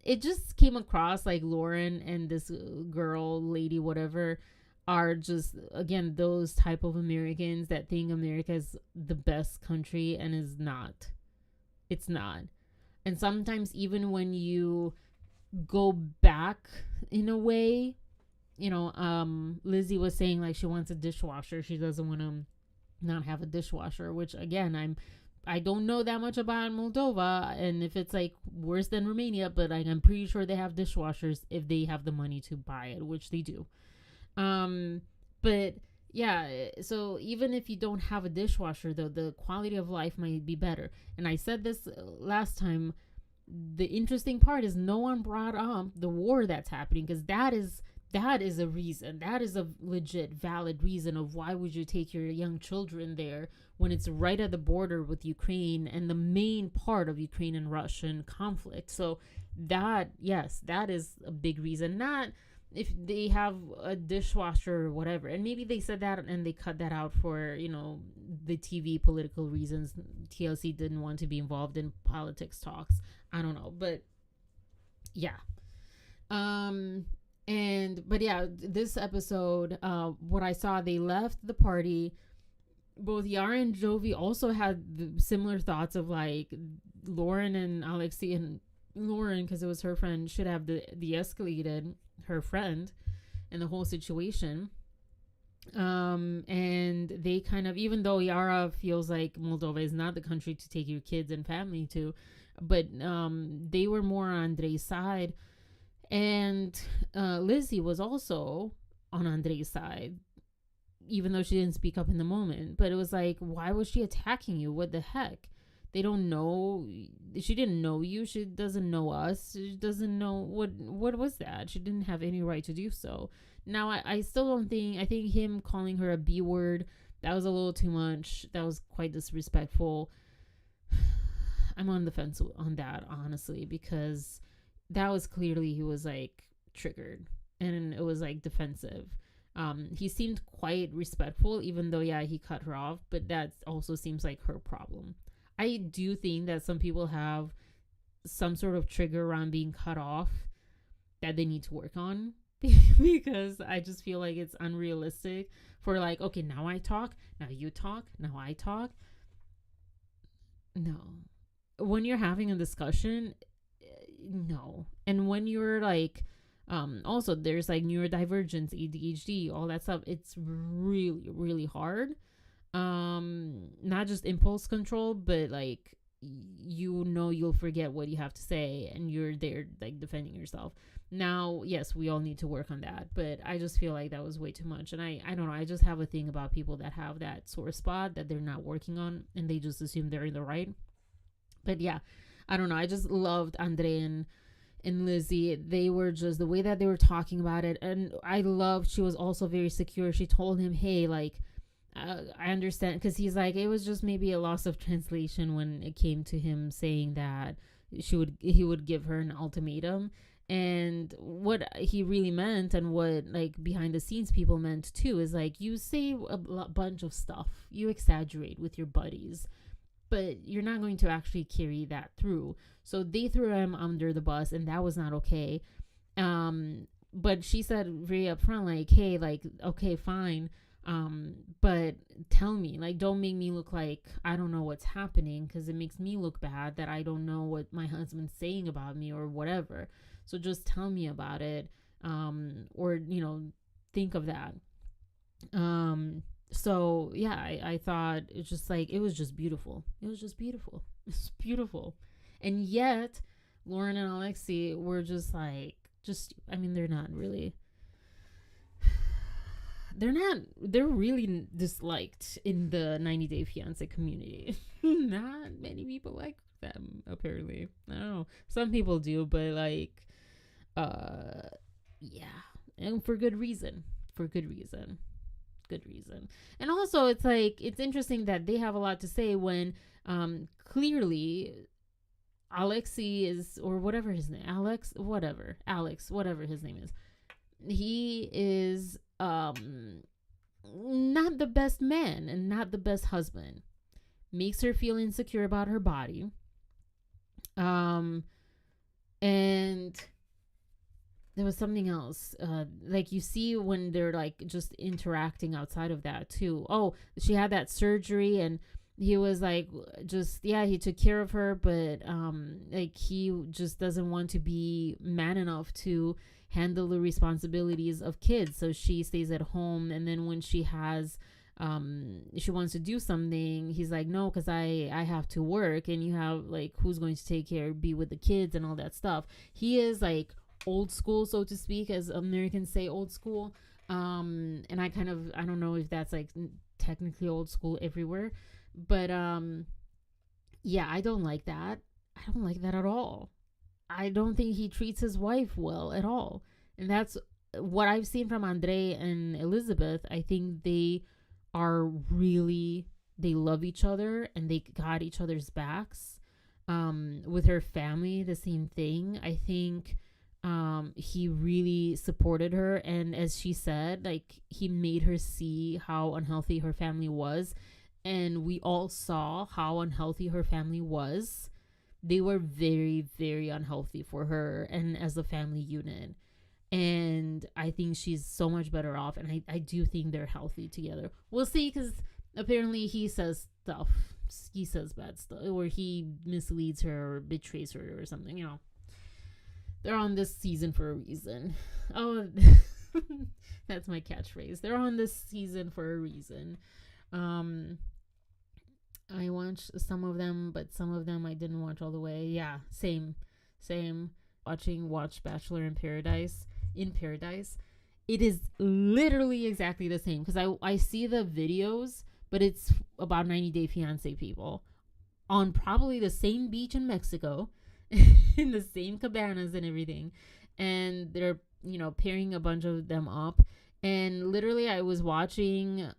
it just came across like Lauren and this girl, lady, whatever, are just, again, those type of Americans that think America is the best country, and is not. It's not. And sometimes even when you go back in a way, Lizzie was saying like she wants a dishwasher. She doesn't want to not have a dishwasher, which again, I don't know that much about Moldova, and if it's like worse than Romania, but I'm pretty sure they have dishwashers if they have the money to buy it, which they do. But yeah, so even if you don't have a dishwasher, though, the quality of life might be better. And I said this last time, the interesting part is no one brought up the war that's happening, because that is a reason. That is a legit valid reason of why would you take your young children there when it's right at the border with Ukraine and the main part of Ukraine and Russian conflict. So that, yes, that is a big reason. Not if they have a dishwasher or whatever. And maybe they said that and they cut that out for, the TV political reasons. TLC didn't want to be involved in politics talks. I don't know. But yeah. But yeah, this episode, what I saw, they left the party. Both Yara and Jovi also had similar thoughts of like Lauren and Alexei, and Lauren, because it was her friend, should have de-escalated her friend and the whole situation. And they kind of, even though Yara feels like Moldova is not the country to take your kids and family to, but they were more on Andrei's side. And Lizzie was also on Andrei's side, even though she didn't speak up in the moment. But it was like, why was she attacking you? What the heck? They don't know. She didn't know you. She doesn't know us. She doesn't know what was that. She didn't have any right to do so. Now, I still don't think, I think him calling her a B word, that was a little too much. That was quite disrespectful. I'm on the fence on that, honestly, because that was clearly, he was like triggered and it was like defensive. He seemed quite respectful, even though, yeah, he cut her off, but that also seems like her problem. I do think that some people have some sort of trigger around being cut off that they need to work on, because I just feel like it's unrealistic for like, okay, now I talk, now you talk, now I talk. No. When you're having a discussion, no. And when you're like, also there's like neurodivergence, ADHD, all that stuff, it's really, really hard. Not just impulse control, but like, you'll forget what you have to say and you're there like defending yourself. Now, yes, we all need to work on that, but I just feel like that was way too much. And I don't know, I just have a thing about people that have that sore spot that they're not working on and they just assume they're in the right. But yeah, I don't know, I just loved Andre and Lizzie. They were just, the way that they were talking about it, and I loved, she was also very secure. She told him, hey, like, I understand, because he's like, it was just maybe a loss of translation when it came to him saying that he would give her an ultimatum. And what he really meant, and what like behind the scenes people meant too, is like, you say a bunch of stuff, you exaggerate with your buddies, but you're not going to actually carry that through. So they threw him under the bus, and that was not okay. But she said very upfront, like, hey, like, okay, fine, but tell me, like, don't make me look like I don't know what's happening, because it makes me look bad that I don't know what my husband's saying about me or whatever. So just tell me about it, or think of that. So yeah, I thought it's just like, it was just beautiful. It was just beautiful. It's beautiful. And yet Lauren and Alexei were just like, I mean, they're not really, they're really disliked in the 90 Day Fiance community. Not many people like them, apparently. I don't know. Some people do, but like, yeah, and for good reason. And also, it's like, it's interesting that they have a lot to say when clearly Alexi is, or whatever his name, Alex, whatever his name is, he is not the best man and not the best husband. Makes her feel insecure about her body. And there was something else. Like, you see when they're like just interacting outside of that too. Oh, she had that surgery, and he was like, just, yeah, he took care of her, but like, he just doesn't want to be man enough to handle the responsibilities of kids, so she stays at home. And then when she has she wants to do something, he's like, no, because I have to work, and you have, like, who's going to take care, be with the kids and all that stuff. He is like old school, so to speak, as Americans say, old school. And I don't know if that's like technically old school everywhere, but yeah, I don't like that. I don't like that at all. I don't think he treats his wife well at all. And that's what I've seen from Andre and Elizabeth. I think they love each other, and they got each other's backs. With her family, the same thing. I think he really supported her, and as she said, like, he made her see how unhealthy her family was, and we all saw how unhealthy her family was. They were very, very unhealthy for her and as a family unit. And I think she's so much better off, and I do think they're healthy together. We'll see, because apparently he says stuff. He says bad stuff, or he misleads her or betrays her or something, you know. They're on this season for a reason. Oh, that's my catchphrase. They're on this season for a reason. I watched some of them, but some of them I didn't watch all the way. Yeah, same. Watch Bachelor in Paradise. It is literally exactly the same, because I see the videos, but it's about 90 Day Fiance people on probably the same beach in Mexico, in the same cabanas and everything, and they're, you know, pairing a bunch of them up. And literally, I was watching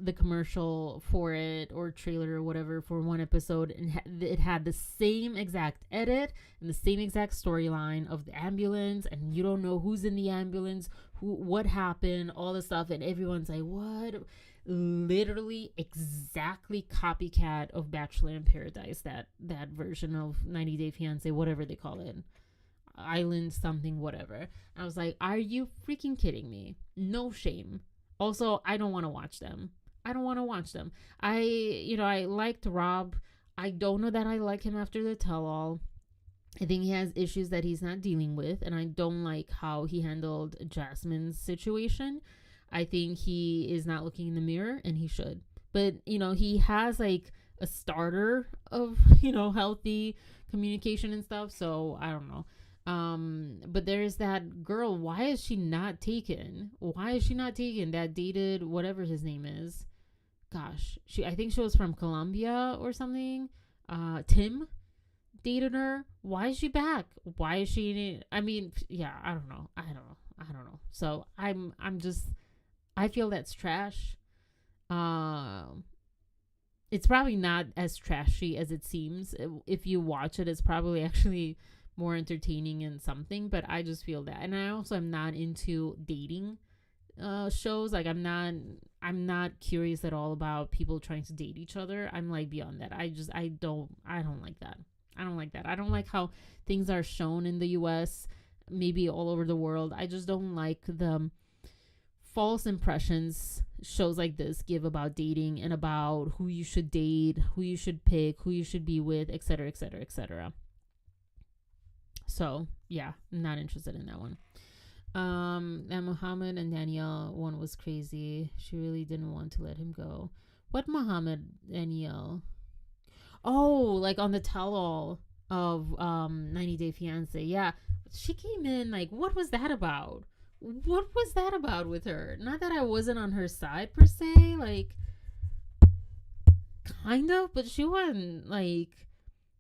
the commercial for it, or trailer or whatever, for one episode, and it had the same exact edit and the same exact storyline of the ambulance, and you don't know who's in the ambulance, what happened, all the stuff, and everyone's like, what? Literally exactly copycat of Bachelor in Paradise, that version of 90 Day Fiance, whatever they call it. Island something, whatever. I was like, are you freaking kidding me? No shame. Also, I don't want to watch them. I liked Rob. I don't know that I like him after the tell-all. I think he has issues that he's not dealing with, and I don't like how he handled Jasmine's situation. I think he is not looking in the mirror, and he should. But, you know, he has like a starter of, you know, healthy communication and stuff, so I don't know. But there's that girl. Why is she not taken? That dated whatever his name is. Gosh, I think she was from Colombia or something. Tim dated her. Why is she back? Why is she? I mean, yeah, I don't know. So I feel that's trash. It's probably not as trashy as it seems. If you watch it, it's probably actually more entertaining and something, but I just feel that. And I also am not into dating shows. Like, I'm not curious at all about people trying to date each other. I'm like beyond that. I don't like that. I don't like how things are shown in the US, maybe all over the world. I just don't like the false impressions shows like this give about dating and about who you should date, who you should pick, who you should be with, etc., etc., etc. So yeah, I'm not interested in that one. And Muhammad and Danielle one was crazy. She really didn't want to let him go. What Muhammad, Danielle? Oh, like on the tell-all of 90 Day Fiance. Yeah, she came in like, what was that about? what was that about with her? Not that I wasn't on her side per se, like, kind of, but she wasn't like,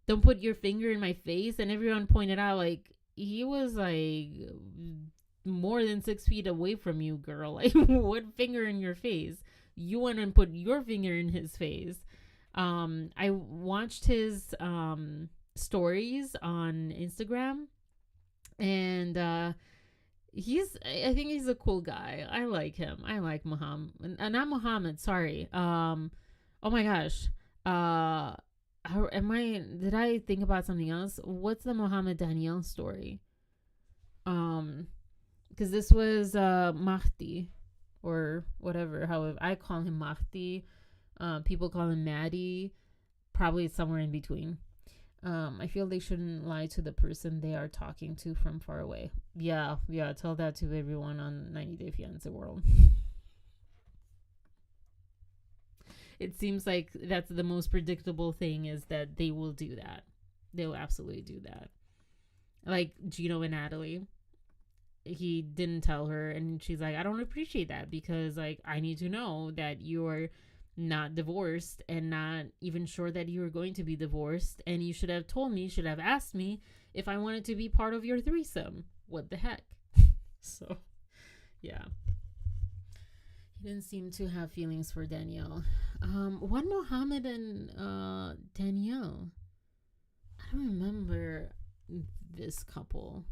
don't put your finger in my face. And everyone pointed out, like, he was like more than 6 feet away from you, girl. Like, what finger in your face? You went and put your finger in his face. I watched his stories on Instagram, and I think he's a cool guy. I like him. I like Muhammad. Not Muhammad, sorry. Oh my gosh. Did I think about something else? What's the Mohammed Daniel story? Because this was Mahdi, or whatever. However, I call him Mahdi. People call him Maddie. Probably somewhere in between. I feel they shouldn't lie to the person they are talking to from far away. Yeah. Tell that to everyone on 90 Day Fiancé world. It seems like that's the most predictable thing, is that they will do that. They will absolutely do that. Like Gino and Natalie. He didn't tell her, and she's like, I don't appreciate that, because like I need to know that you're not divorced and not even sure that you were going to be divorced, and you should have told me, should have asked me if I wanted to be part of your threesome. What the heck? So yeah, he didn't seem to have feelings for Danielle. What Mohammed and Danielle? I don't remember this couple.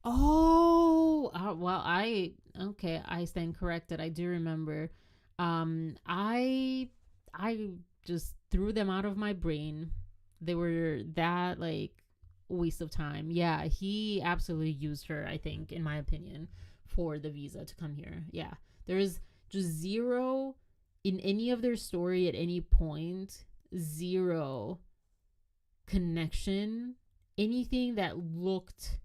Oh, well, I stand corrected. I do remember. I just threw them out of my brain. They were that like waste of time. Yeah, he absolutely used her, I think, in my opinion, for the visa to come here. Yeah, there is just zero in any of their story at any point, zero connection, anything that looked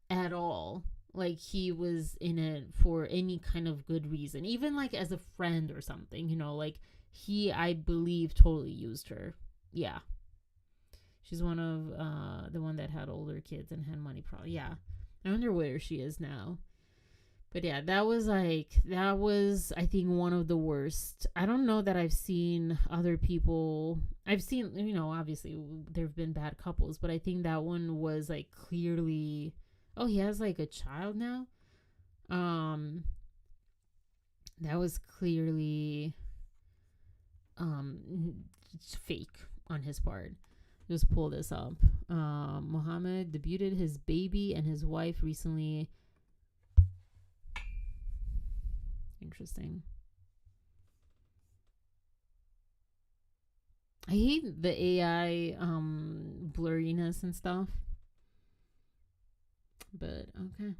at all like he was in it for any kind of good reason, even like as a friend or something, you know, like he, I believe, totally used her. Yeah, she's one of the one that had older kids and had money probably. Yeah, I wonder where she is now. But yeah, that was I think one of the worst. I don't know that I've seen other people. I've seen, you know, obviously there have been bad couples, but I think that one was like clearly. Oh, he has like a child now. That was clearly fake on his part. Just pull this up. Mohammed debuted his baby and his wife recently. Interesting. I hate the AI blurriness and stuff. But okay.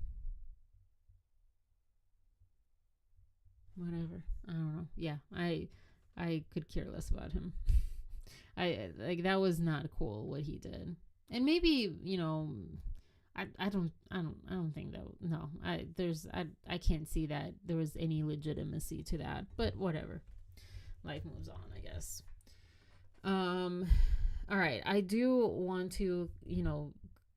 Whatever. I don't know. Yeah, I could care less about him. I like, that was not cool what he did. And maybe, you know, I don't think that, no. I can't see that there was any legitimacy to that. But whatever. Life moves on, I guess. All right, I do want to, you know,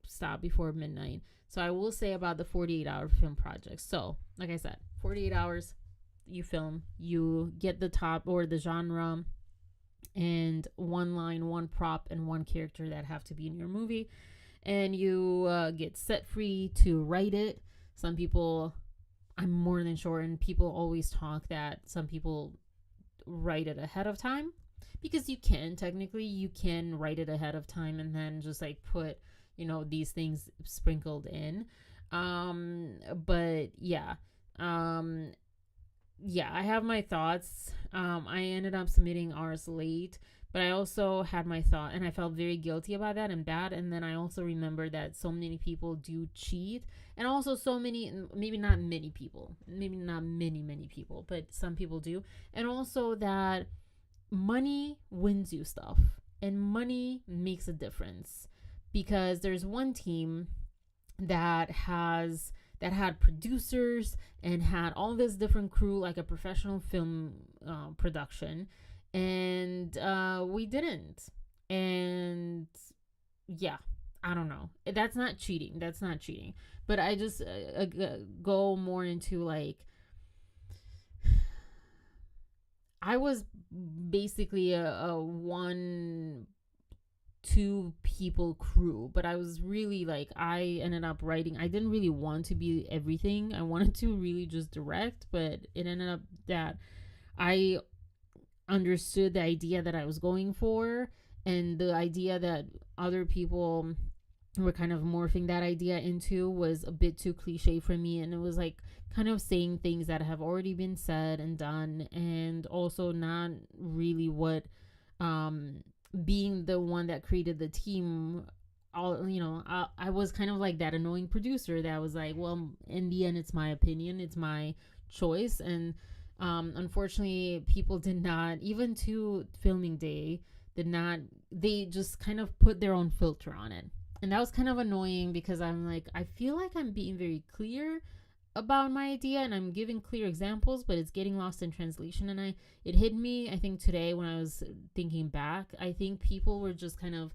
stop before midnight. So I will say about the 48-hour film project. So, like I said, 48 hours, you film, you get the top or the genre and one line, one prop, and one character that have to be in your movie. And you get set free to write it. Some people, I'm more than sure, and people always talk that some people write it ahead of time. Because you can, technically, you can write it ahead of time and then just like put, you know, these things sprinkled in. But yeah. Yeah, I have my thoughts. I ended up submitting ours late, but I also had my thought, and I felt very guilty about that and bad. And then I also remember that so many people do cheat, and also so many, maybe not many people, maybe not many people, but some people do. And also that money wins you stuff, and money makes a difference, because there's one team that had producers and had all this different crew, like a professional film production, and we didn't. And yeah, I don't know. That's not cheating. But I just go more into like, I was basically a 1-2 people crew, but I was really like, I ended up writing. I didn't really want to be everything. I wanted to really just direct, but it ended up that I understood the idea that I was going for, and the idea that other people were kind of morphing that idea into was a bit too cliche for me. And it was like kind of saying things that have already been said and done, and also not really what being the one that created the team, I was kind of like that annoying producer that was like, well, in the end, it's my opinion, it's my choice. And unfortunately, people did not, even to filming day, they just kind of put their own filter on it. And that was kind of annoying, because I'm like, I feel like I'm being very clear about my idea and I'm giving clear examples, but it's getting lost in translation. And it hit me, I think, today when I was thinking back. I think people were just kind of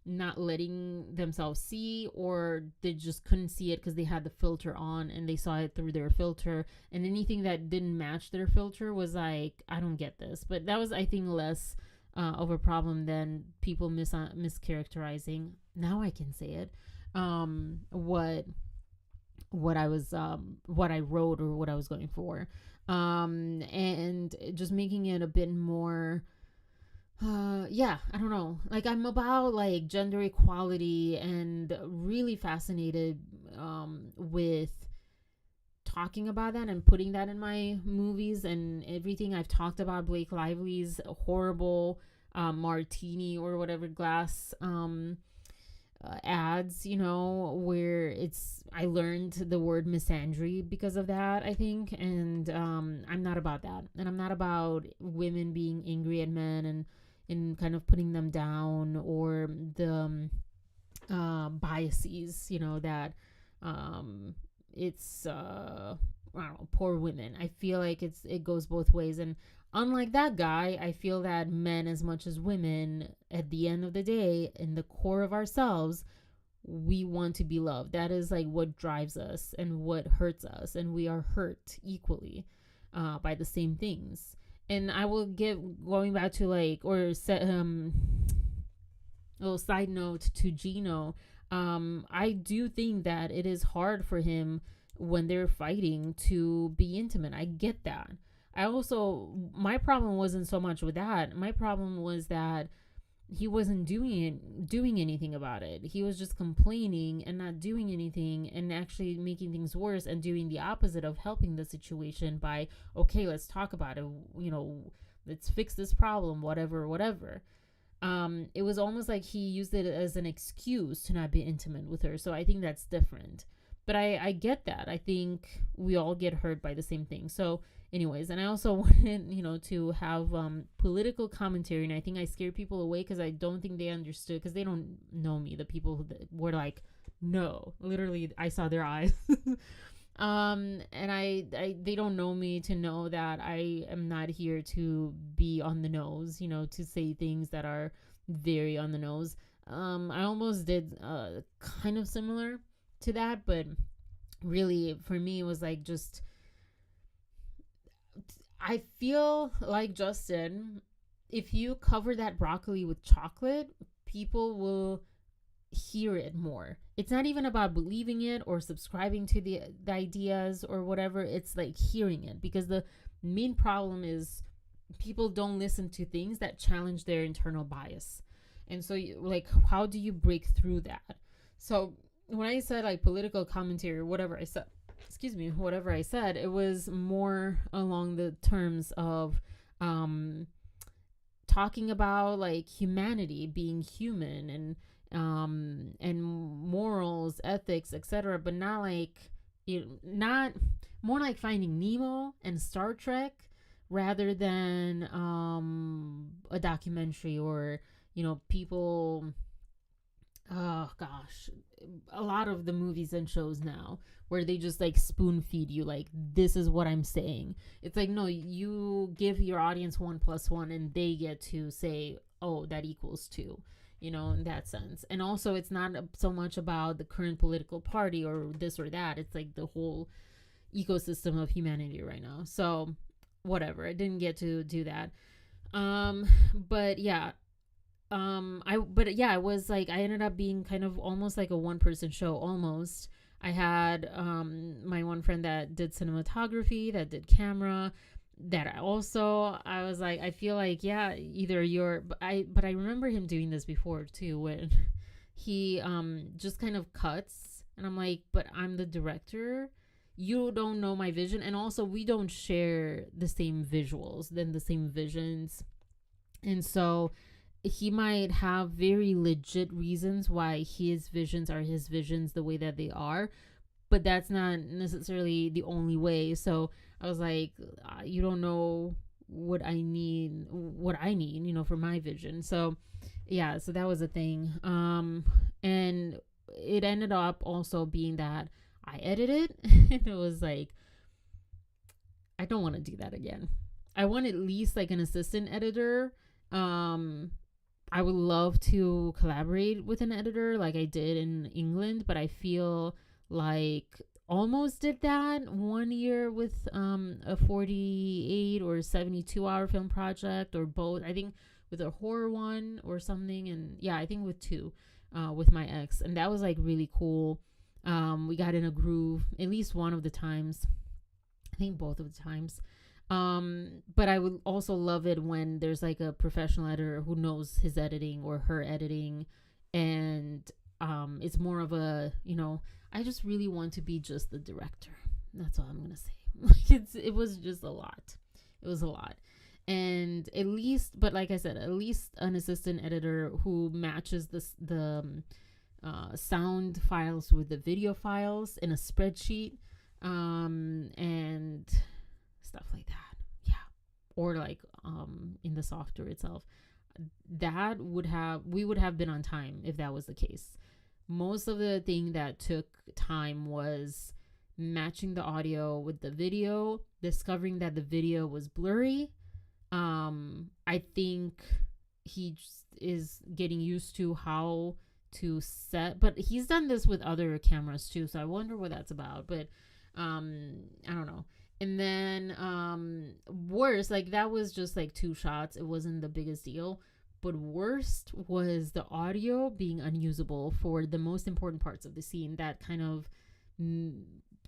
not letting themselves see, or they just couldn't see it because they had the filter on and they saw it through their filter, and anything that didn't match their filter was like, I don't get this. But that was, I think, less of a problem than people mischaracterizing, now I can say it, what I wrote or what I was going for, and just making it a bit more, I don't know, like, I'm about like gender equality, and really fascinated with talking about that and putting that in my movies and everything. I've talked about Blake Lively's horrible martini or whatever glass ads, where I learned the word misandry because of that, I think. And I'm not about that, and I'm not about women being angry at men and kind of putting them down, or the biases, that it's I don't know, poor women. I feel like it goes both ways. And unlike that guy, I feel that men, as much as women, at the end of the day, in the core of ourselves, we want to be loved. That is like what drives us and what hurts us, and we are hurt equally by the same things. And I will going back to like, or little side note to Gino, I do think that it is hard for him when they're fighting to be intimate. I get that. My problem wasn't so much with that. My problem was that he wasn't doing anything about it. He was just complaining and not doing anything, and actually making things worse, and doing the opposite of helping the situation by, okay, let's talk about it, let's fix this problem, whatever. It was almost like he used it as an excuse to not be intimate with her. So I think that's different. But I get that. I think we all get hurt by the same thing. So anyways, and I also wanted, to have political commentary. And I think I scared people away because I don't think they understood, because they don't know me. The people who were like, no, literally, I saw their eyes. And they don't know me to know that I am not here to be on the nose, to say things that are very on the nose. I almost did kind of similar to that, but really for me it was like, just, I feel like, Justin, if you cover that broccoli with chocolate, people will hear it more. It's not even about believing it or subscribing to the ideas or whatever. It's like hearing it, because the main problem is people don't listen to things that challenge their internal bias. And so how do you break through that? So when I said like political commentary or whatever I said, it was more along the terms of talking about like humanity, being human, and morals, ethics, etc., but not like, not more like Finding Nemo and Star Trek, rather than a documentary, or people oh gosh, a lot of the movies and shows now where they just like spoon feed you, like, this is what I'm saying. It's like, no, you give your audience 1+1 and they get to say, oh, that equals 2, you know, in that sense. And also, it's not so much about the current political party or this or that. It's like the whole ecosystem of humanity right now. So whatever, I didn't get to do that. But yeah, I was like, I ended up being kind of almost like a one-person show almost. I had my one friend that did cinematography, that did camera, that I was like, I feel like, yeah, either you're, but I remember him doing this before too, when he just kind of cuts, and I'm like, but I'm the director, you don't know my vision, and also we don't share the same visuals, then the same visions, and so he might have very legit reasons why his visions are his visions the way that they are, but that's not necessarily the only way. So I was like, you don't know what I need, you know, for my vision. So yeah, so that was a thing. And it ended up also being that I edited and it was like, I don't want to do that again. I want at least like an assistant editor. I would love to collaborate with an editor like I did in England, but I feel like almost did that 1 year with a 48 or 72-hour film project, or both. I think with a horror one or something, and yeah, I think with 2 with my ex, and that was like really cool. We got in a groove at least one of the times, I think both of the times. But I would also love it when there's like a professional editor who knows his editing or her editing, and it's more of a, you know, I just really want to be just the director. That's all I'm gonna say. It was just a lot. It was a lot. And at least, but like I said, at least an assistant editor who matches the sound files with the video files in a spreadsheet, and stuff like that. Yeah. Or like in the software itself. We would have been on time if that was the case. Most of the thing that took time was matching the audio with the video, discovering that the video was blurry. I think he is getting used to how to set, but he's done this with other cameras too, so I wonder what that's about. But I don't know. And then worse, like that was just like 2 shots, it wasn't the biggest deal, but worst was the audio being unusable for the most important parts of the scene that kind of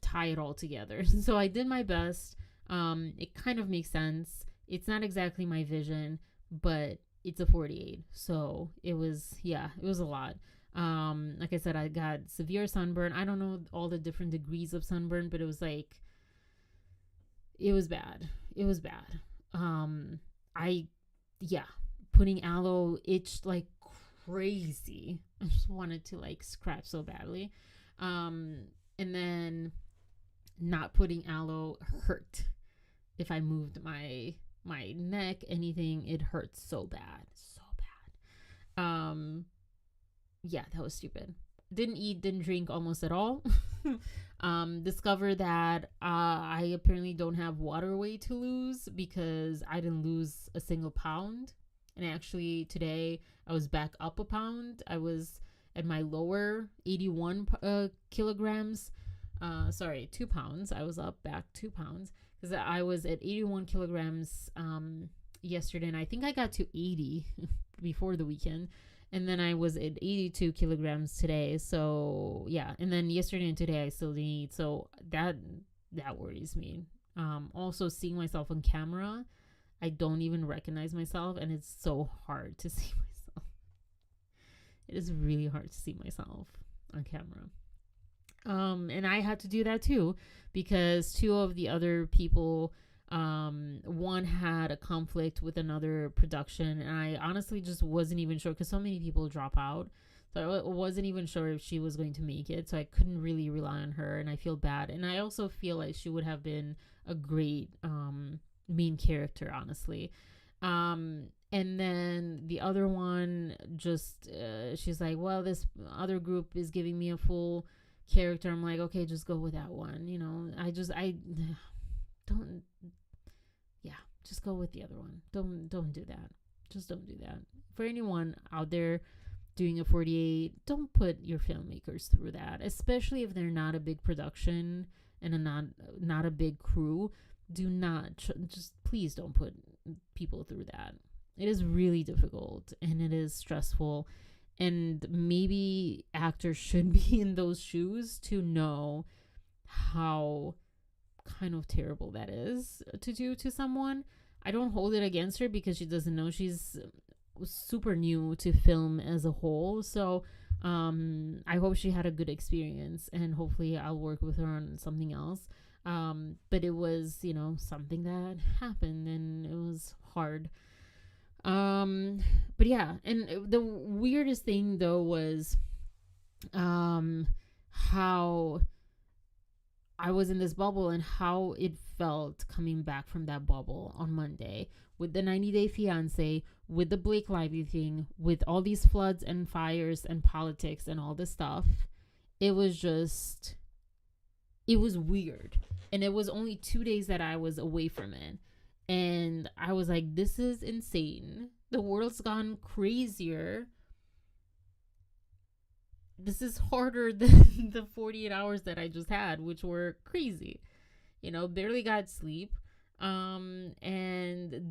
tie it all together. So I did my best. It kind of makes sense. It's not exactly my vision, but it's a 48, so it was a lot. Like I said, I got severe sunburn. I don't know all the different degrees of sunburn, but it was bad. Putting aloe itched like crazy. I just wanted to like scratch so badly. And then not putting aloe hurt. If I moved my neck, anything, it hurts so bad. Yeah, that was stupid. Didn't eat, didn't drink almost at all. Discovered that I apparently don't have water weight to lose because I didn't lose a single pound. And actually today I was back up a pound. I was at my lower 81 kilograms. 2 pounds. I was up back 2 pounds because I was at 81 kilograms yesterday, and I think I got to 80 before the weekend. And then I was at 82 kilograms today. So yeah. And then yesterday and today I still didn't eat. So that worries me. Also seeing myself on camera, I don't even recognize myself, and it's so hard to see myself. It is really hard to see myself on camera. And I had to do that too, because 2 of the other people, one had a conflict with another production, and I honestly just wasn't even sure because so many people drop out. So I wasn't even sure if she was going to make it. So I couldn't really rely on her, and I feel bad. And I also feel like she would have been a great main character, honestly. And then the other one just, she's like, well, this other group is giving me a full character. I'm like, okay, just go with that one. You know, I don't, yeah, just go with the other one. Don't do that. Just don't do that. For anyone out there doing a 48, don't put your filmmakers through that, especially if they're not a big production and not a big crew. Do not, just please don't put people through that. It is really difficult and it is stressful, and maybe actors should be in those shoes to know how kind of terrible that is to do to someone. I don't hold it against her because she doesn't know. She's super new to film as a whole, so I hope she had a good experience, and hopefully I'll work with her on something else. But it was, you know, something that happened and it was hard. But yeah, and the weirdest thing though was how I was in this bubble and how it felt coming back from that bubble on Monday with the 90-Day Fiancé, with the Blake Lively thing, with all these floods and fires and politics and all this stuff. It was weird. And it was only 2 days that I was away from it. And I was like, this is insane. The world's gone crazier. This is harder than the 48 hours that I just had, which were crazy. You know, barely got sleep, and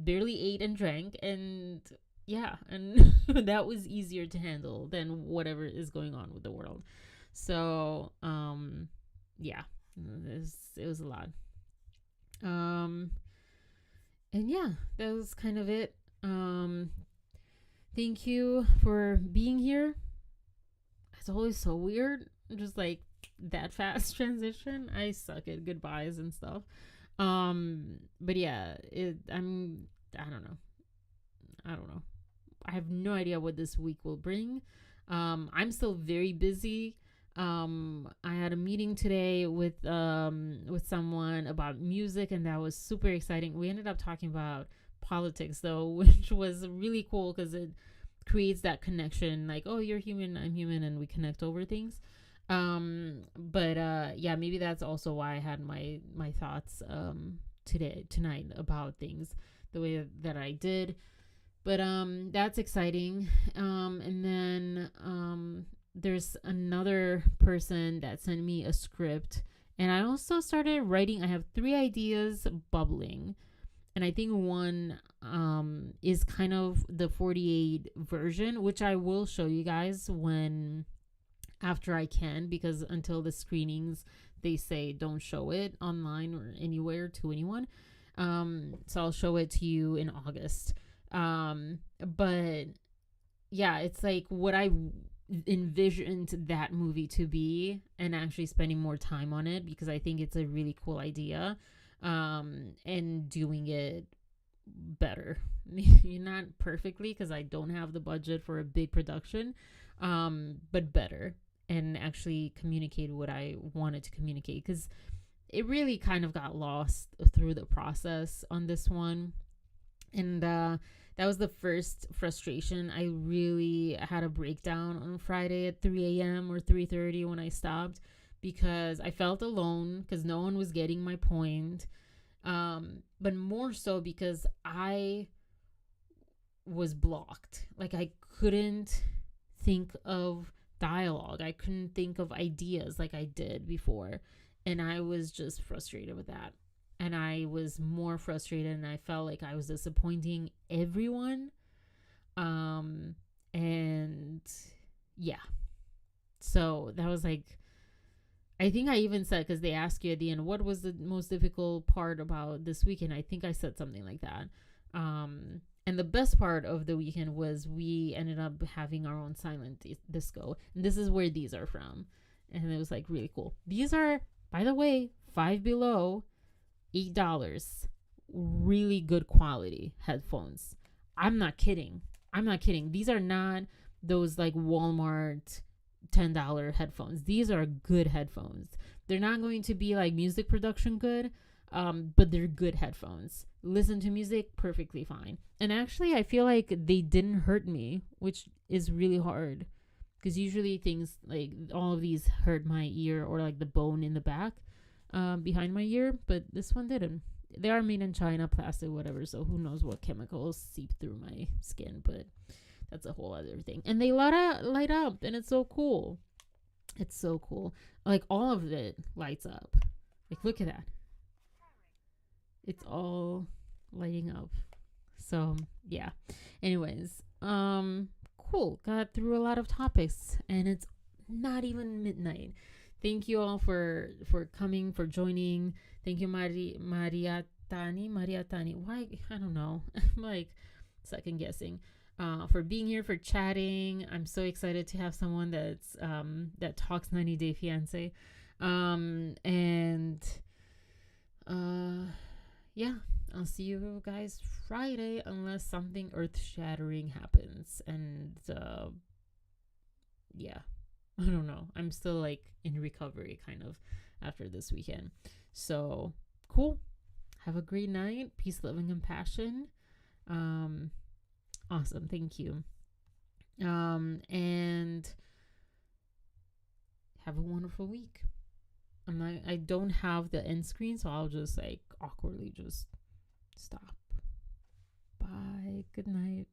barely ate and drank. And yeah, and that was easier to handle than whatever is going on with the world. So, yeah, it was a lot. And yeah, that was kind of it. Thank you for being here. It's always so weird, just like that fast transition. I suck at goodbyes and stuff. But yeah, I don't know. I have no idea what this week will bring. I'm still very busy. I had a meeting today with someone about music, and that was super exciting. We ended up talking about politics though, which was really cool because it creates that connection, like, oh, you're human, I'm human, and we connect over things. But yeah, maybe that's also why I had my thoughts tonight about things the way that I did. But that's exciting. And then there's another person that sent me a script, and I also started writing. I have 3 ideas bubbling, and I think one is kind of the 48 version, which I will show you guys after I can, because until the screenings they say don't show it online or anywhere to anyone. So I'll show it to you in August. But yeah, it's like what I envisioned that movie to be, and actually spending more time on it because I think it's a really cool idea, and doing it better. Not perfectly because I don't have the budget for a big production, but better, and actually communicate what I wanted to communicate, because it really kind of got lost through the process on this one. And that was the first frustration. I really had a breakdown on Friday at 3 a.m. or 3:30 when I stopped, because I felt alone because no one was getting my point. But more so because I was blocked. Like, I couldn't think of dialogue. I couldn't think of ideas like I did before. And I was just frustrated with that. And I was more frustrated, and I felt like I was disappointing everyone. And yeah. So that was like, I think I even said, because they ask you at the end, what was the most difficult part about this weekend? I think I said something like that. And the best part of the weekend was we ended up having our own silent disco. And this is where these are from. And it was like really cool. These are, by the way, Five Below, $8. Really good quality headphones. I'm not kidding. These are not those like Walmart $10 headphones. These are good headphones. They're not going to be like music production good, But they're good headphones. Listen to music perfectly fine. And actually, I feel like they didn't hurt me, which is really hard. Because usually things like all of these hurt my ear or like the bone in the back behind my ear. But this one didn't. They are made in China, plastic, whatever. So who knows what chemicals seep through my skin. But that's a whole other thing. And they light up. And it's so cool. It's so cool. Like all of it lights up. Like look at that. It's all lighting up. So yeah. Anyways, cool. Got through a lot of topics and it's not even midnight. Thank you all for coming, for joining. Thank you, Mariatani. Why? I don't know. I'm like second guessing. For being here, for chatting. I'm so excited to have someone that's that talks 90 Day Fiancé. Yeah, I'll see you guys Friday unless something earth-shattering happens. And yeah, I don't know. I'm still like in recovery kind of after this weekend. So cool. Have a great night. Peace, love, and compassion. Awesome. Thank you. And have a wonderful week. I don't have the end screen, so I'll just like awkwardly just stop. Bye. Good night.